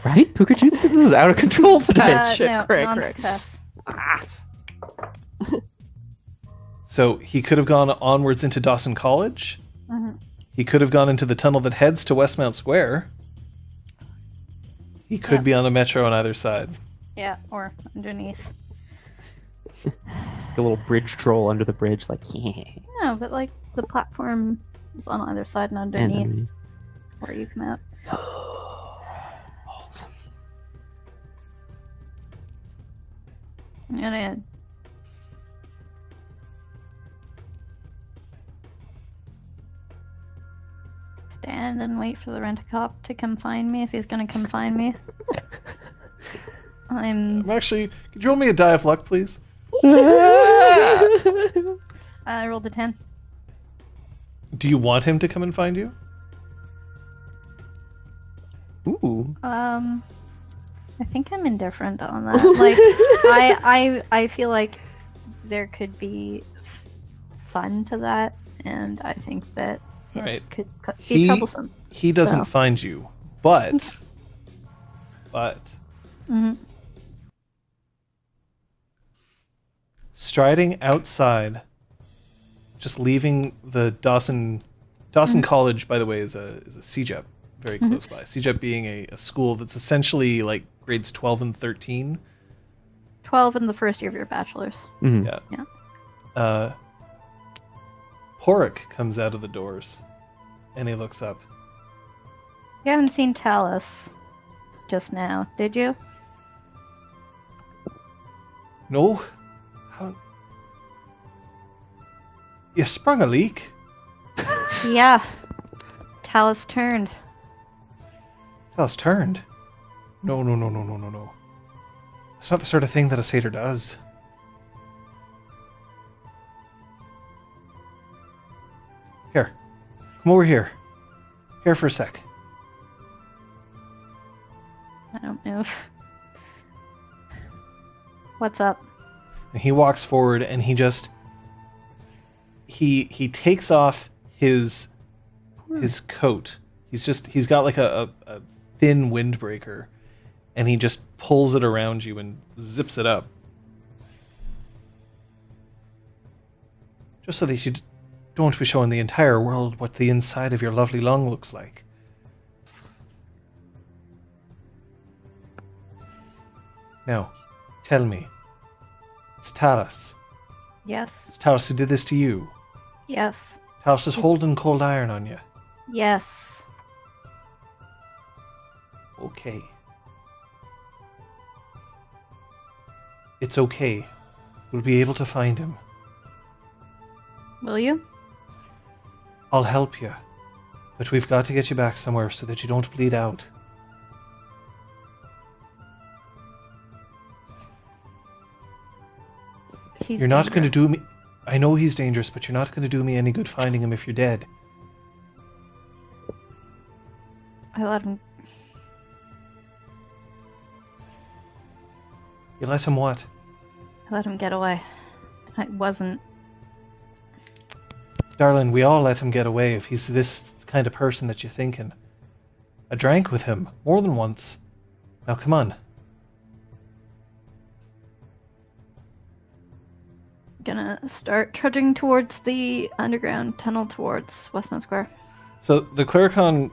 Right? Pukajutsu? This is out of control today. Shit, No, correct. non-success. So he could have gone onwards into Dawson College. Mhm. He could have gone into the tunnel that heads to Westmount Square. He could Yeah. be on the metro on either side. Yeah, or underneath. The little bridge troll under the bridge, like, yeah. No, but like the platform is on either side and And underneath underneath. where you come out. Awesome. I'm gonna stand and wait for the rent-a-cop to come find me if he's gonna come find me. I'm actually. Could you roll me a die of luck, please? I rolled a 10. Do you want him to come and find you? Ooh. I think I'm indifferent on that. Like, I feel like there could be fun to that, and I think that it Right. could be troublesome. He doesn't So. find you, but hmm striding outside, just leaving the Dawson College, by the way, is a CJEP very close by. CJEP being a school that's essentially like grades 12 and 13. 12 in the first year of your bachelor's. Mhm. Yeah. Porik comes out of the doors, and he looks up. You haven't seen Talus just now, did you? No? How? You sprung a leak? Yeah. Talus turned. Talus turned. No. That's not the sort of thing that a satyr does. Here. Come over here. Here for a sec. I don't know. What's up? And he walks forward and he takes off his coat. He's got like a thin windbreaker, and he just pulls it around you and zips it up. Just so that you don't be showing the entire world what the inside of your lovely lung looks like. Now, tell me. It's Talus. Yes. It's Talus who did this to you. Yes. Talus is holding cold iron on you. Yes. Okay. It's okay. We'll be able to find him. Will you? I'll help you. But we've got to get you back somewhere so that you don't bleed out. You're not going to do me... I know he's dangerous, but you're not going to do me any good finding him if you're dead. I let him. You let him what? I let him get away. I wasn't. Darling, we all let him get away if he's this kind of person that you're thinking. I drank with him more than once. Now come on. Gonna start trudging towards the underground tunnel towards Westmount Square. So the Clericon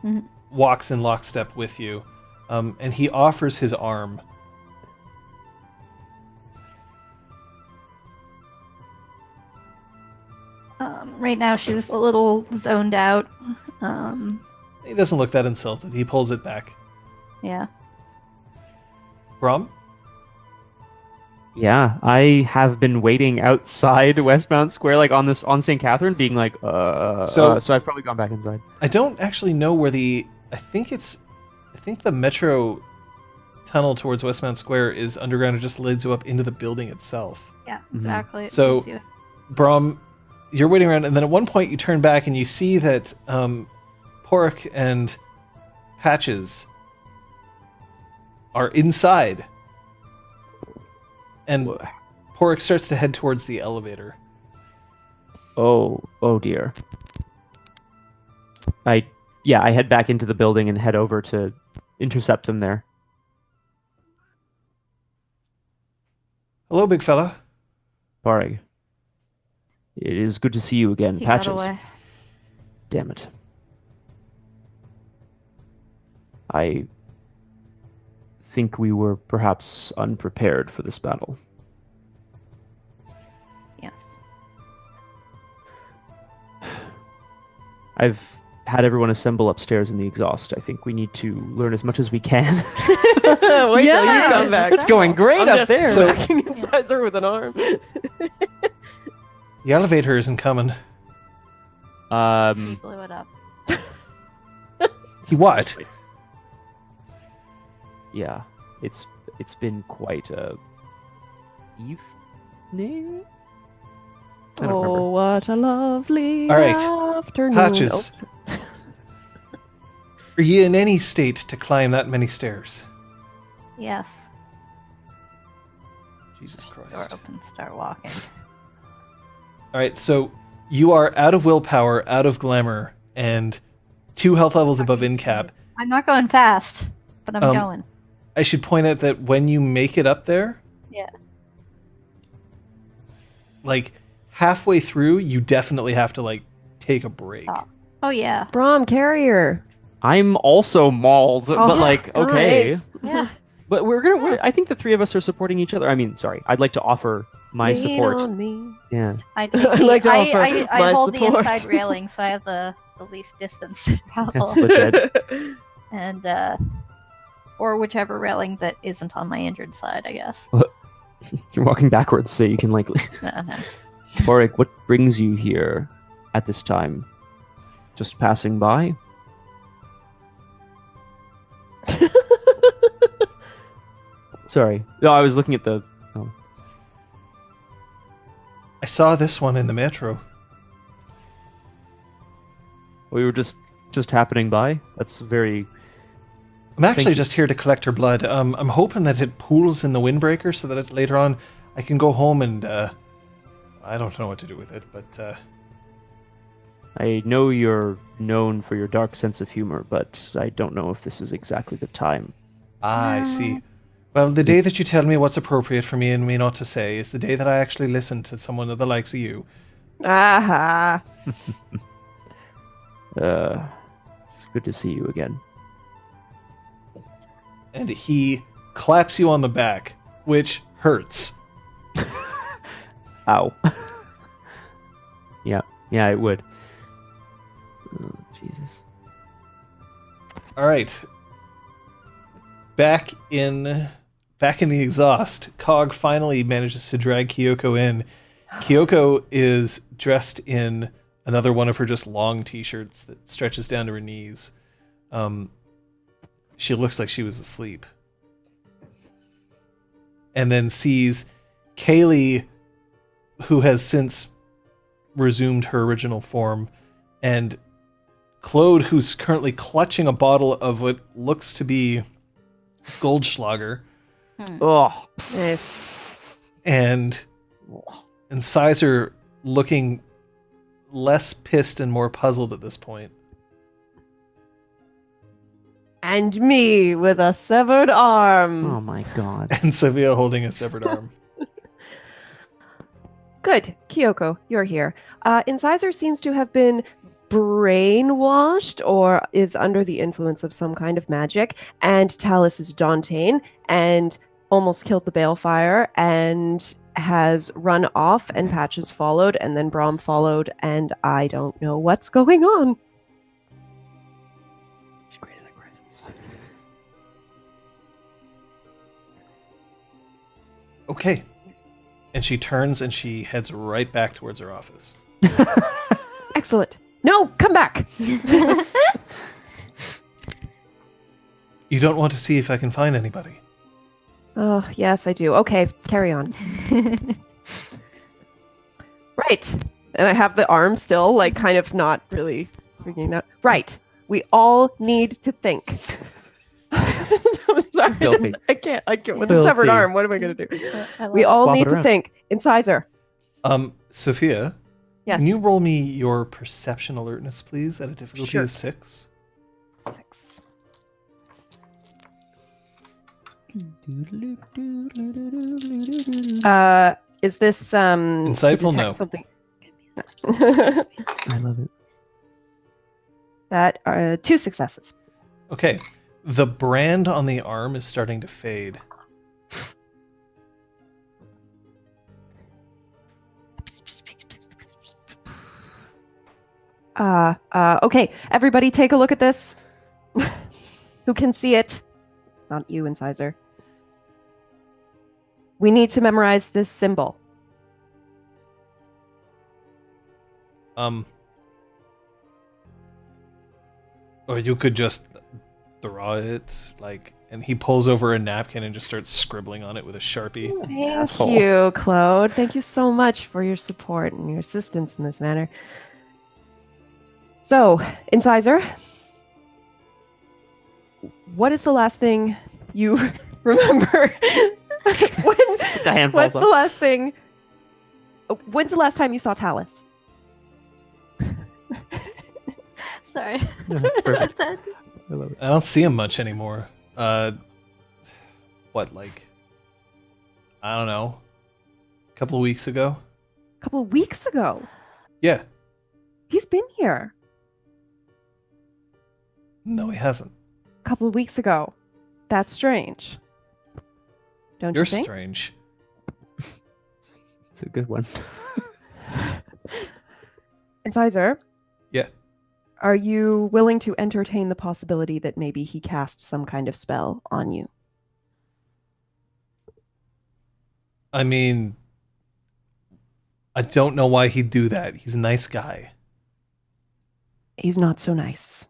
Mhm. walks in lockstep with you, and he offers his arm. Right now she's a little zoned out. He doesn't look that insulted. He pulls it back. Yeah. Braum? Yeah, I have been waiting outside Westmount Square, like on St. Catherine, being like, so I've probably gone back inside. I don't actually know where I think the metro tunnel towards Westmount Square is underground. It just leads you up into the building itself. Yeah, exactly. It So- leads you- Braum, you're waiting around, and then at one point you turn back and you see that Pork and Patches are inside. And Pork starts to head towards the elevator. Oh dear. I head back into the building and head over to intercept them there. Hello, big fella. Barrig. It is good to see you again, He got Patches. away. Damn it. I think we were perhaps unprepared for this battle. Yes. I've had everyone assemble upstairs in the exhaust. I think we need to learn as much as we can. Wait till you come back. It's going great I'm up just there. smacking inside her with an arm. The elevator isn't coming. He blew it up. He what? Yeah, it's been quite a evening. I don't Oh, remember. what a lovely All right, afternoon. Patches. Are you in any state to climb that many stairs? Yes. Jesus Door Christ. open, start walking. All right, so you are out of willpower, out of glamour, and 2 health levels above in cap. I'm not going fast, but I'm Um, going. I should point out that when you make it up there, Yeah. like halfway through, you definitely have to like take a break. Stop. Oh yeah. Braum, carrier. I'm also mauled, Oh, but like, okay. nice. Yeah. But I think the 3 of us are supporting each other. I mean, sorry, I'd like to offer my Lean support. on me. Yeah. I, I'd like to offer I my hold support. the inside railing, so I have the least distance to travel. That's legit. And or whichever railing that isn't on my injured side, I guess. You're walking backwards, so you can like. No. Boric, what brings you here at this time? just passing by. Sorry. No, I was looking at the... Oh. I saw this one in the metro. We were just happening by. That's very... I'm actually you. just here to collect her blood. I'm hoping that it pools in the windbreaker so that later on I can go home and I don't know what to do with it, but I know you're known for your dark sense of humor, but I don't know if this is exactly the time. I see. Well, the day that you tell me what's appropriate for me and me not to say is the day that I actually listen to someone of the likes of you. Aha. It's good to see you again. And he claps you on the back, which hurts. Ow. Yeah, it would. Oh, Jesus. All right. Back in the exhaust, Cog finally manages to drag Kyoko in. Kyoko is dressed in another one of her just long t-shirts that stretches down to her knees. She looks like she was asleep. And then sees Kaylee, who has since resumed her original form, and Claude, who's currently clutching a bottle of what looks to be Goldschlager. Oh. And Sizer looking less pissed and more puzzled at this point. And me with a severed arm. Oh my god. And Sophia holding a severed arm. Good. Kyoko, you're here. Incisor seems to have been brainwashed or is under the influence of some kind of magic, and Talus is Dauntain and almost killed the balefire and has run off, and Patches followed, and then Braum followed, and I don't know what's going on. She created a crisis. Okay. And she turns and she heads right back towards her office. Excellent. No, come back. You don't want to see if I can find anybody. Oh, yes, I do. Okay, carry on. Right. And I have the arm still, like, kind of not really freaking out. Right. We all need to think. I'm sorry. Filthy. I can't with a severed Filthy. arm. What am I going to do? I love We all Swap it need to around. think. Incisor. Sophia, Yes. can you roll me your perception alertness, please, at a difficulty Sure. of 6? 6. Is this to Insightful? detect No. something? I love it. That 2 successes. Okay. The brand on the arm is starting to fade. Okay, everybody take a look at this. Who can see it? Not you, Incisor. We need to memorize this symbol. Or you could just draw it, like, and he pulls over a napkin and just starts scribbling on it with a Sharpie. Thank Asshole. you, Claude. Thank you so much for your support and your assistance in this manner. So, Incisor, what is the last thing you remember? The hand What's falls the off. last thing? When's the last time you saw Talus? Sorry. No, that's perfect. That- I love it. I don't see him much anymore. What, like, I don't know, a couple of weeks ago? A couple of weeks ago. Yeah. He's been here. No, he hasn't. A couple of weeks ago. That's strange. Don't You're you think? strange. It's a good one. Incisor, Yeah. are you willing to entertain the possibility that maybe he cast some kind of spell on you? I mean, I don't know why he'd do that. He's a nice guy. He's not so nice.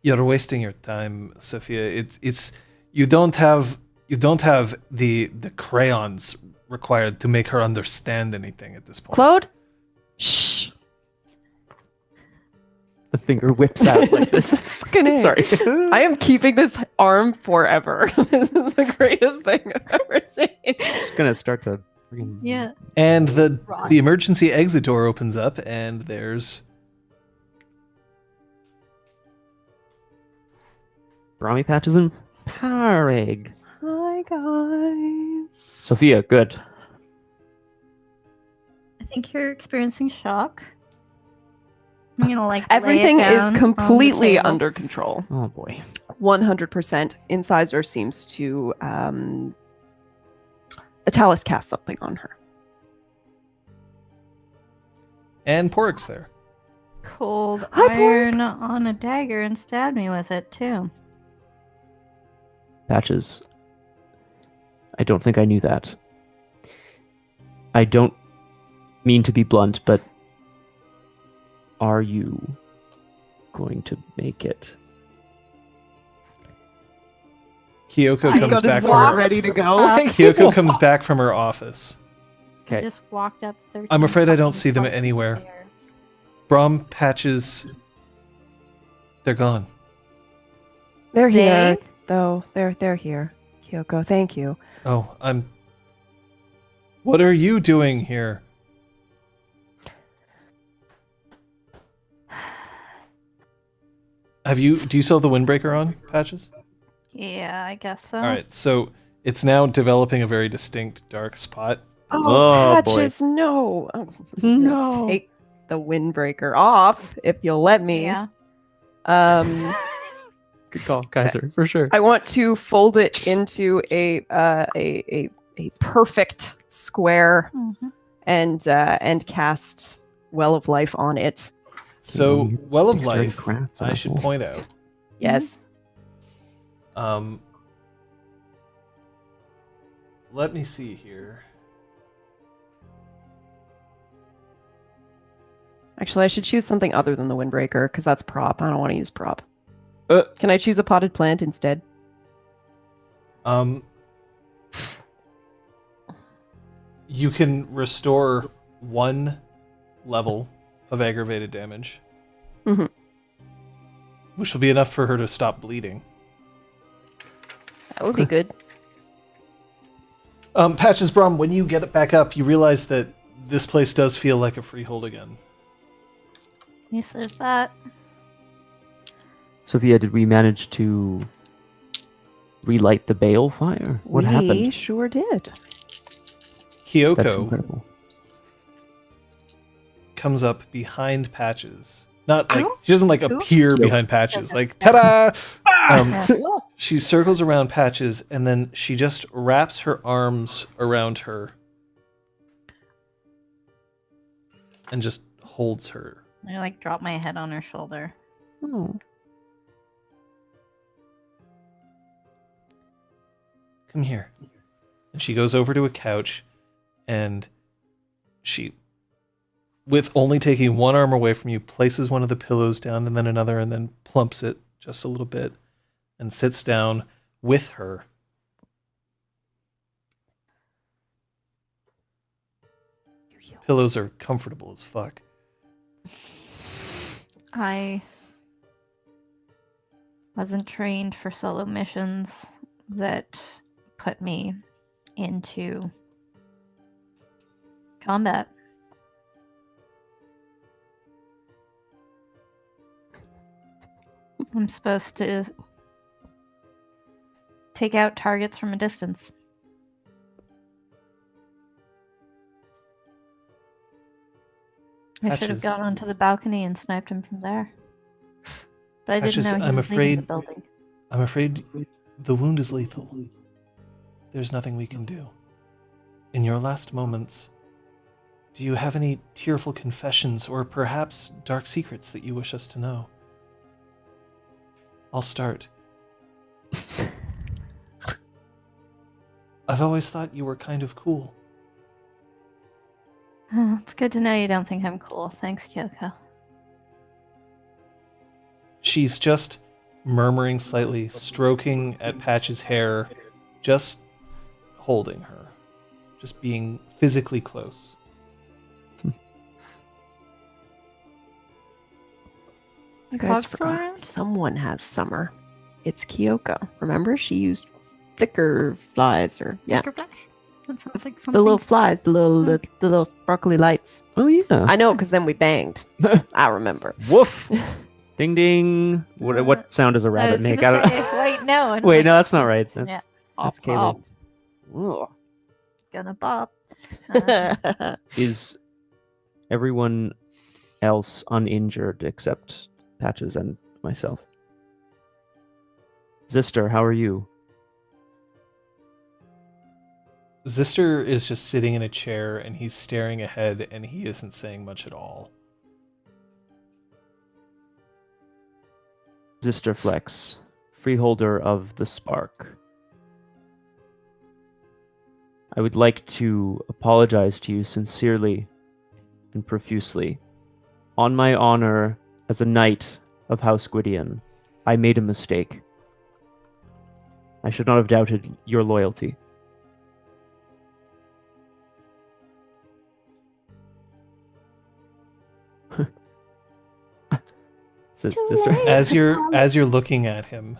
You're wasting your time, Sophia. It's you don't have the crayons required to make her understand anything at this point. Claude? Shh. The finger whips out like this. Fucking A. Sorry. I am keeping this arm forever. This is the greatest thing I've ever seen. It's gonna start to freaking Yeah. And the emergency exit door opens up, and there's Brahmi Patches and Pareg. Hi, guys. Sophia, good. I think you're experiencing shock. I'm gonna like lay it Everything down is on the completely table. under control. Oh boy. 100%. Incisor seems to Italis cast something on her. and Pork's there. Cold Hi, Pork. iron on a dagger and stabbed me with it too. Patches. I don't think I knew that. I don't mean to be blunt, but are you going to make it? Kyoko He's comes got back his from slot her. ready to go. Kyoko comes back from her office. I Okay. just walked up 13 I'm afraid I don't fucking see them flights of anywhere. stairs. Braum, Patches, they're gone. They're here, They? though. They're here. Kyoko, thank you. Oh, What are you doing here? Do you still have the windbreaker on, Patches? Yeah, I guess so. All right, so it's now developing a very distinct dark spot. Oh, boy. Patches, no. Oh, No. Take the windbreaker off if you'll let me. Yeah. Good call, Kaiser, for sure. I want to fold it into a perfect square Mhm. and cast Well of Life on it. So, Well of Dexterity Life, craft, I should apple. point out, Yes. let me see here. Actually, I should choose something other than the windbreaker because that's prop. I don't want to use prop. Uh. Can I choose a potted plant instead? You can restore 1 level of aggravated damage, Mhm. which will be enough for her to stop bleeding. That would be good. Patches, Braum, when you get it back up, you realize that this place does feel like a freehold again. Yes, there's that. Sophia, did we manage to relight the bale fire? What we happened? sure did. That's Kyoko incredible. comes up behind Patches. Not like Who? she doesn't like Who? appear Kyoko. behind Patches. Okay. Like ta-da! Yeah. She circles around Patches and then she just wraps her arms around her and just holds her. I like drop my head on her shoulder. Oh. Come here. And she goes over to a couch and she, with only taking one arm away from you, places one of the pillows down and then another and then plumps it just a little bit and sits down with her. Pillows are comfortable as fuck. I wasn't trained for solo missions that put me into combat. I'm supposed to take out targets from a distance. I should have Patches. gone onto the balcony and sniped him from there. But I didn't Patches, know he I'm was leaving the afraid- building. I'm afraid the wound is lethal. There's nothing we can do. In your last moments, do you have any tearful confessions or perhaps dark secrets that you wish us to know? I'll start. I've always thought you were kind of cool. Oh, it's good to know you don't think I'm cool. Thanks, Kyoko. she's just murmuring slightly, stroking at Patch's hair, just holding her, just being physically close. You guys Cog's forgot. around? Someone has Summer. It's Kyoko. Remember? She used thicker flies, or yeah, Thicker flash? That sounds like something. the little flies, the little sparkly lights. Oh yeah. I know, because then we banged. I remember. Woof. Ding ding. What sound does a I rabbit was make? gonna say, wait, no. and Wait, like, no, that's not right. That's, Yeah. that's Op, op. Kaylee. Ugh. Gonna bop. Is everyone else uninjured except Patches and myself? Zister, how are you? Zister is just sitting in a chair and he's staring ahead and he isn't saying much at all. Zister Flex, freeholder of the Spark. I would like to apologize to you sincerely and profusely. On my honor as a knight of House Gwydion, I made a mistake. I should not have doubted your loyalty. Sister? As you're looking at him,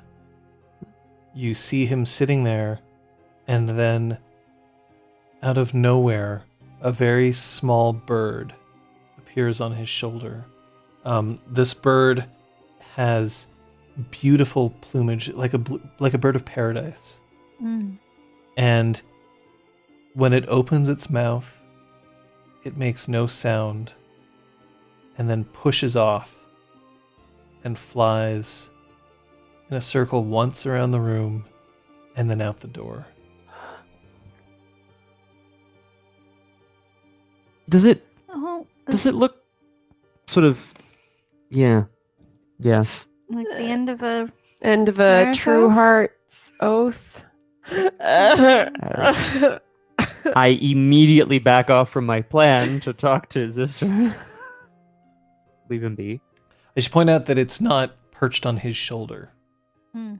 you see him sitting there, and then out of nowhere, a very small bird appears on his shoulder. This bird has beautiful plumage, like a bird of paradise. Mm. And when it opens its mouth, it makes no sound, and then pushes off and flies in a circle once around the room and then out the door. Does it Oh, look sort of yeah. like the end of a End of a Marriage true oath? heart's oath. I immediately back off from my plan to talk to Zister. Leave him be. I should point out that it's not perched on his shoulder. Hmm.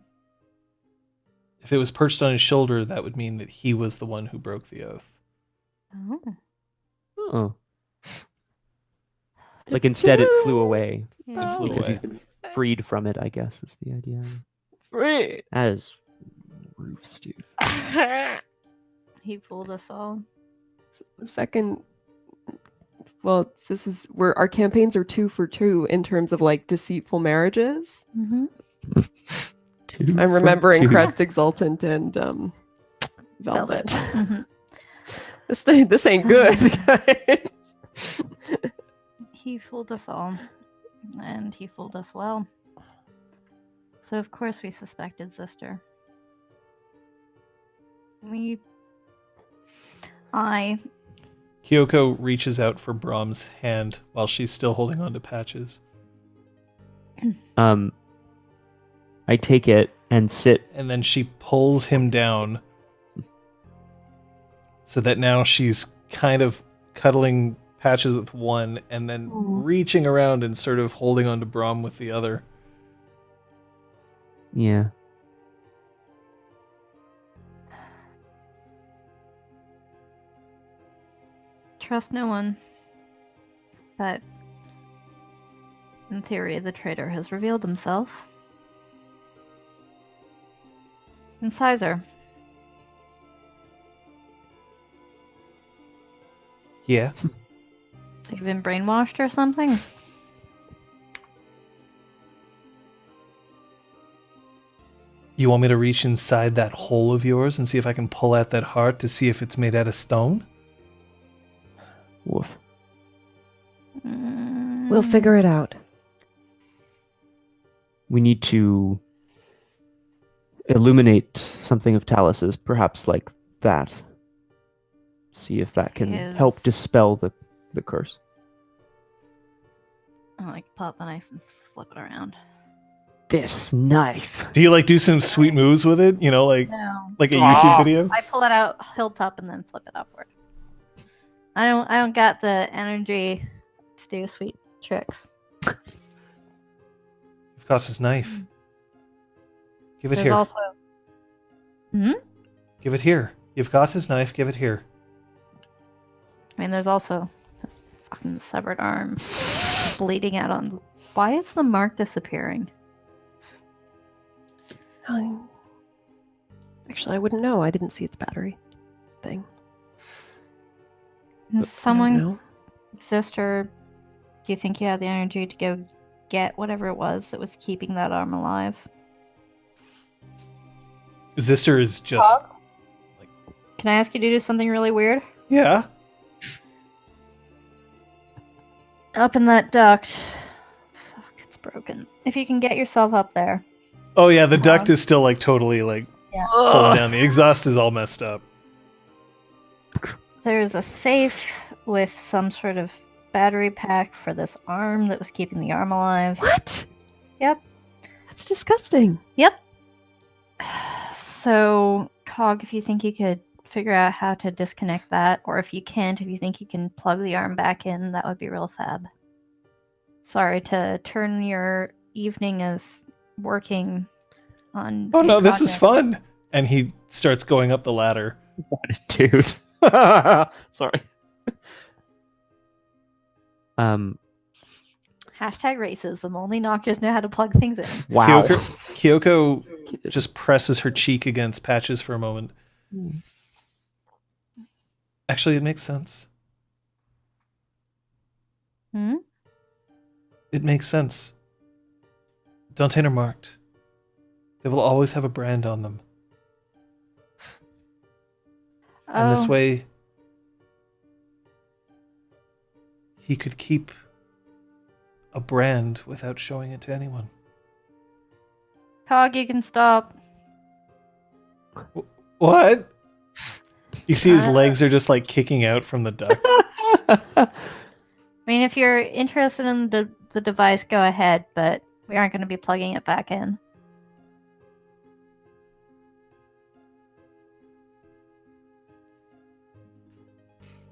If it was perched on his shoulder, that would mean that he was the one who broke the oath. Oh. Oh. Like instead it flew away. Yeah. It flew Because away. he's been freed from it, I guess, is the idea. Free. That is roof, Steve. He fooled us all. Second, well, this is where our campaigns are 2 for 2 in terms of like deceitful marriages. Mm-hmm. I'm remembering Two. Crest Exultant and Velvet. Mhm. This ain't good, guys. He fooled us all, and he fooled us well. So of course we suspected Sister. Kyoko reaches out for Braum's hand while she's still holding on to Patches. I take it and sit. And then she pulls him down so that now she's kind of cuddling Patches with one and then reaching around and sort of holding on to Braum with the other. Yeah. Trust no one. But in theory, the traitor has revealed himself. Incisor. Yeah. So you've been brainwashed or something? You want me to reach inside that hole of yours and see if I can pull out that heart to see if it's made out of stone? Woof. We'll figure it out. We need to illuminate something of Talus's, perhaps like that. See if that can help Is- dispel the curse. Oh, I can pull out the knife and flip it around. This knife. Do you like do some sweet moves with it? You know, like No. a YouTube video? I pull it out hilltop and then flip it upward. I don't got the energy to do sweet tricks. You've got his knife. Give it There's here. also. Hmm? Give it here. You've got his knife. Give it here. I mean, there's also this fucking severed arm bleeding out on. Why is the mark disappearing? Actually, I wouldn't know. I didn't see its battery thing. Can I don't someone know. exist, or do you think you have the energy to go get whatever it was that was keeping that arm alive? Zister is just... Can I ask you to do something really weird? Yeah. Up in that duct. Fuck, it's broken. If you can get yourself up there. Oh yeah, the duct is still like totally like Yeah. pulling down. The exhaust is all messed up. There's a safe with some sort of battery pack for this arm that was keeping the arm alive. What? Yep. That's disgusting. Yep. So, Cog, if you think you could figure out how to disconnect that, or if you can't, if you think you can plug the arm back in, that would be real fab. Sorry to turn your evening of working on. Oh big no, this is projects. fun. And he starts going up the ladder. Dude. Sorry. Hashtag racism. Only knockers know how to plug things in. Wow. Kyoko just presses her cheek against Patches for a moment. Actually, it makes sense. Hmm? It makes sense. Dantain are marked. They will always have a brand on them. And this Oh. way, he could keep a brand without showing it to anyone. Cog, you can stop. What? You see his legs are just like kicking out from the duct. I mean, if you're interested in the device, go ahead, but we aren't going to be plugging it back in.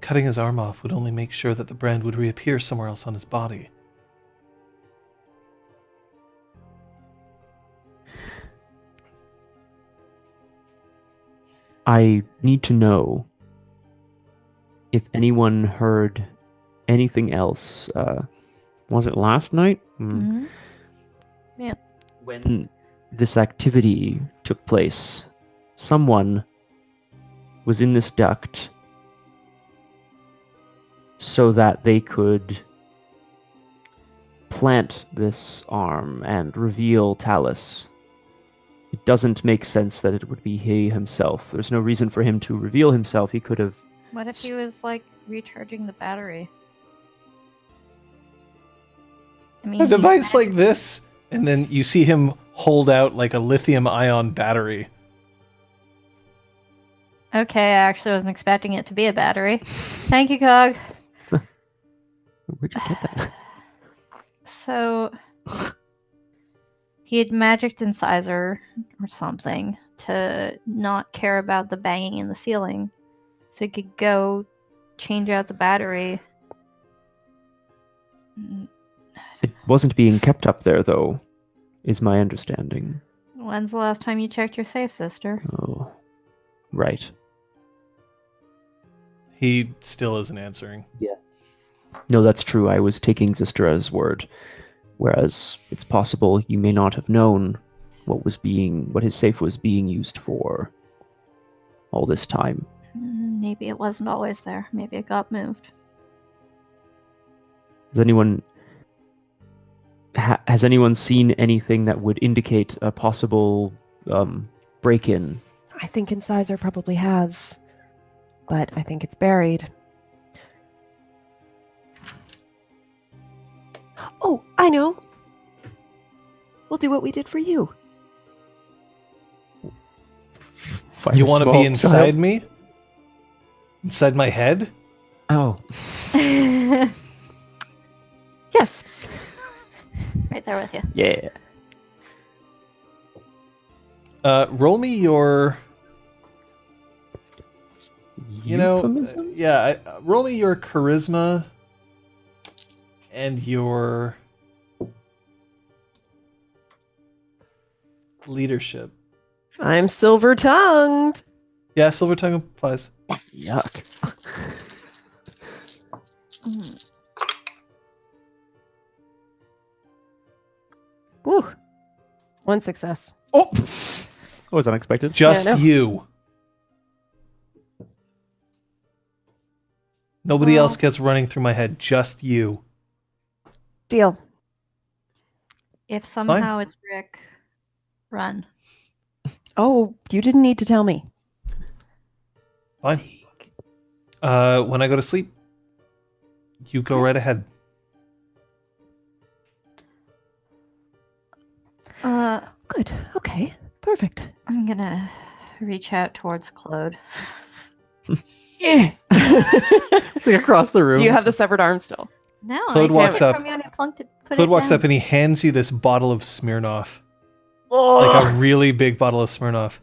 Cutting his arm off would only make sure that the brand would reappear somewhere else on his body. I need to know if anyone heard anything else. Was it last night? Mm-hmm. When this activity took place, someone was in this duct so that they could plant this arm and reveal Talus. It doesn't make sense that it would be he himself. There's no reason for him to reveal himself. He could have... What if he was, like, recharging the battery? I mean, A he's device magic- like this, and then you see him hold out like a lithium-ion battery. Okay, I actually wasn't expecting it to be a battery. Thank you, Cog. Where'd you get that? So, he had magicked Incisor or something to not care about the banging in the ceiling, so he could go change out the battery. It wasn't being kept up there, though, is my understanding. When's the last time you checked your safe, sister? Oh, right. He still isn't answering. No, that's true. I was taking Zistra's word. Whereas it's possible you may not have known what his safe was being used for all this time. Maybe it wasn't always there. Maybe it got moved. Has anyone seen anything that would indicate a possible break-in? I think Incisor probably has, but I think it's buried. Oh, I know. We'll do what we did for you. You want to Small be inside child. me? Inside my head? Oh, Yes. Right there with you. yeah. Roll me your... Euphemism? Roll me your charisma and your leadership. I'm silver tongued. Yeah, silver tongue applies. Yuck. Woo. 1 success. Oh, that was unexpected. Just Yeah, I know. you. Nobody Well- else gets running through my head. Just you. Deal. If somehow it's Rick, run. Oh, you didn't need to tell me. Fine. When I go to sleep, you go right ahead. Good. Okay. Perfect. I'm gonna reach out towards Claude. Yeah. Like across the room. Do you have the severed arm still? No, Claude I walks took it up. from you and I plunked it, put Claude it walks down. up and he hands you this bottle of Smirnoff. Like a really big bottle of Smirnoff.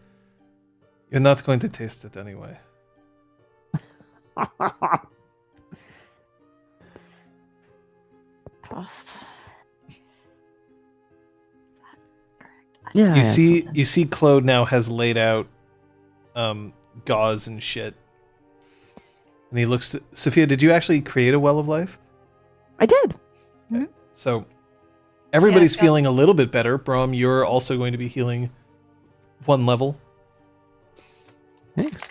You're not going to taste it anyway. Prost. Yeah. You see Claude now has laid out gauze and shit. And he looks to Sophia, did you actually create a well of life? I did. So everybody's Yeah, feeling a little bit better. Braum, you're also going to be healing 1 level. Thanks.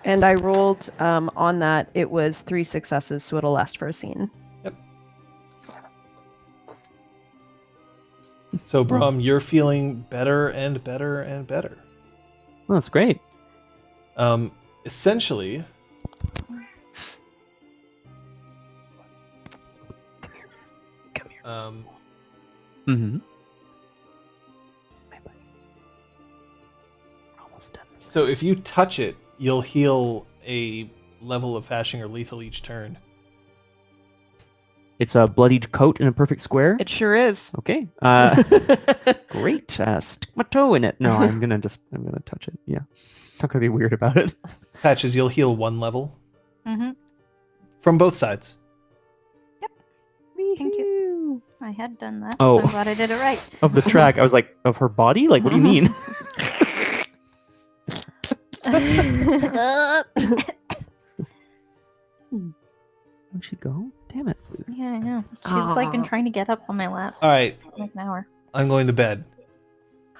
And I rolled on that. It was 3 successes, so it'll last for a scene. So Braum, you're feeling better and better and better. Well, that's great. Essentially, Come here. Mm-hmm. Almost done. so if you touch it, you'll heal a level of hashing or lethal each turn. It's a bloodied coat in a perfect square. It sure is. Okay. Great. Stick my toe in it. No, I'm gonna touch it. Yeah. Not gonna be weird about it. Patches, you'll heal 1 level Mm-hmm. from both sides. Thank you. I had done that, Oh. so I'm glad I did it right. Of the track, I was like, of her body? Like, what do you mean? Where'd she go? Damn it. Yeah, I know. She's like been trying to get up on my lap All right, for like an hour. I'm going to bed.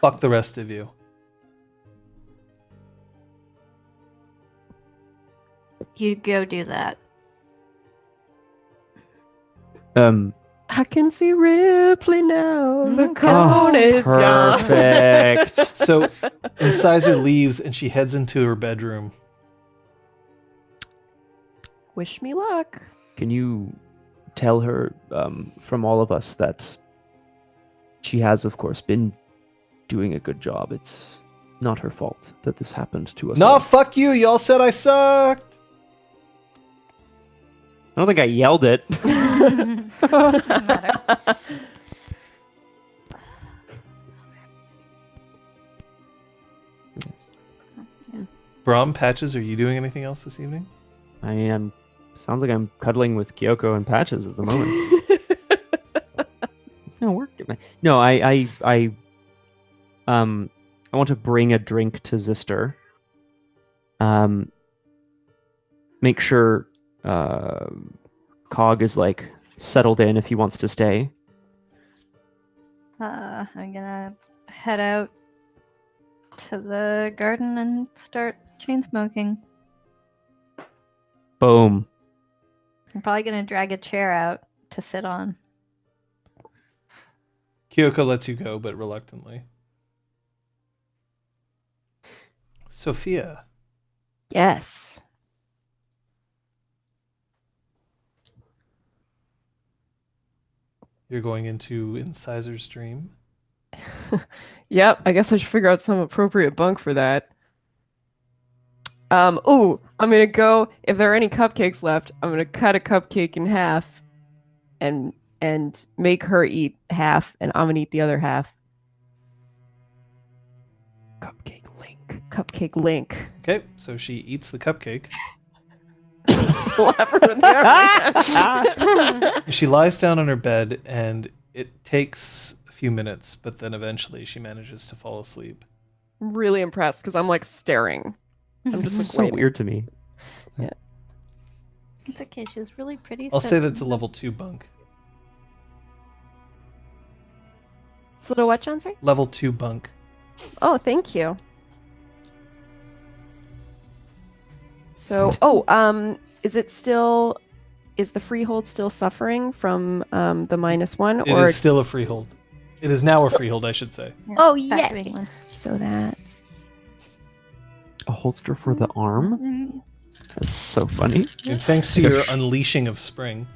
Fuck the rest of you. You go do that. I can see Ripley now. The Mhm. cone is gone. Perfect. So Incisor leaves and she heads into her bedroom. Wish me luck. Can you tell her, from all of us, that she has, of course, been doing a good job. It's not her fault that this happened to us. No, all. fuck you. Y'all said I sucked. I don't think I yelled it. Doesn't matter. Braum, Patches, are you doing anything else this evening? I am. Sounds like I'm cuddling with Kyoko and Patches at the moment. No, we're good. No, I want to bring a drink to Zister. Make sure Cog is like settled in if he wants to stay. I'm gonna head out to the garden and start chain smoking. Boom. I'm probably gonna drag a chair out to sit on. Kyoko lets you go, but reluctantly. Sophia, Yes. you're going into Incisor's dream. Yep, I guess I should figure out some appropriate bunk for that. Ooh, I'm gonna go, if there are any cupcakes left, I'm gonna cut a cupcake in half and make her eat half, and I'm gonna eat the other half. Cupcake Link. Cupcake Link. Okay, so she eats the cupcake. Slap her in the eye. She lies down on her bed, and it takes a few minutes, but then eventually she manages to fall asleep. I'm really impressed because I'm like staring. I'm just like so waiting. weird to me. It's okay. She's really pretty. I'll so say that's a level 2 bunk. It's a little what, John? Sorry? Level 2 bunk. Oh, thank you. So, is the freehold still suffering from the -1? It is still a freehold. It is now a freehold, I should say. Yeah, Oh, back to yay. England. So that's A holster for the arm? That's so funny. And thanks to your unleashing of spring.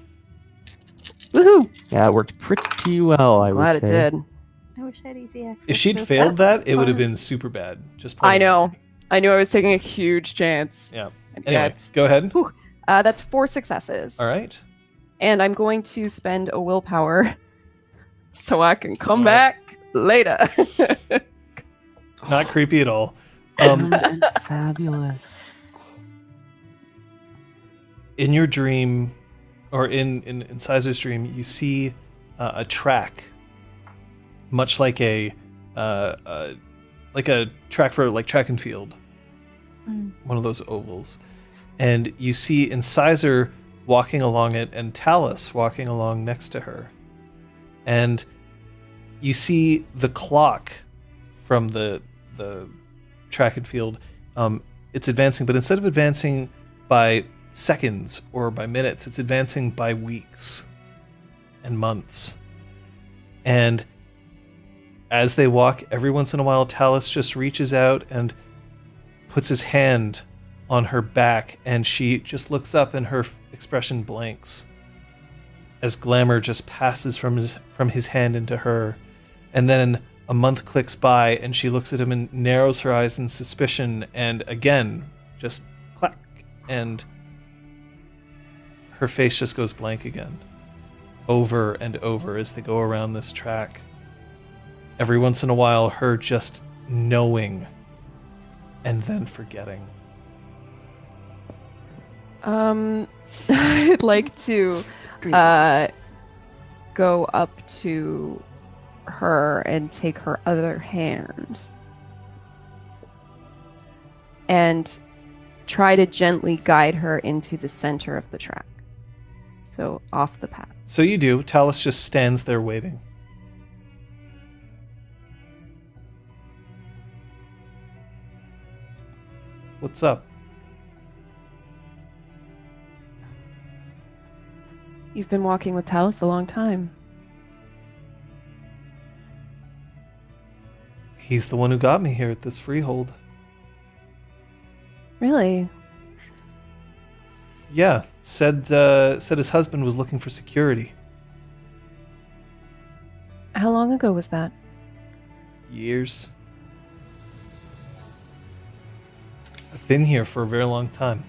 woohoo! Yeah, it worked pretty well, I Glad would it say. did. I wish I had easy access. If she'd to failed that, it would have farm. been super bad. Just I pointing out. know. I knew I was taking a huge chance. Yeah. And Anyway, yet- go ahead. That's 4 successes. All right. And I'm going to spend a willpower so I can come All right. back later. Not creepy at all. Fabulous. In your dream, or in Sizer's dream, you see a track, much like a track for like track and field, one of those ovals, and you see Incisor walking along it and Talus walking along next to her, and you see the clock from the track and field. It's advancing, but instead of advancing by seconds or by minutes, it's advancing by weeks and months. And as they walk, every once in a while, Talus just reaches out and puts his hand on her back, and she just looks up and her expression blanks as glamour just passes from his hand into her. And then a month clicks by and she looks at him and narrows her eyes in suspicion, and again just clack, and her face just goes blank again, over and over as they go around this track. Every once in a while, her just knowing and then forgetting. I'd like to go up to her and take her other hand and try to gently guide her into the center of the track. So off the path. So you do. Talus just stands there waiting. What's up? You've been walking with Talus a long time. He's the one who got me here at this freehold. Really? Yeah, said his husband was looking for security. How long ago was that? Years. I've been here for a very long time.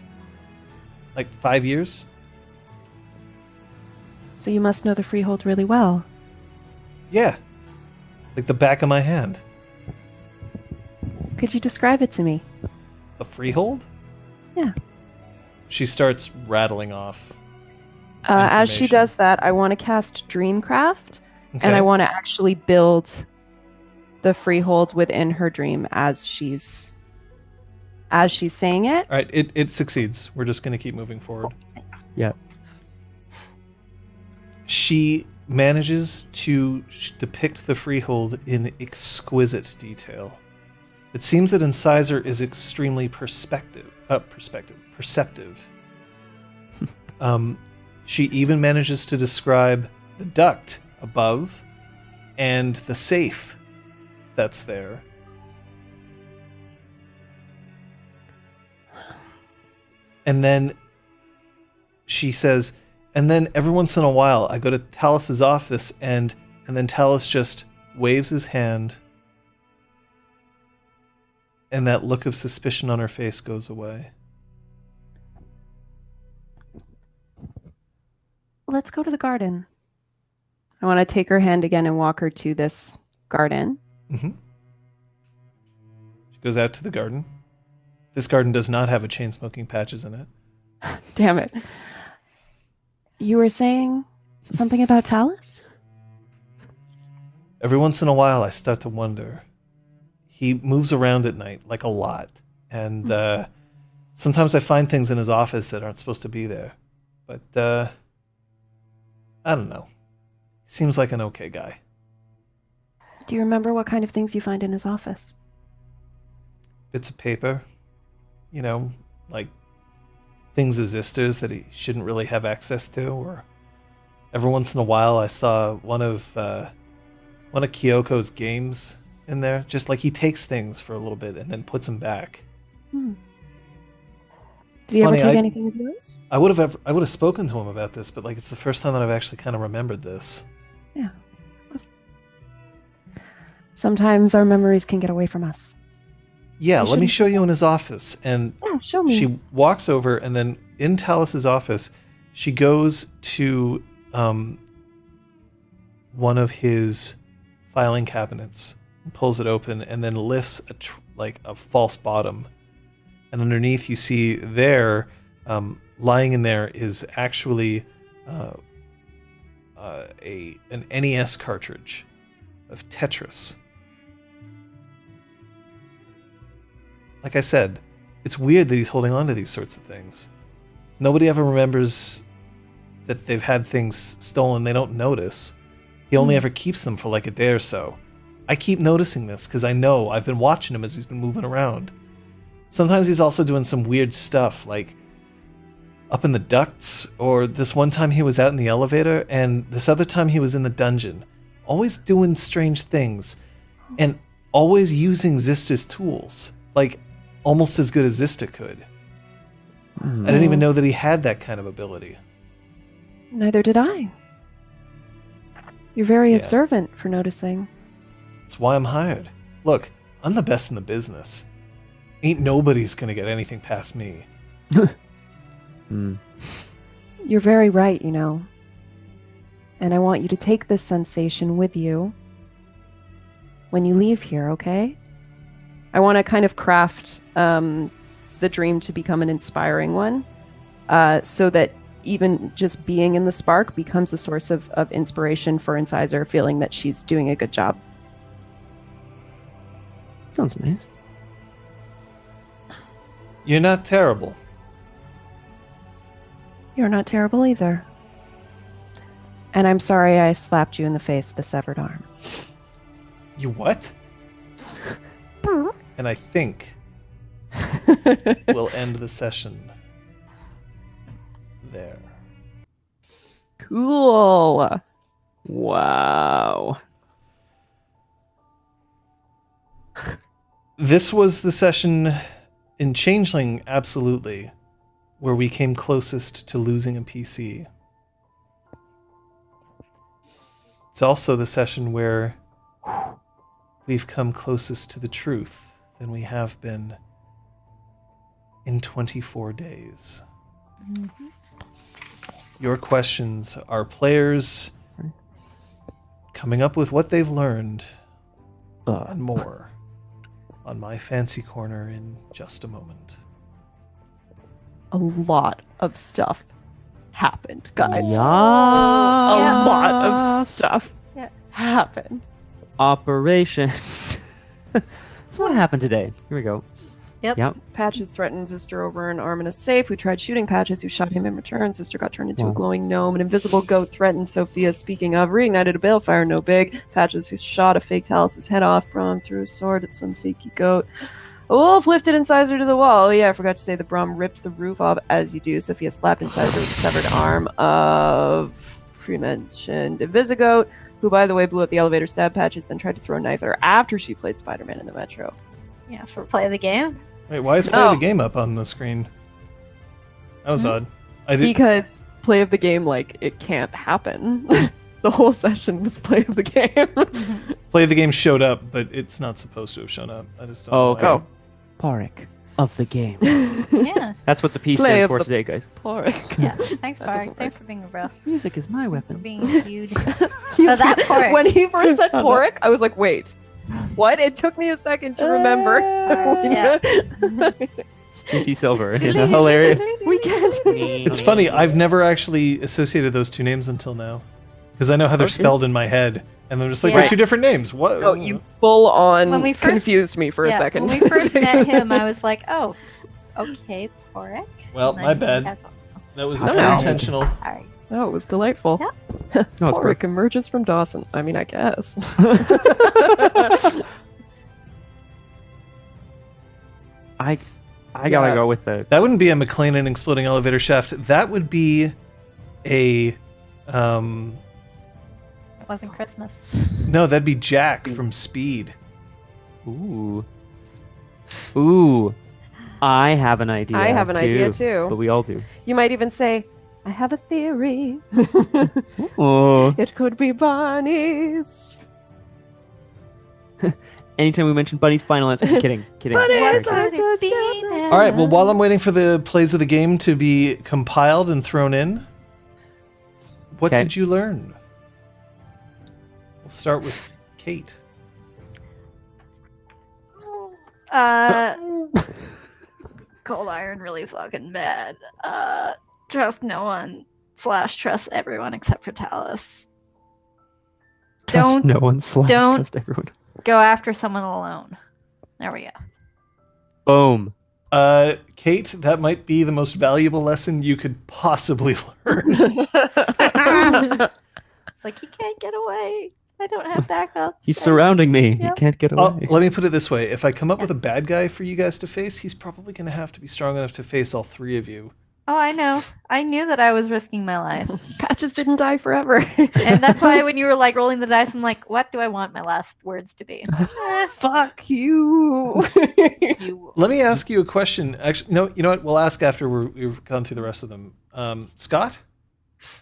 Like 5 years? So you must know the freehold really well. Yeah. Like the back of my hand. Could you describe it to me? The freehold? Yeah. She starts rattling off. As she information. does that, I want to cast Dreamcraft, Okay. and I want to actually build the freehold within her dream as she's saying it. All right, it succeeds. We're just going to keep moving forward. Yeah. She manages to depict the freehold in exquisite detail. It seems that Incisor is extremely perceptive. She even manages to describe the duct above and the safe that's there. And then she says, and then every once in a while I go to Talus's office and then Talus just waves his hand and that look of suspicion on her face goes away. Let's go to the garden. I want to take her hand again and walk her to this garden. Mm-hmm. She goes out to the garden. This garden does not have a chain smoking patches in it. Damn it. You were saying something about Talus? every once in a while I start to wonder. He moves around at night, like a lot. And sometimes I find things in his office that aren't supposed to be there. But I don't know. He seems like an okay guy. Do you remember what kind of things you find in his office? Bits of paper, you know, like things as Zisters that he shouldn't really have access to, or every once in a while I saw one of Kyoko's games in there. Just like he takes things for a little bit and then puts them back. Did he ever take anything of yours? I would have spoken to him about this, but like it's the first time that I've actually kind of remembered this. Yeah. Sometimes our memories can get away from us. Yeah, You let me shouldn't- show you in his office. And Yeah, show me. she walks over, and then in Talus's office, she goes to one of his filing cabinets, pulls it open, and then lifts a false bottom. And underneath, you see there, lying in there, is actually an NES cartridge of Tetris. Like I said, it's weird that he's holding on to these sorts of things. Nobody ever remembers that they've had things stolen. They don't notice. He only ever keeps them for like a day or so. I keep noticing this because I know I've been watching him as he's been moving around. Sometimes he's also doing some weird stuff, like up in the ducts, or this one time he was out in the elevator, and this other time he was in the dungeon. Always doing strange things, and always using Zista's tools. Like, almost as good as Zista could. I didn't even know that he had that kind of ability. Neither did I. You're very Yeah. observant for noticing. That's why I'm hired. Look, I'm the best in the business. Ain't nobody's gonna get anything past me. You're very right, you know. And I want you to take this sensation with you when you leave here, okay? I want to kind of craft the dream to become an inspiring one, so that even just being in the spark becomes a source of inspiration for Incisor, feeling that she's doing a good job. Sounds nice. You're not terrible. You're not terrible either. And I'm sorry I slapped you in the face with a severed arm. You what? And I think we'll end the session there. Cool. Wow. This was the session in Changeling, absolutely, where we came closest to losing a PC. It's also the session where we've come closest to the truth than we have been in 24 days. Your questions are players coming up with what they've learned and more on my fancy corner in just a moment. A lot of stuff happened, guys. Yeah. A lot of stuff happened. Operation. So what happened today? Here we go. Yep. Patches threatened Sister over an arm in a safe. We tried shooting Patches, who shot him in return. Sister got turned into a glowing gnome. An invisible goat threatened Sophia. Speaking of, reignited a balefire, no big. Patches, who shot a fake Talus's head off. Braum threw a sword at some fakey goat. A wolf lifted Incisor to the wall. Oh, yeah, I forgot to say the Braum ripped the roof off, as you do. Sophia slapped Incisor with the severed arm of pre-mentioned Invisigoat, who, by the way, blew up the elevator, stabbed Patches, then tried to throw a knife at her after she played Spider-Man in the Metro. Yes, for play of the game. Wait, why is play the game up on the screen? That was odd. I did. Because play of the game, like, it can't happen. The whole session was play of the game. Play of the game showed up, but it's not supposed to have shown up. I just don't know. Okay. why. Parik of the game. Yeah. That's what the P Play stands of for the- today, guys. Pork. Yeah. Thanks, That Bark. doesn't Thanks work. for being a bro. Music is my For weapon. being huge. You- Oh, that pork. When he first said pork, I was like, wait, what? It took me a second to remember. Yeah. GT Silver. You know, hilarious. We can't. It's funny. I've never actually associated those two names until now, because I know how they're Okay. spelled in my head, And they're just like, Yeah. they're two different names. What? No, you full on When we first- confused me for a second. When we first met him, I was like, oh, okay, Porek. Well, And then my he bad. has- That was No. unintentional. All right. Oh, it was delightful. Yeah. No, it's Ulrich emerges from Dawson. I mean, I guess. I gotta Yeah. go with the. That wouldn't be a McLean exploding elevator shaft. That would be a It wasn't Christmas. no, that'd be Jack from Speed. Ooh. I have an idea. I have an idea too. But we all do. You might even say, I have a theory. Oh. It could be Bonnie's. Anytime we mention Bunny's final answer, kidding. Bunny! Sorry, What sorry. could it be All right. Well, while I'm waiting for the plays of the game to be compiled and thrown in, what Okay. did you learn? We'll start with Kate. Cold iron really fucking bad. Trust no one / trust everyone except for Talus. Trust Don't no one. don't- Trust everyone. go after someone alone. There we go. Boom. Kate, that might be the most valuable lesson you could possibly learn. It's like he can't get away. I don't have backup. He's surrounding me. He Yep. can't get away. Let me put it this way. If I come up with a bad guy for you guys to face, he's probably going to have to be strong enough to face all three of you. Oh, I know. I knew that I was risking my life. Patches didn't die forever. And that's why when you were like rolling the dice, I'm like, what do I want my last words to be? Fuck you. You. Let me ask you a question. Actually, no, you know what? We'll ask after we've gone through the rest of them. Scott?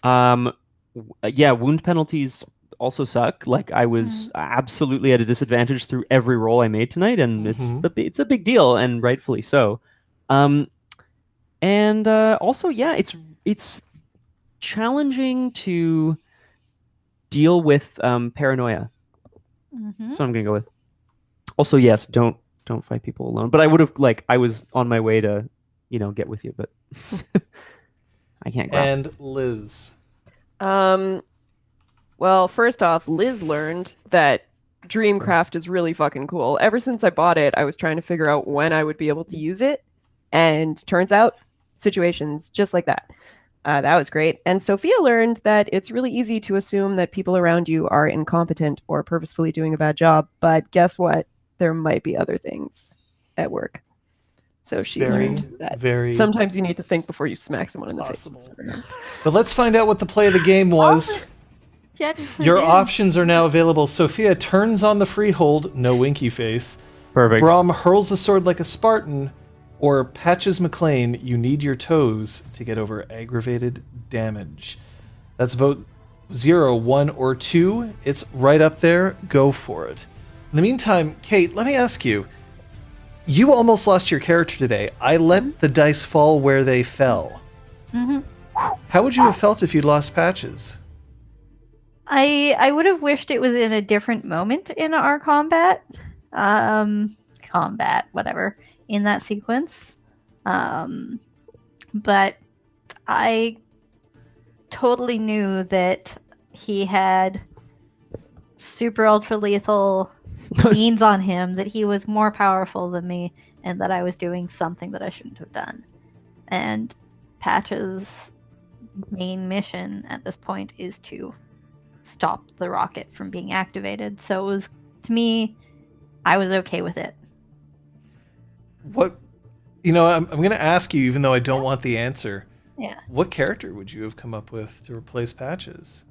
Yeah, wound penalties also suck. Like I was absolutely at a disadvantage through every roll I made tonight, and it's a big deal, and rightfully so. And also, yeah, it's challenging to deal with paranoia. Mm-hmm. That's what I'm gonna go with. Also, yes, don't fight people alone. But I would have I was on my way to, get with you, but I can't go. And Liz. Well, first off, Liz learned that Dreamcraft is really fucking cool. Ever since I bought it, I was trying to figure out when I would be able to use it. And turns out, situations just like that. That was great. And Sophia learned that it's really easy to assume that people around you are incompetent or purposefully doing a bad job. But guess what? There might be other things at work. So she learned that sometimes you need to think before you smack someone in the possible. face. But let's find out what the play of the game was. Your options are now available. Sophia turns on the freehold, no winky face. Perfect. Braum hurls a sword like a Spartan. Or Patches McLean, you need your toes to get over aggravated damage. That's vote 0, 1, or 2. It's right up there. Go for it. In the meantime, Kate, let me ask you. You almost lost your character today. I let the dice fall where they fell. Mm-hmm. How would you have felt if you'd lost Patches? I would have wished it was in a different moment in our combat. Whatever. In that sequence. But I totally knew that he had super ultra lethal means on him, that he was more powerful than me, and that I was doing something that I shouldn't have done. And Patch's main mission at this point is to stop the rocket from being activated. So it was, to me, I was okay with it. What, I'm going to ask you, even though I don't want the answer. Yeah. What character would you have come up with to replace Patches?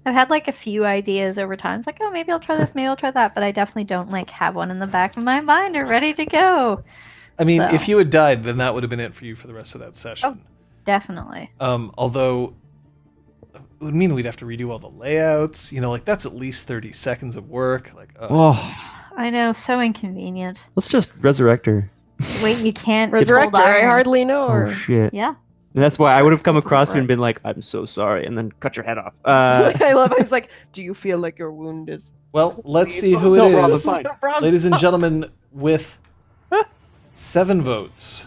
I've had a few ideas over time. It's like, oh, maybe I'll try this, maybe I'll try that, but I definitely don't have one in the back of my mind or ready to go. I mean, So. if you had died, then that would have been it for you for the rest of that session. Definitely. Although, it would mean we'd have to redo all the layouts. That's at least 30 seconds of work. I know, so inconvenient. Let's just resurrect her. Wait, you can't Resurrect her. hold I iron. hardly know her. Oh shit. Yeah. That's why I would have come That's across you right. and been like, "I'm so sorry," and then cut your head off. I love it. He's like, do you feel like your wound is... Well, let's see who it No, Rob, is. it's fine. Ladies and gentlemen, with 7 votes,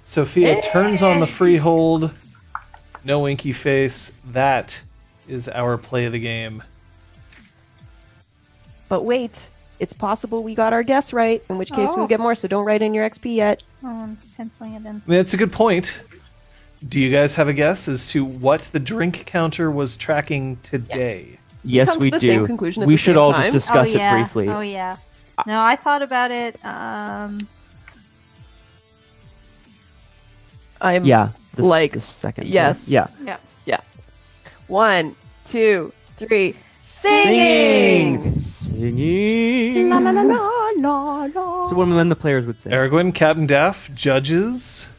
Sophia turns on the freehold. No winky face. That is our play of the game. But wait, it's possible we got our guess right, in which case Oh. we'll get more, so don't write in your XP yet. Oh, I'm penciling it in. I mean, that's a good point. Do you guys have a guess as to what the drink counter was tracking today? Yes, come to we the do. same conclusion at We the should same all time. just discuss oh, yeah. it briefly. Oh yeah. No, I thought about it. I'm Yeah. Like, the second. yes. Yeah. 1, 2, 3. Singing! Singing. La la la la la la. So when the players would say. Aragorn, Captain Daff, judges.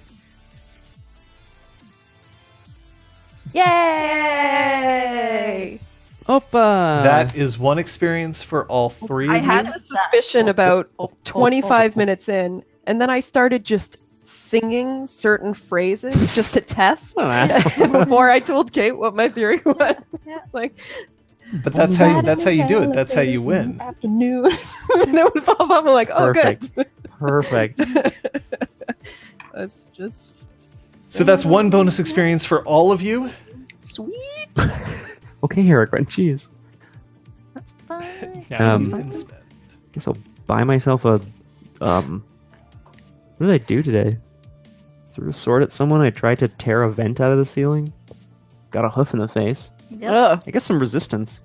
Yay! Opa! That is one experience for all three of I you. had a suspicion about 25 minutes in, and then I started just singing certain phrases just to test Oh, that's- before I told Kate what my theory was. Yeah. Like, But that's how you do it. That's how you win. afternoon. And it would pop up. I'm like, oh, Perfect. good. Perfect. That's just So that's one bonus experience for all of you. sweet. Okay, Aragorn, jeez. Fine. Now Um, you can spend. Guess I'll buy myself a what did I do today? Threw a sword at someone, I tried to tear a vent out of the ceiling. Got a hoof in the face. Yep. Ugh. I guess some resistance.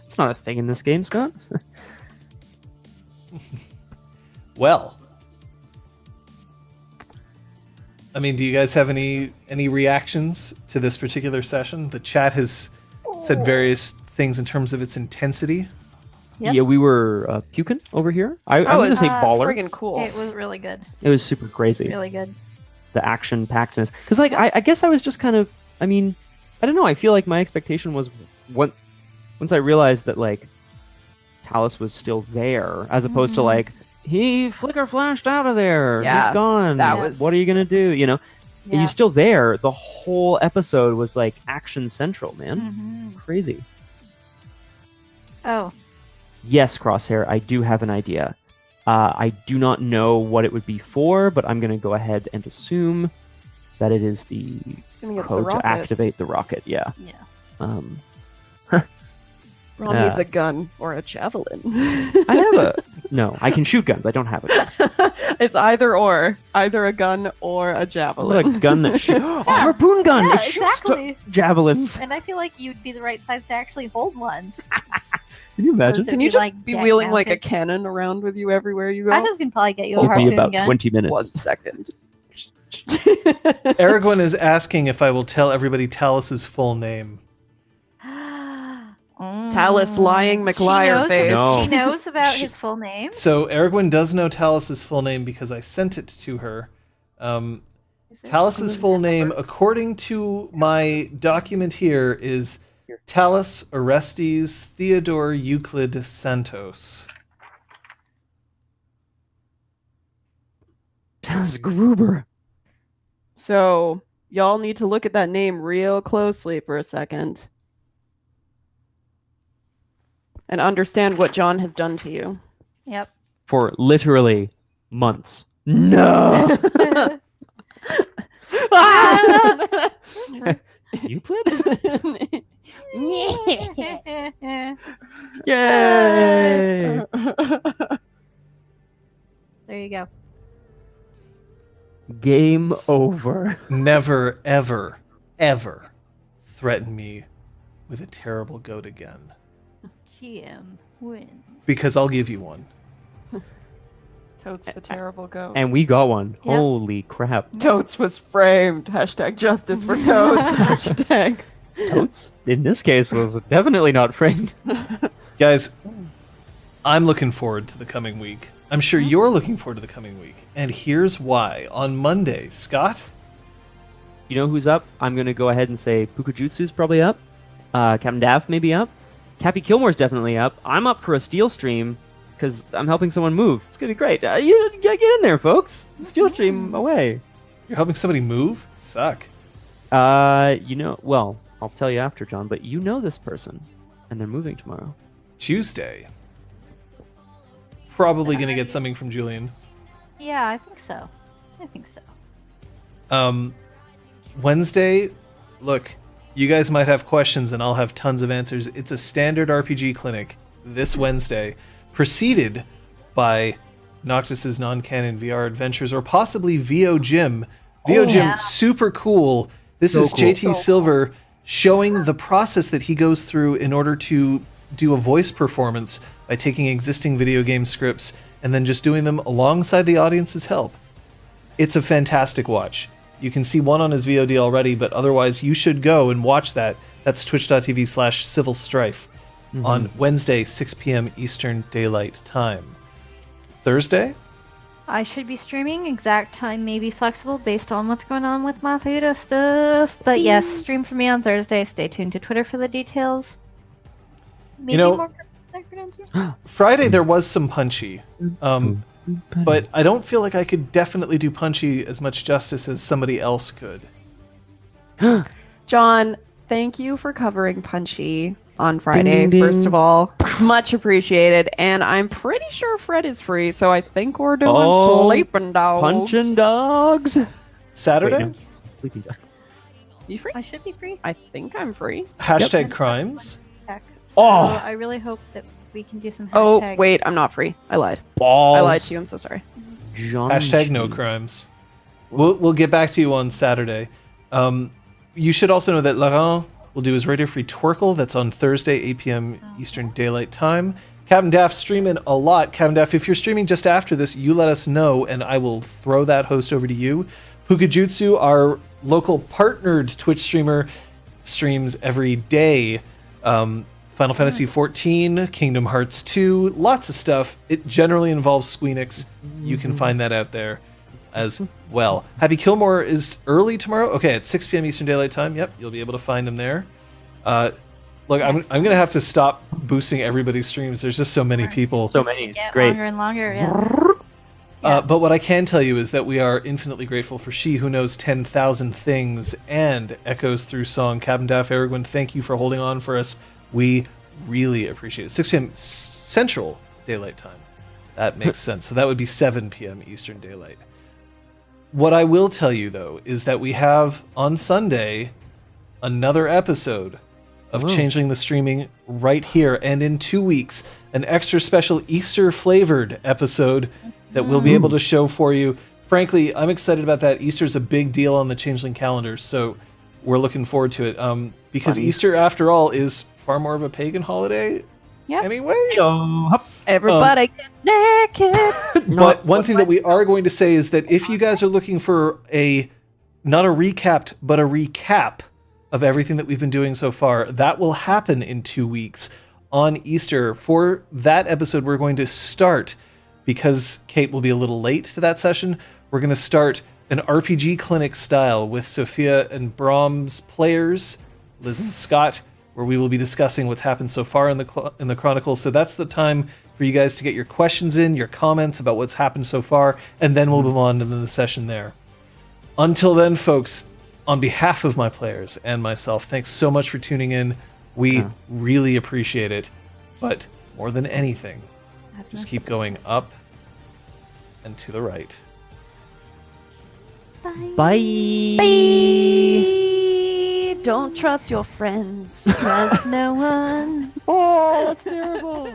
It's not a thing in this game, Scott. Well, I mean, do you guys have any reactions to this particular session? The chat has said various things in terms of its intensity. Yep. Yeah, we were puking over here. I'm Oh, gonna it's say baller. friggin' cool. It was really good. It was super crazy. Really good. The action packedness. Because like I guess I was just kind of. I mean, I don't know. I feel like my expectation was once I realized that like Talus was still there, as opposed to like he flicker flashed out of there. Yeah, He's gone. that was- What are you gonna do? You know, Yeah. he's still there. The whole episode was like action central, man. Mhm. Crazy. Oh, Yes, Crosshair, I do have an idea. I do not know what it would be for, but I'm going to go ahead and assume that it is the Assuming it's the code rocket. to activate the rocket. Yeah. yeah. Um, Ron Yeah. needs a gun or a javelin. I have a no. I can shoot guns. I don't have a gun. It's either or, either a gun or a What javelin. a gun that shoots. A harpoon gun. Yeah, It shoots exactly. javelins. And I feel like you'd be the right size to actually hold one. Can you imagine? Versus- Can you Be, just like, be deck wheeling like a mounted. cannon around with you everywhere you go? I just can probably get you a It'll be harpoon about gun. 20 minutes. 1 second. Aragorn is asking if I will tell everybody Talus's full name. Talus lying McLiar face. No. She knows about She- his full name. So Aragorn does know Talus's full name because I sent it to her. Is it? Talus's full name, according to my document here, is Talus Orestes Theodore Euclid Santos. That's Gruber. So, y'all need to look at that name real closely for a second. And understand what John has done to you. Yep. For literally months. No. Euclid? Yay! There you go. Game over. Never, ever, ever threaten me with a terrible goat again. GM wins. Because I'll give you one. Totes the terrible goat. And we got one. Yep. Holy crap. Totes was framed. Hashtag justice for Totes. Hashtag. Totes, in this case, was definitely not framed. Guys, I'm looking forward to the coming week. I'm sure you're looking forward to the coming week. And here's why. On Monday, Scott? You know who's up? I'm going to go ahead and say Pukajutsu's probably up. Captain Daff may be up. Cappy Kilmore's definitely up. I'm up for a steel stream because I'm helping someone move. It's going to be great. You gotta get in there, folks. Steel stream away. You're helping somebody move? Suck. You know, well, I'll tell you after, John, but you know this person, and they're moving tomorrow. Tuesday. Probably going to get something from Julian. Yeah, I think so. I think so. Wednesday, look, you guys might have questions and I'll have tons of answers. It's a standard RPG clinic. this Wednesday, preceded by Noctis's non-canon VR adventures, or possibly VO Gym. VO Gym, super cool. This is cool. JT Silver showing the process that he goes through in order to do a voice performance by taking existing video game scripts and then just doing them alongside the audience's help. It's a fantastic watch. You can see one on his VOD already, but otherwise you should go and watch that. That's twitch.tv/Civil Strife on Wednesday, 6 p.m. Eastern Daylight Time. Thursday? I should be streaming. Exact time may be flexible based on what's going on with my theater stuff. But yes, stream for me on Thursday. Stay tuned to Twitter for the details. Maybe more Friday there was some Punchy. But I don't feel like I could definitely do Punchy as much justice as somebody else could. John, thank you for covering Punchy on Friday, first of all. Much appreciated. And I'm pretty sure Fred is free, so I think we're doing Sleeping Dogs. Punching dogs. Saturday? Wait, no. Sleeping Dogs. You free? I should be free. I think I'm free. Hashtag crimes. So I really hope that we can do some hashtag. Oh, wait, I'm not free. I lied. Balls. I lied to you. I'm so sorry. Hashtag no crimes. We'll get back to you on Saturday. You should also know that Laurent will do his Radio Free Twerkle. That's on Thursday, 8 p.m. Eastern Daylight Time. Captain Daff streaming a lot. Captain Daff, if you're streaming just after this, you let us know, and I will throw that host over to you. Pukajutsu, our local partnered Twitch streamer, streams every day. Final Fantasy XIV, Kingdom Hearts 2, lots of stuff. It generally involves Squeenix. You can find that out there as well. Happy Kilmore is early tomorrow. Okay, at 6 p.m. Eastern Daylight Time. Yep, you'll be able to find him there. Look, I'm going to have to stop boosting everybody's streams. There's just so many people. So many. It's Get great. longer and longer, yeah. But what I can tell you is that we are infinitely grateful for She Who Knows 10,000 Things and Echoes Through Song. Captain Daff Aragorn, thank you for holding on for us. We really appreciate it. 6 p.m. Central Daylight Time. That makes sense. So that would be 7 p.m. Eastern Daylight. What I will tell you, though, is that we have on Sunday another episode of Changeling the Streaming right here. And in 2 weeks, an extra special Easter-flavored episode that we'll be able to show for you. Frankly, I'm excited about that. Easter's a big deal on the Changeling calendar, so we're looking forward to it. Because Easter, after all, is far more of a pagan holiday anyway. Everybody get naked. But one thing that we are going to say is that if you guys are looking for not a recapped, but a recap of everything that we've been doing so far, that will happen in 2 weeks on Easter. For that episode, we're going to start, because Kate will be a little late to that session, we're going to start an RPG clinic style with Sophia and Braum's players, Liz and Scott, where we will be discussing what's happened so far in the Chronicles. So that's the time for you guys to get your questions in, your comments about what's happened so far, and then we'll move on to the session there. Until then, folks, on behalf of my players and myself, thanks so much for tuning in. We really appreciate it. But more than anything, just keep going up and to the right. Bye. Don't trust your friends. Trust no one. Oh, that's terrible.